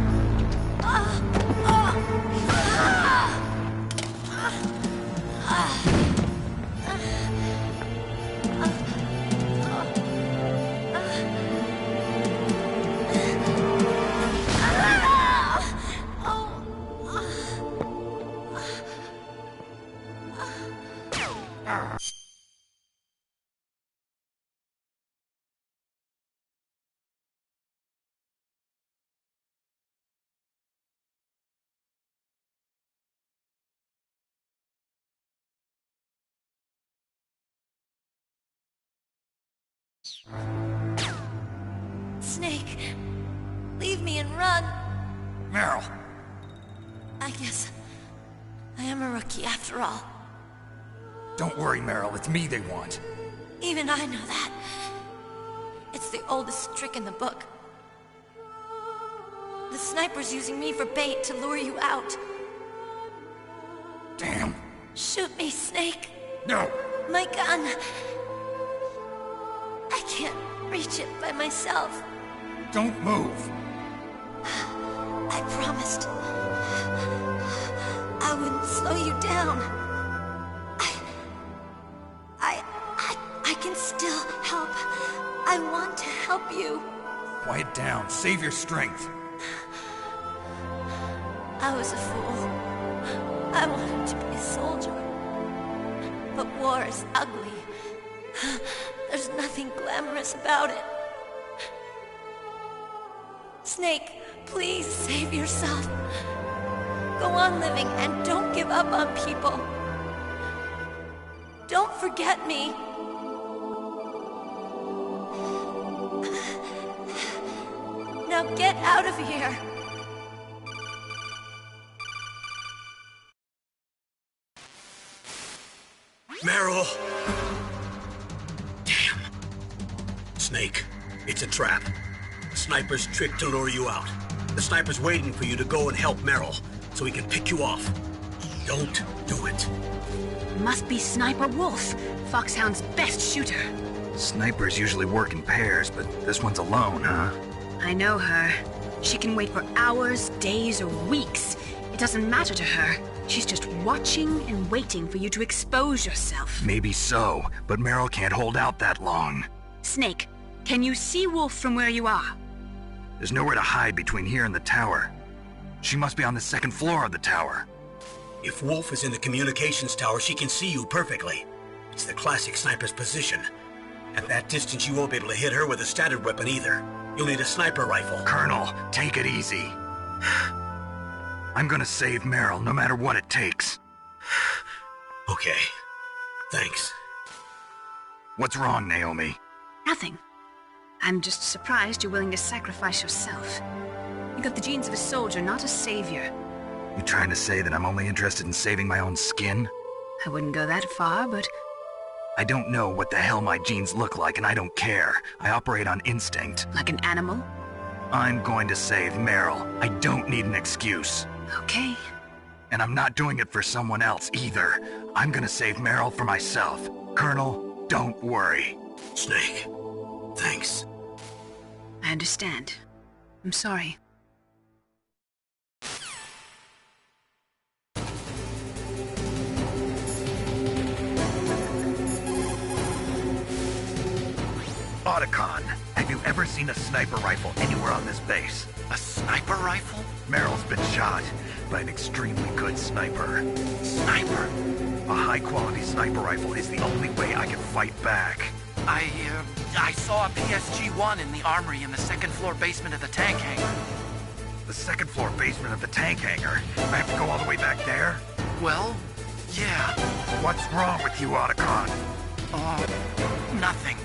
Snake, leave me and run. Meryl! I guess I am a rookie after all. Don't worry, Meryl. It's me they want. Even I know that. It's the oldest trick in the book. The sniper's using me for bait to lure you out. Damn. Shoot me, Snake. No. My gun. I can't reach it by myself. Don't move. I promised. I wouldn't slow you down. I can still help. I want to help you. Quiet down. Save your strength. I was a fool. I wanted to be a soldier. But war is ugly. There's nothing glamorous about it. Snake, please save yourself. Go on living and don't give up on people. Don't forget me. Now get out of here. Meryl! Damn. Snake, it's a trap. The sniper's trick to lure you out. The sniper's waiting for you to go and help Meryl, so he can pick you off. Don't do it. Must be Sniper Wolf, Foxhound's best shooter. Snipers usually work in pairs, but this one's alone, huh? I know her. She can wait for hours, days, or weeks. It doesn't matter to her. She's just watching and waiting for you to expose yourself. Maybe so, but Meryl can't hold out that long. Snake, can you see Wolf from where you are? There's nowhere to hide between here and the tower. She must be on the second floor of the tower. If Wolf is in the communications tower, she can see you perfectly. It's the classic sniper's position. At that distance, you won't be able to hit her with a standard weapon either. You'll need a sniper rifle. Colonel, take it easy. I'm gonna save Meryl, no matter what it takes. Okay. Thanks. What's wrong, Naomi? Nothing. I'm just surprised you're willing to sacrifice yourself. You got the genes of a soldier, not a savior. You trying to say that I'm only interested in saving my own skin? I wouldn't go that far, but... I don't know what the hell my genes look like, and I don't care. I operate on instinct. Like an animal? I'm going to save Meryl. I don't need an excuse. Okay. And I'm not doing it for someone else, either. I'm gonna save Meryl for myself. Colonel, don't worry. Snake, thanks. I understand. I'm sorry. Otacon, have you ever seen a sniper rifle anywhere on this base? A sniper rifle? Meryl's been shot by an extremely good sniper. Sniper? A high-quality sniper rifle is the only way I can fight back. I saw a PSG-1 in the armory in the second-floor basement of the tank hangar. The second-floor basement of the tank hangar? I have to go all the way back there? Well, yeah. What's wrong with you, Otacon? Nothing.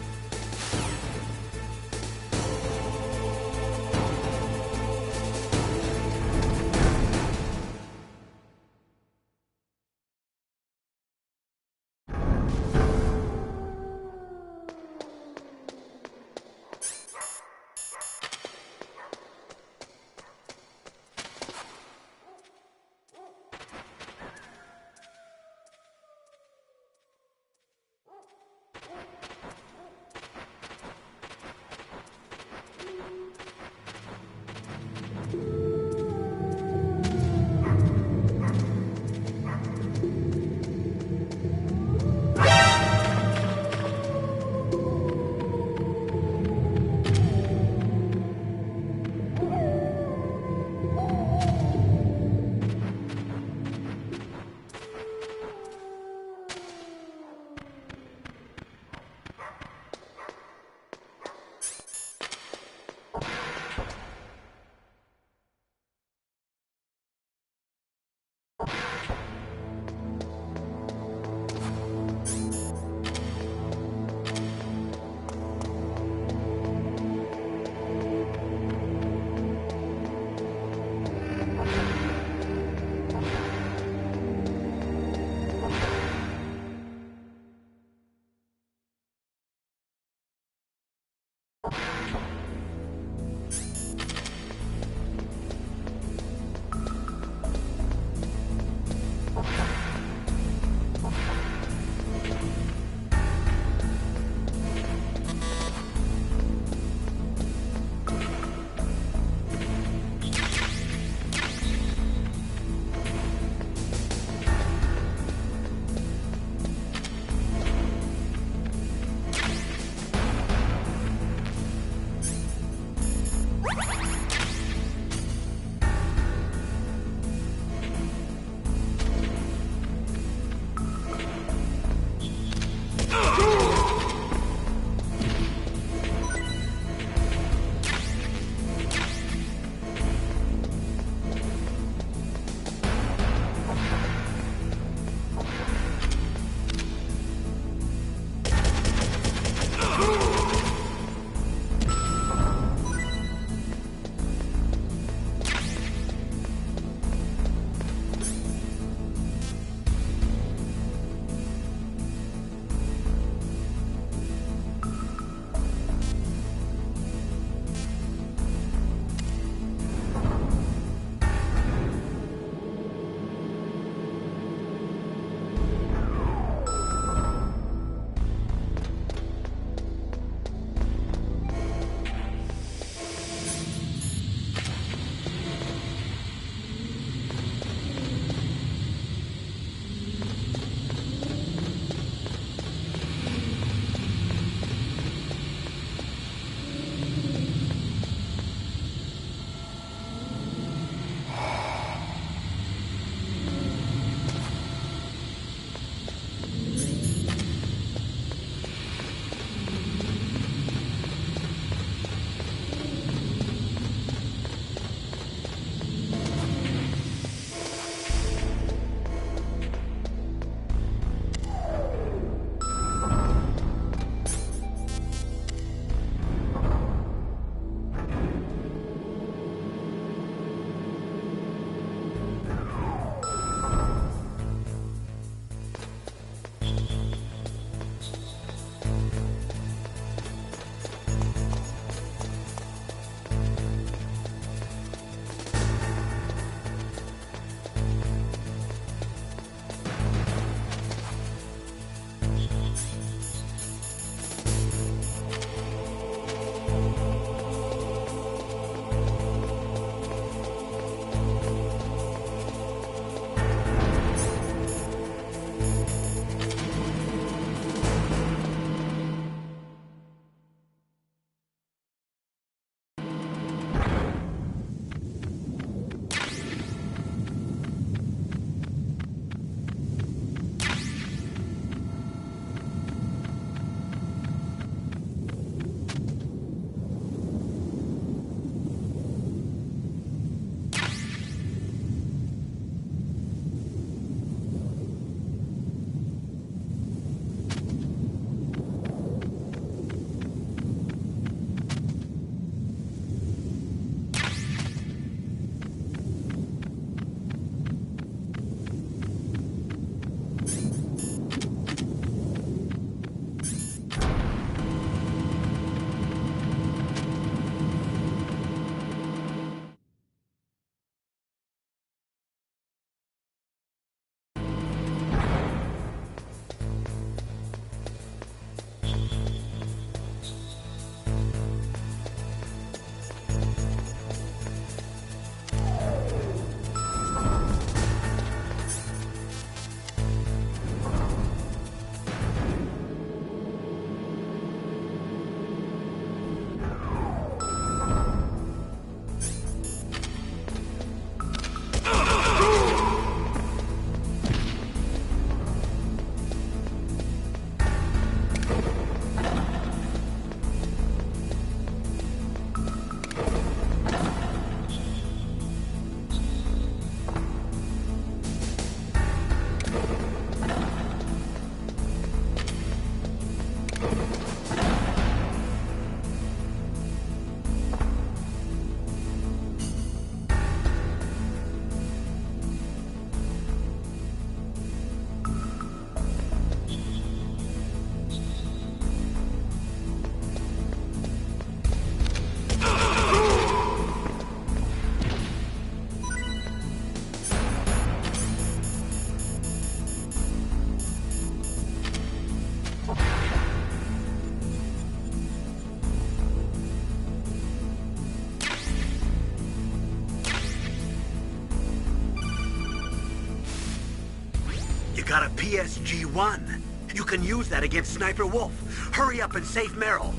got a PSG-1. You can use that against Sniper Wolf. Hurry up and save Meryl.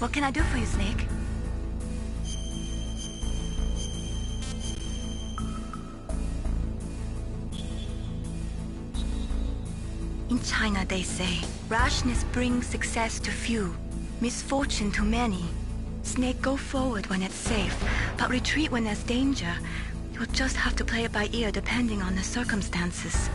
What can I do for you, Snake? In China, they say, rashness brings success to few, misfortune to many. Snake, go forward when it's safe, but retreat when there's danger. You'll just have to play it by ear depending on the circumstances.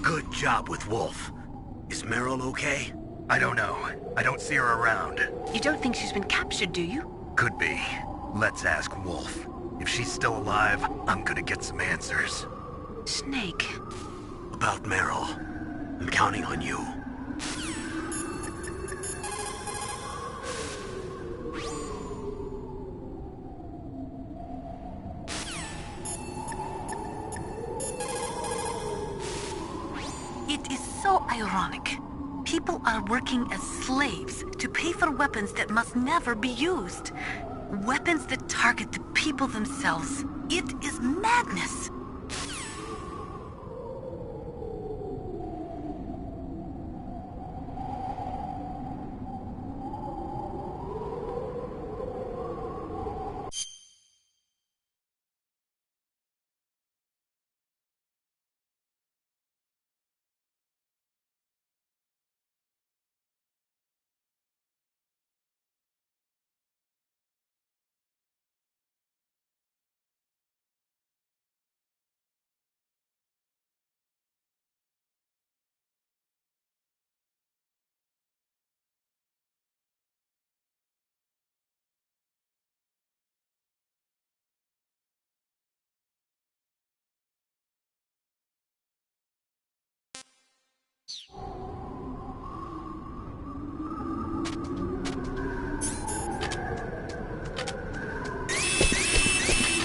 Good job with Wolf. Is Meryl okay? I don't know. I don't see her around. You don't think she's been captured, do you? Could be. Let's ask Wolf. If she's still alive, I'm gonna get some answers. Snake. About Meryl. I'm counting on you. It is so ironic. People are working as slaves to pay for weapons that must never be used. Weapons that target the people themselves. It is madness.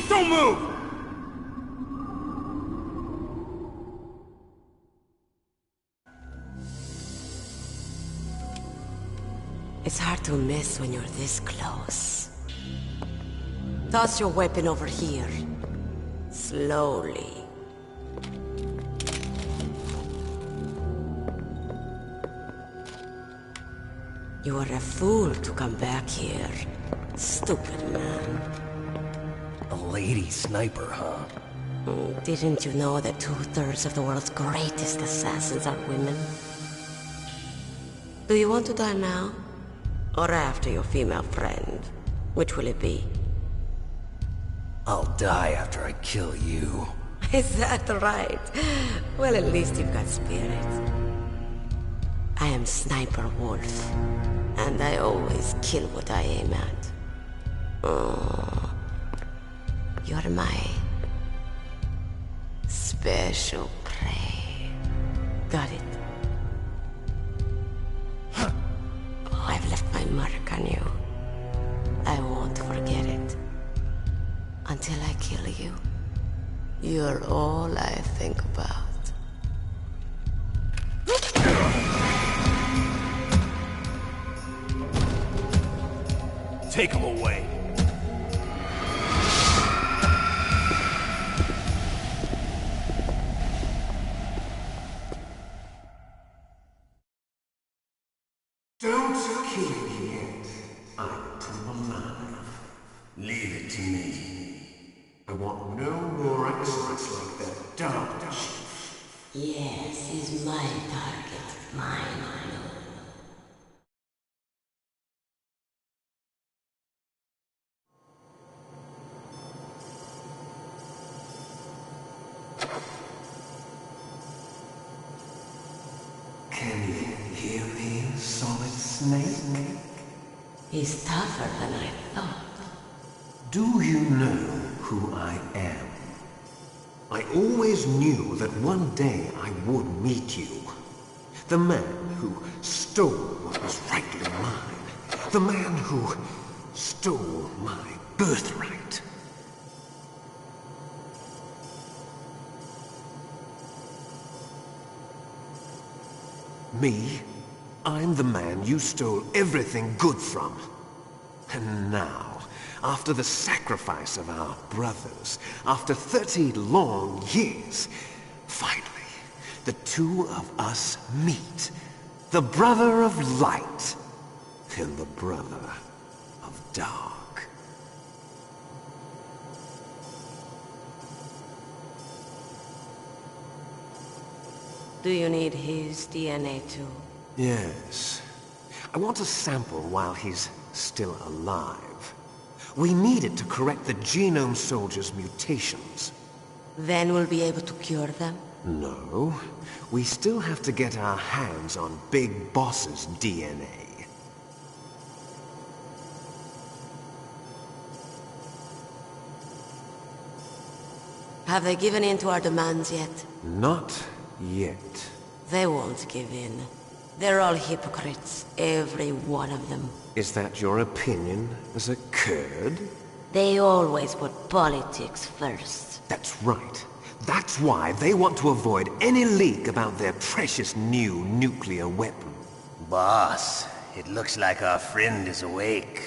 Don't move! It's hard to miss when you're this close. Toss your weapon over here. Slowly. You are a fool to come back here. Stupid man. A lady sniper, huh? Didn't you know that 2/3 of the world's greatest assassins are women? Do you want to die now? Or after your female friend? Which will it be? I'll die after I kill you. Is that right? Well, at least you've got spirit. I am Sniper Wolf, and I always kill what I aim at. Oh, you're my special prey. Got it? I've left my mark on you. I won't forget it. Until I kill you. You're all I think about. Take him away. Don't kill me yet. I'm too alive. Leave it to me. I want no more accidents like that, don't you? Yes, he's my target. Mine. Can you hear me, Solid Snake? He's tougher than I thought. Do you know who I am? I always knew that one day I would meet you. The man who stole what was rightly mine. The man who stole my birthright. Me? I'm the man you stole everything good from. And now, after the sacrifice of our brothers, after 30 long years, finally, the two of us meet. The brother of light and the brother of dark. Do you need his DNA too? Yes. I want a sample while he's still alive. We need it to correct the Genome Soldier's mutations. Then we'll be able to cure them? No. We still have to get our hands on Big Boss's DNA. Have they given in to our demands yet? Not yet. They won't give in. They're all hypocrites, every one of them. Is that your opinion as a Kurd? They always put politics first. That's right. That's why they want to avoid any leak about their precious new nuclear weapon. Boss, it looks like our friend is awake.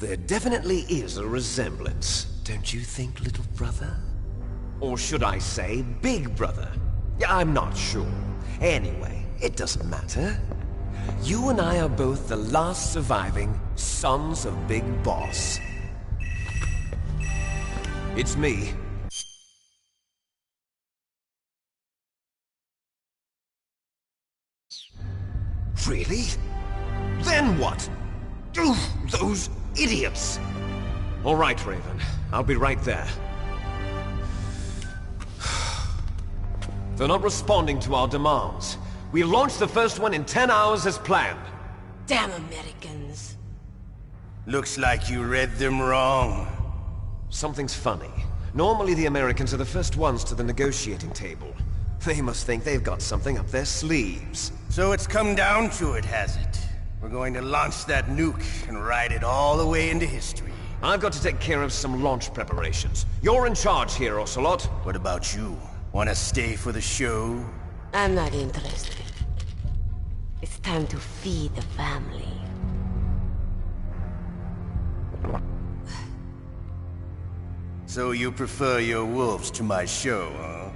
There definitely is a resemblance, don't you think, little brother? Or should I say, big brother? I'm not sure. Anyway, it doesn't matter. You and I are both the last surviving sons of Big Boss. It's me. Really? Then what? Those idiots! All right, Raven. I'll be right there. They're not responding to our demands. We launched the first one in 10 hours as planned. Damn Americans. Looks like you read them wrong. Something's funny. Normally the Americans are the first ones to the negotiating table. They must think they've got something up their sleeves. So it's come down to it, has it? We're going to launch that nuke and ride it all the way into history. I've got to take care of some launch preparations. You're in charge here, Ocelot. What about you? Want to stay for the show? I'm not interested. It's time to feed the family. So you prefer your wolves to my show, huh?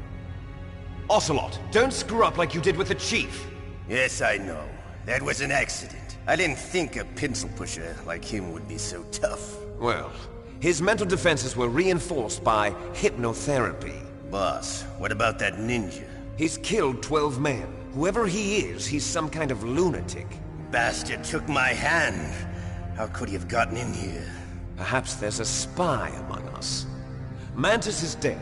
Ocelot, don't screw up like you did with the Chief. Yes, I know. That was an accident. I didn't think a pencil pusher like him would be so tough. Well, his mental defenses were reinforced by hypnotherapy. Boss, what about that ninja? He's killed 12 men. Whoever he is, he's some kind of lunatic. Bastard took my hand. How could he have gotten in here? Perhaps there's a spy among us. Mantis is dead.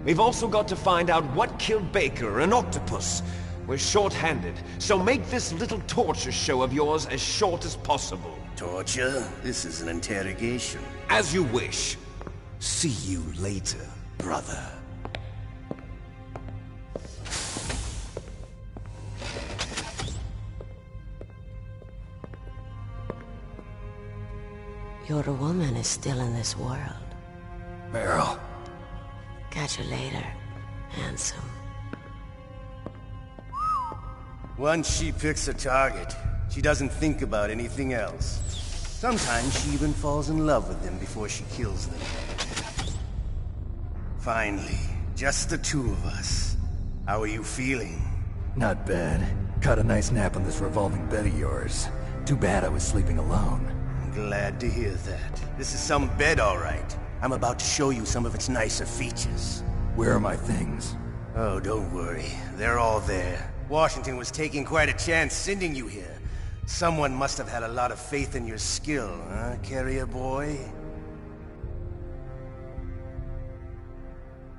We've also got to find out what killed Baker and Octopus. We're short-handed, so make this little torture show of yours as short as possible. Torture? This is an interrogation. As you wish. See you later, brother. Your woman is still in this world. Meryl. Catch you later, handsome. Once she picks a target, she doesn't think about anything else. Sometimes she even falls in love with them before she kills them. Finally, just the two of us. How are you feeling? Not bad. Caught a nice nap on this revolving bed of yours. Too bad I was sleeping alone. I'm glad to hear that. This is some bed, all right. I'm about to show you some of its nicer features. Where are my things? Oh, don't worry. They're all there. Washington was taking quite a chance sending you here. Someone must have had a lot of faith in your skill, huh, carrier boy?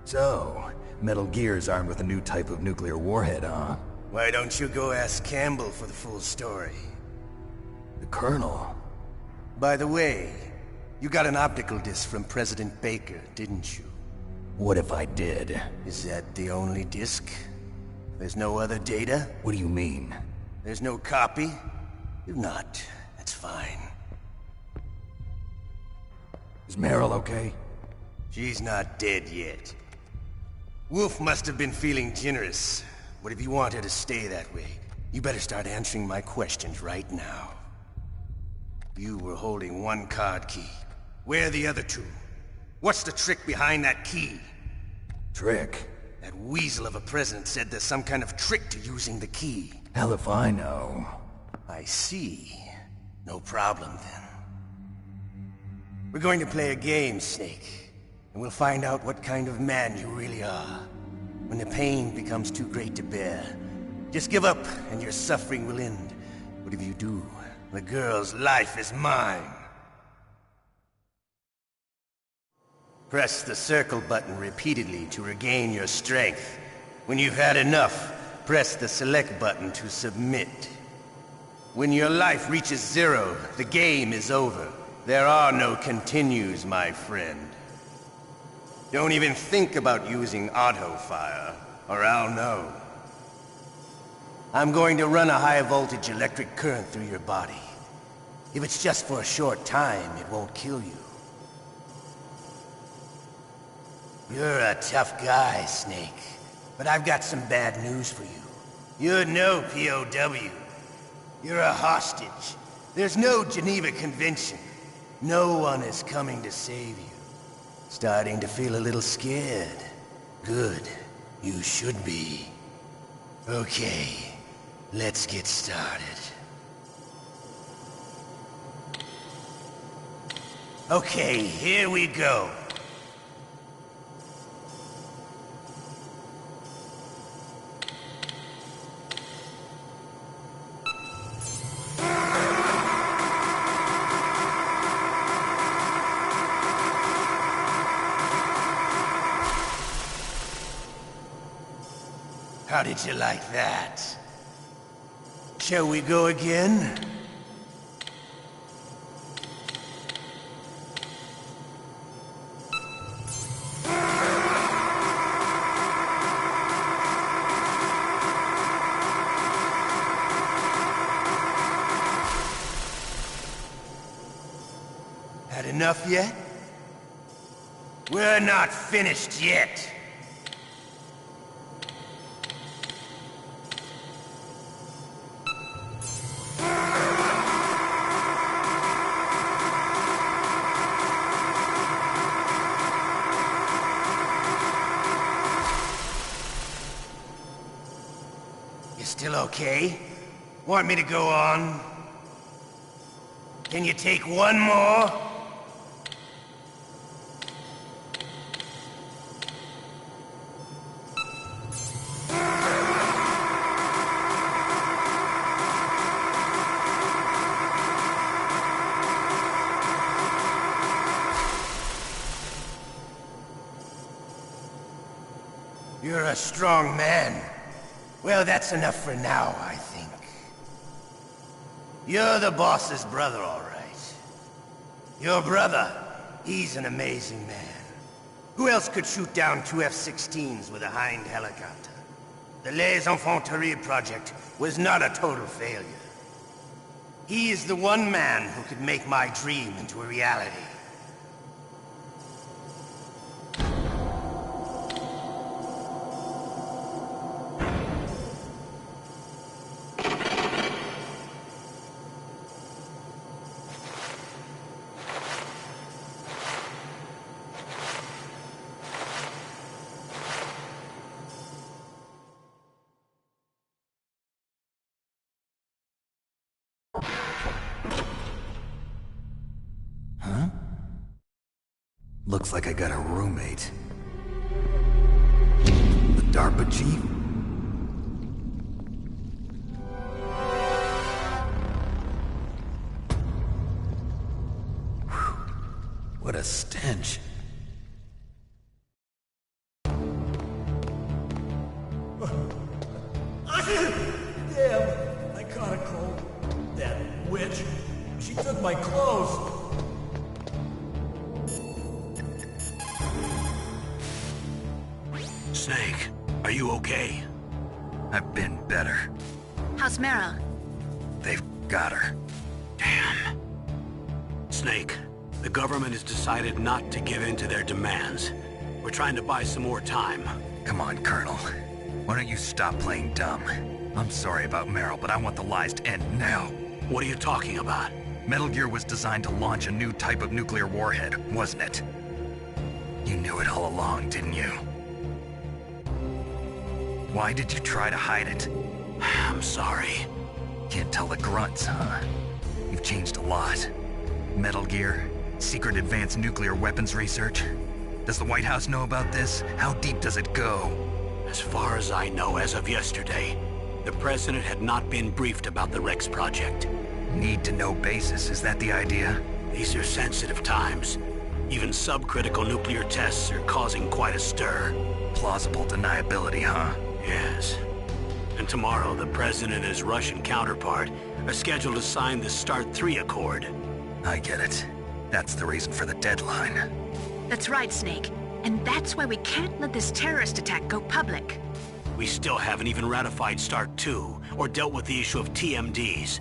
So, Metal Gear's armed with a new type of nuclear warhead, huh? Why don't you go ask Campbell for the full story? The Colonel? By the way, you got an optical disc from President Baker, didn't you? What if I did? Is that the only disc? There's no other data? What do you mean? There's no copy? If not, that's fine. Is Meryl okay? She's not dead yet. Wolf must have been feeling generous. But if you want her to stay that way, you better start answering my questions right now. You were holding one card key. Where are the other two? What's the trick behind that key? Trick? That weasel of a president said there's some kind of trick to using the key. Hell if I know. I see. No problem then. We're going to play a game, Snake. And we'll find out what kind of man you really are. When the pain becomes too great to bear, just give up and your suffering will end. Whatever you do, the girl's life is mine. Press the circle button repeatedly to regain your strength. When you've had enough, press the select button to submit. When your life reaches 0, the game is over. There are no continues, my friend. Don't even think about using auto-fire, or I'll know. I'm going to run a high-voltage electric current through your body. If it's just for a short time, it won't kill you. You're a tough guy, Snake. But I've got some bad news for you. You're no POW. You're a hostage. There's no Geneva Convention. No one is coming to save you. Starting to feel a little scared. Good. You should be. Okay, let's get started. Okay, here we go. How did you like that? Shall we go again? Had enough yet? We're not finished yet. Still okay? Want me to go on? Can you take one more? You're a strong man. Well, that's enough for now, I think. You're the boss's brother, all right. Your brother, he's an amazing man. Who else could shoot down 2 F-16s with a Hind helicopter? The Les Infanteries project was not a total failure. He is the one man who could make my dream into a reality. Huh? Looks like I got a roommate. The DARPA chief? Whew. What a stench. Damn, I caught a cold. That witch. She took my clothes. Snake, are you okay? I've been better. How's Meryl? They've got her. Damn. Snake, the government has decided not to give in to their demands. We're trying to buy some more time. Come on, Colonel. Why don't you stop playing dumb? I'm sorry about Meryl, but I want the lies to end now. What are you talking about? Metal Gear was designed to launch a new type of nuclear warhead, wasn't it? You knew it all along, didn't you? Why did you try to hide it? I'm sorry. Can't tell the grunts, huh? You've changed a lot. Metal Gear, secret advanced nuclear weapons research. Does the White House know about this? How deep does it go? As far as I know, as of yesterday, The President had not been briefed about the Rex project. Need to know basis, is that the idea? These are sensitive times. Even subcritical nuclear tests are causing quite a stir. Plausible deniability, huh? Yes. And tomorrow, the President and his Russian counterpart are scheduled to sign the START 3 Accord. I get it. That's the reason for the deadline. That's right, Snake. And that's why we can't let this terrorist attack go public. We still haven't even ratified START 2, or dealt with the issue of TMDs.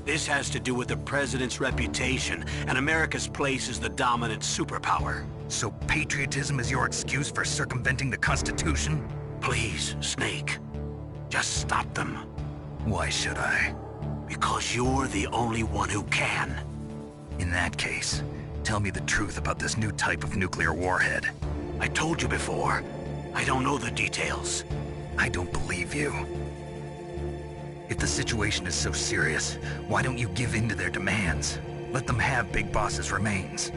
This has to do with the President's reputation and America's place as the dominant superpower. So patriotism is your excuse for circumventing the Constitution? Please, Snake. Just stop them. Why should I? Because you're the only one who can. In that case, tell me the truth about this new type of nuclear warhead. I told you before. I don't know the details. I don't believe you. If the situation is so serious, why don't you give in to their demands? Let them have Big Boss's remains.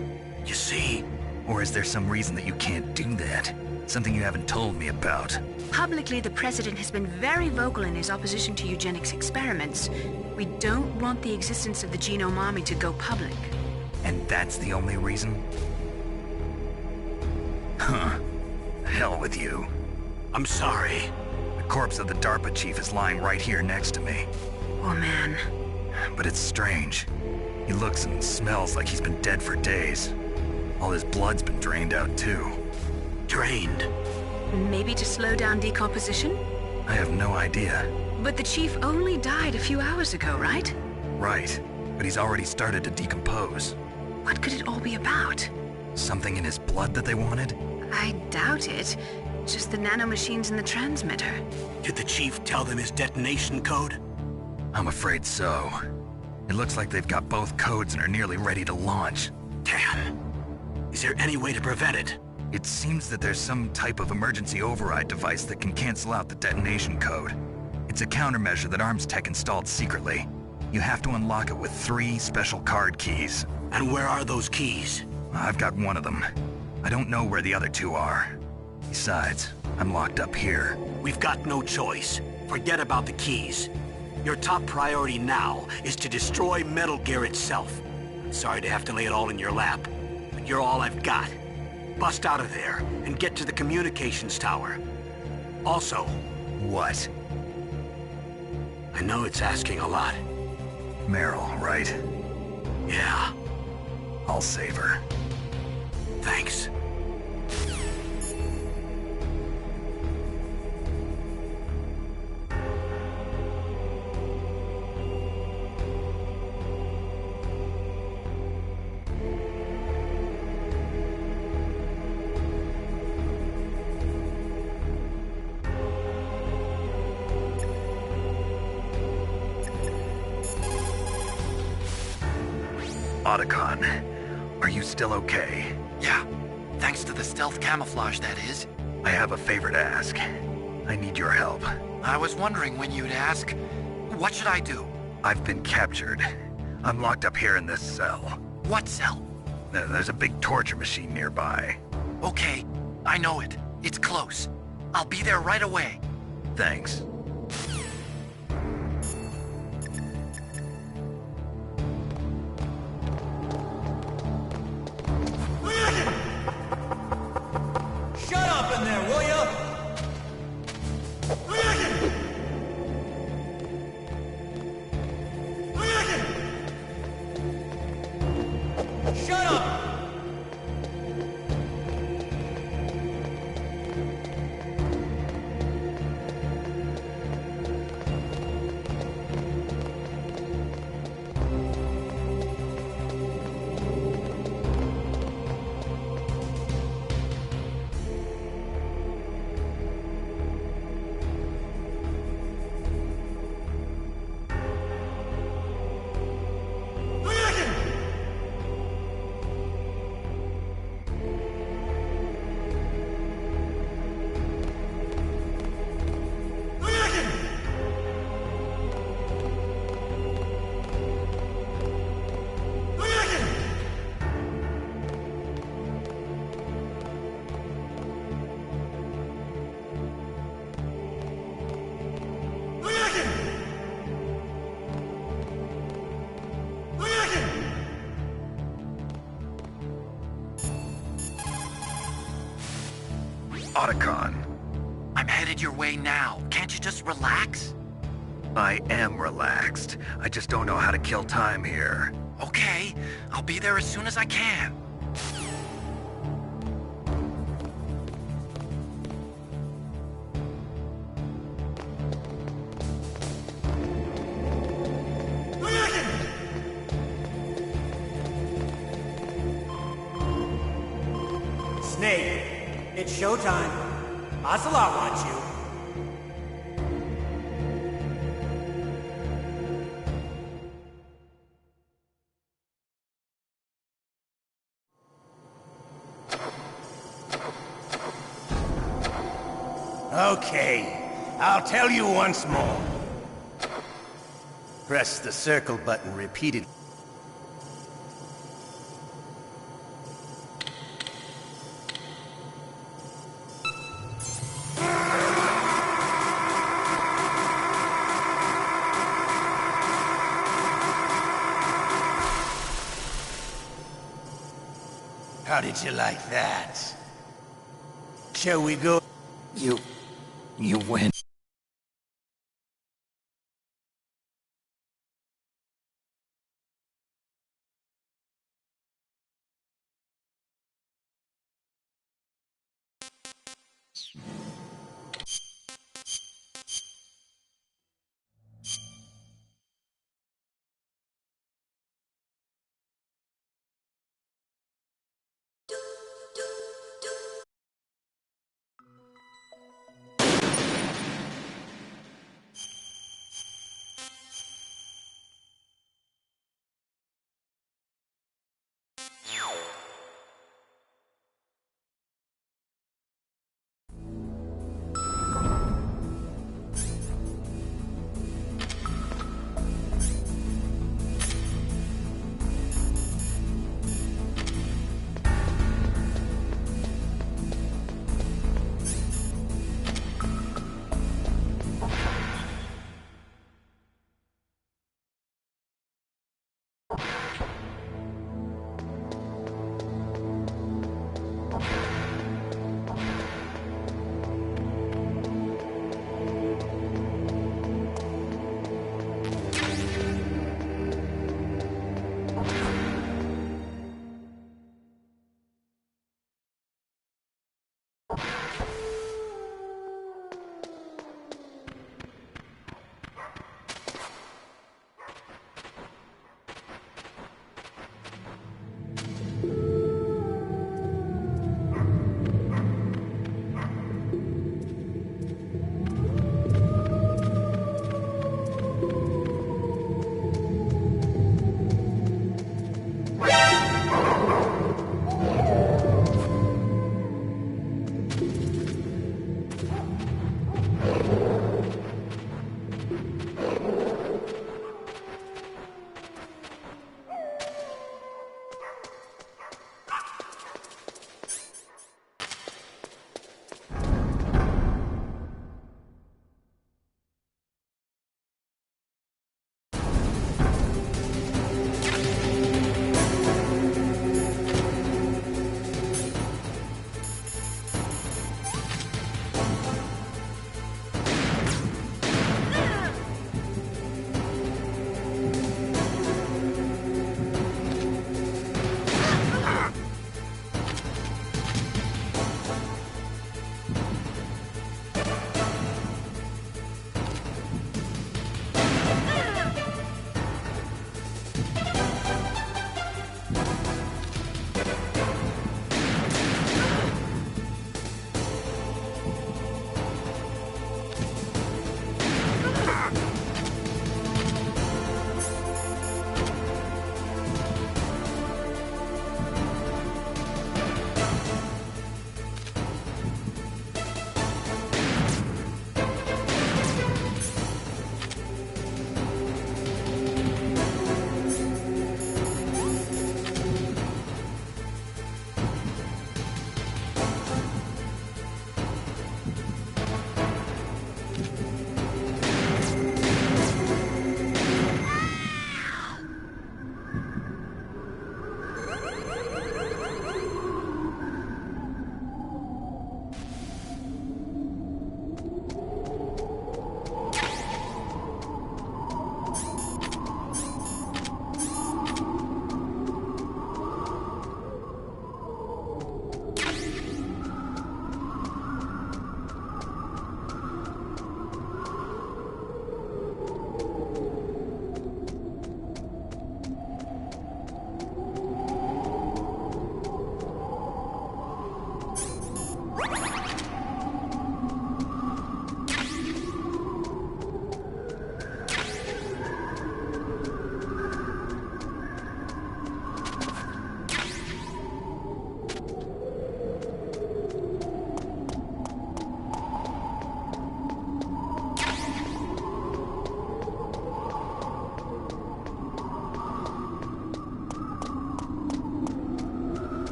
You see? Or is there some reason that you can't do that? Something you haven't told me about? Publicly, the President has been very vocal in his opposition to eugenics experiments. We don't want the existence of the Genome Army to go public. And that's the only reason? Huh. Hell with you. I'm sorry. The corpse of the DARPA chief is lying right here next to me. Oh, man. But it's strange. He looks and smells like he's been dead for days. All his blood's been drained out, too. Drained? Maybe to slow down decomposition? I have no idea. But the chief only died a few hours ago, right? Right. But he's already started to decompose. What could it all be about? Something in his blood that they wanted? I doubt it. Just the nanomachines in the transmitter. Did the chief tell them his detonation code? I'm afraid so. It looks like they've got both codes and are nearly ready to launch. Damn. Is there any way to prevent it? It seems that there's some type of emergency override device that can cancel out the detonation code. It's a countermeasure that Arms Tech installed secretly. You have to unlock it with 3 special card keys. And where are those keys? I've got one of them. I don't know where the other 2 are. Besides, I'm locked up here. We've got no choice. Forget about the keys. Your top priority now is to destroy Metal Gear itself. I'm sorry to have to lay it all in your lap, but you're all I've got. Bust out of there and get to the communications tower. Also... What? I know it's asking a lot. Meryl, right? Yeah. I'll save her. Thanks. Otacon, are you still okay? Yeah, thanks to the stealth camouflage, that is. I have a favor to ask. I need your help. I was wondering when you'd ask. What should I do? I've been captured. I'm locked up here in this cell. What cell? There's a big torture machine nearby. Okay, I know it. It's close. I'll be there right away. Thanks. Shut up in there, will ya? Shut up! Otacon. I'm headed your way now. Can't you just relax? I am relaxed. I just don't know how to kill time here. Okay, I'll be there as soon as I can. Snake, it's showtime. Ocelot wants you. Okay, I'll tell you once more. Press the circle button repeatedly. How did you like that? Shall we go? You win.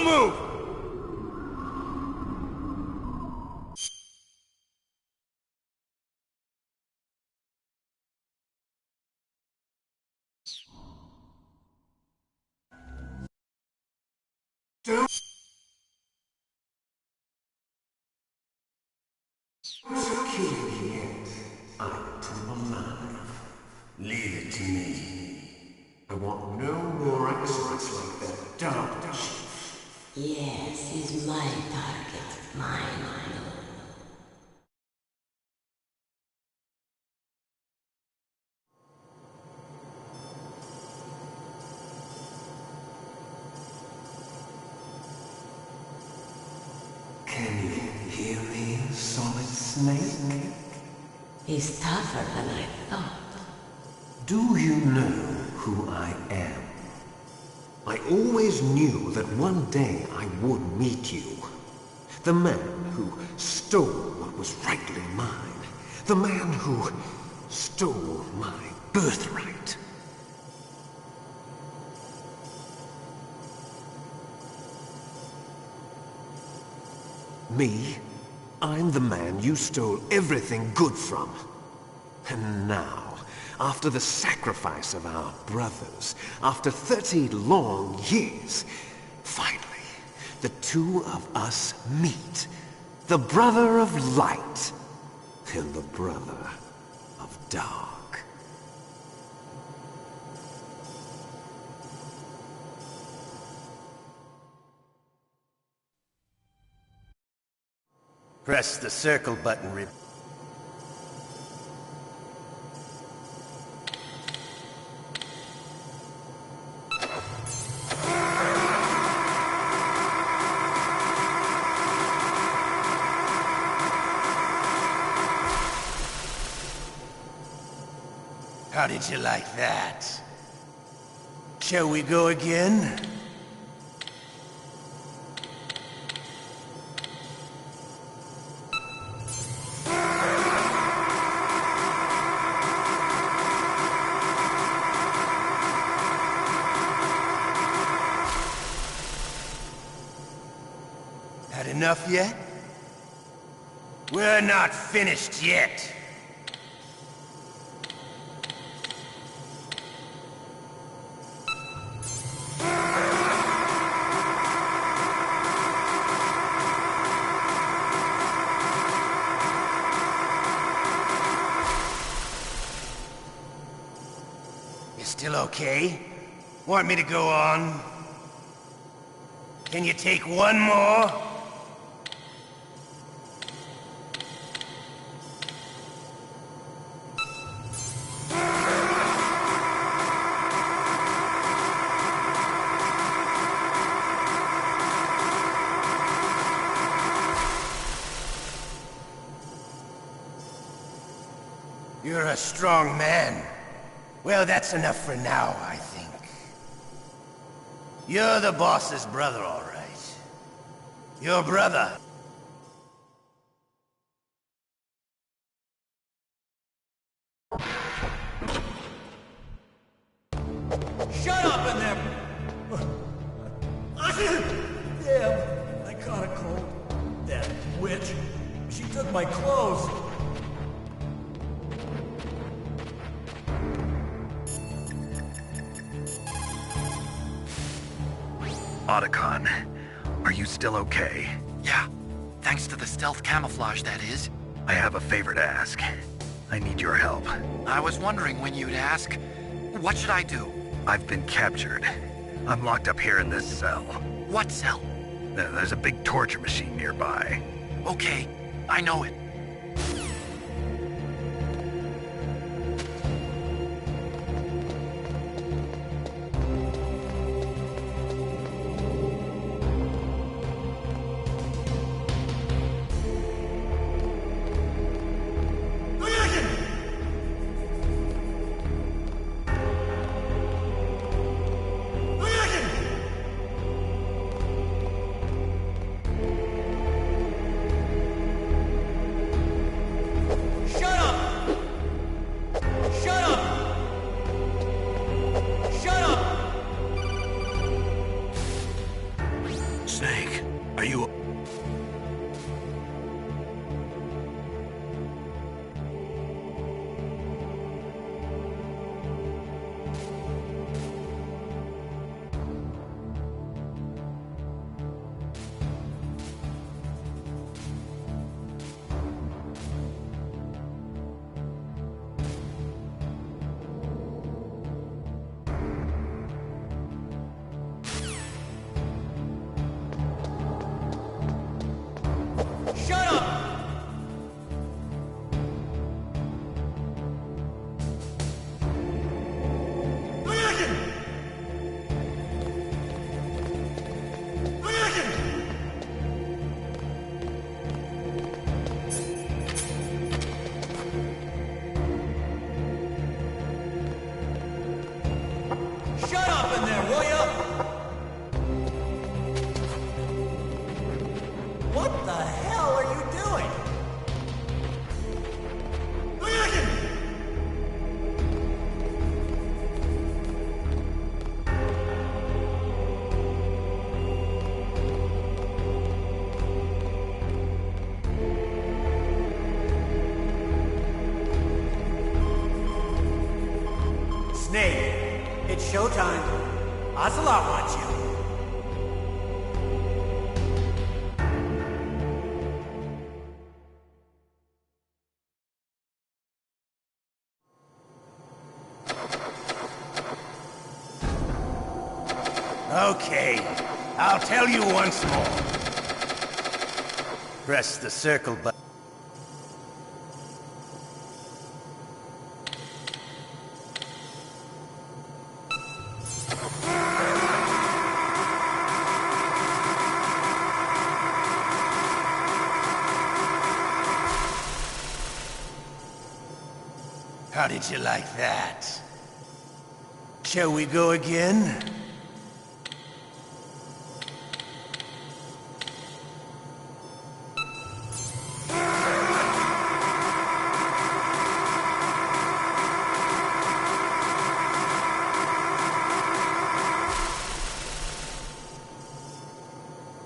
Don't move! Kill me yet. I'm too alive. Leave it to me. I want no more accidents like that, don't you? Yes, he's my target. Mine. Can you hear me, Solid Snake? He's tougher than I thought. Do you know who I am? I always knew that one day I would meet you. The man who stole what was rightly mine. The man who stole my birthright. Me? I'm the man you stole everything good from. And now, after the sacrifice of our brothers, after 30 long years, finally, the two of us meet. The brother of light and the brother of dark. Press the circle button, Rip. How did you like that? Shall we go again? Had enough yet? We're not finished yet. You still okay? Want me to go on? Can you take one more? You're a strong man. Well, that's enough for now, I think. You're the boss's brother, all right. Your brother. Shut up in there! Damn, I caught a cold. That witch. She took my clothes. Otacon, are you still okay? Yeah, thanks to the stealth camouflage, that is. I have a favor to ask. I need your help. I was wondering when you'd ask. What should I do? I've been captured. I'm locked up here in this cell. What cell? There's a big torture machine nearby. Okay, I know it. Snake, it's showtime. Ocelot wants you. Okay, I'll tell you once more. Press the circle button. How did you like that? Shall we go again?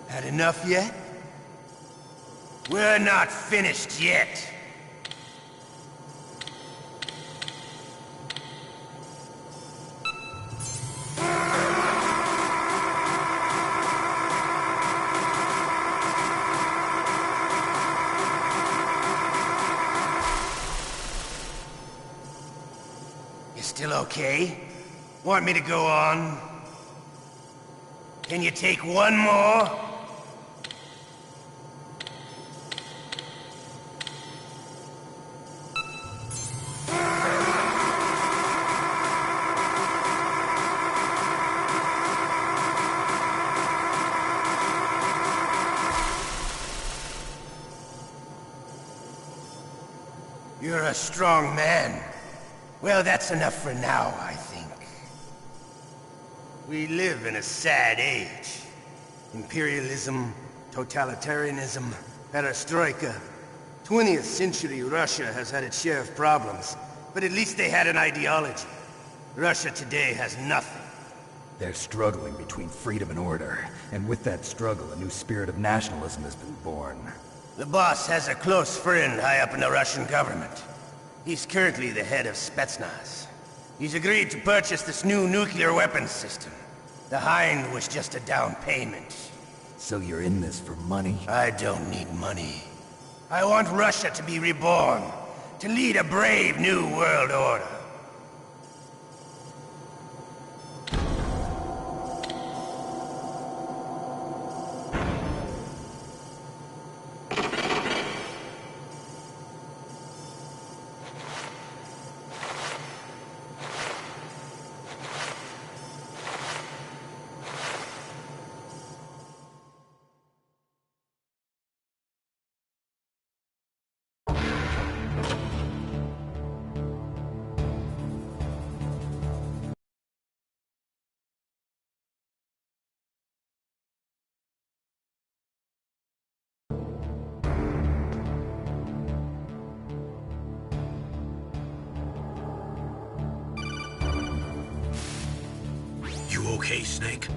Had enough yet? We're not finished yet. You still okay? Want me to go on? Can you take one more? You're a strong man. Well, that's enough for now, I think. We live in a sad age. Imperialism, totalitarianism, perestroika. 20th century Russia has had its share of problems, but at least they had an ideology. Russia today has nothing. They're struggling between freedom and order, and with that struggle, a new spirit of nationalism has been born. The boss has a close friend high up in the Russian government. He's currently the head of Spetsnaz. He's agreed to purchase this new nuclear weapons system. The Hind was just a down payment. So you're in this for money? I don't need money. I want Russia to be reborn, to lead a brave new world order. You okay, Snake?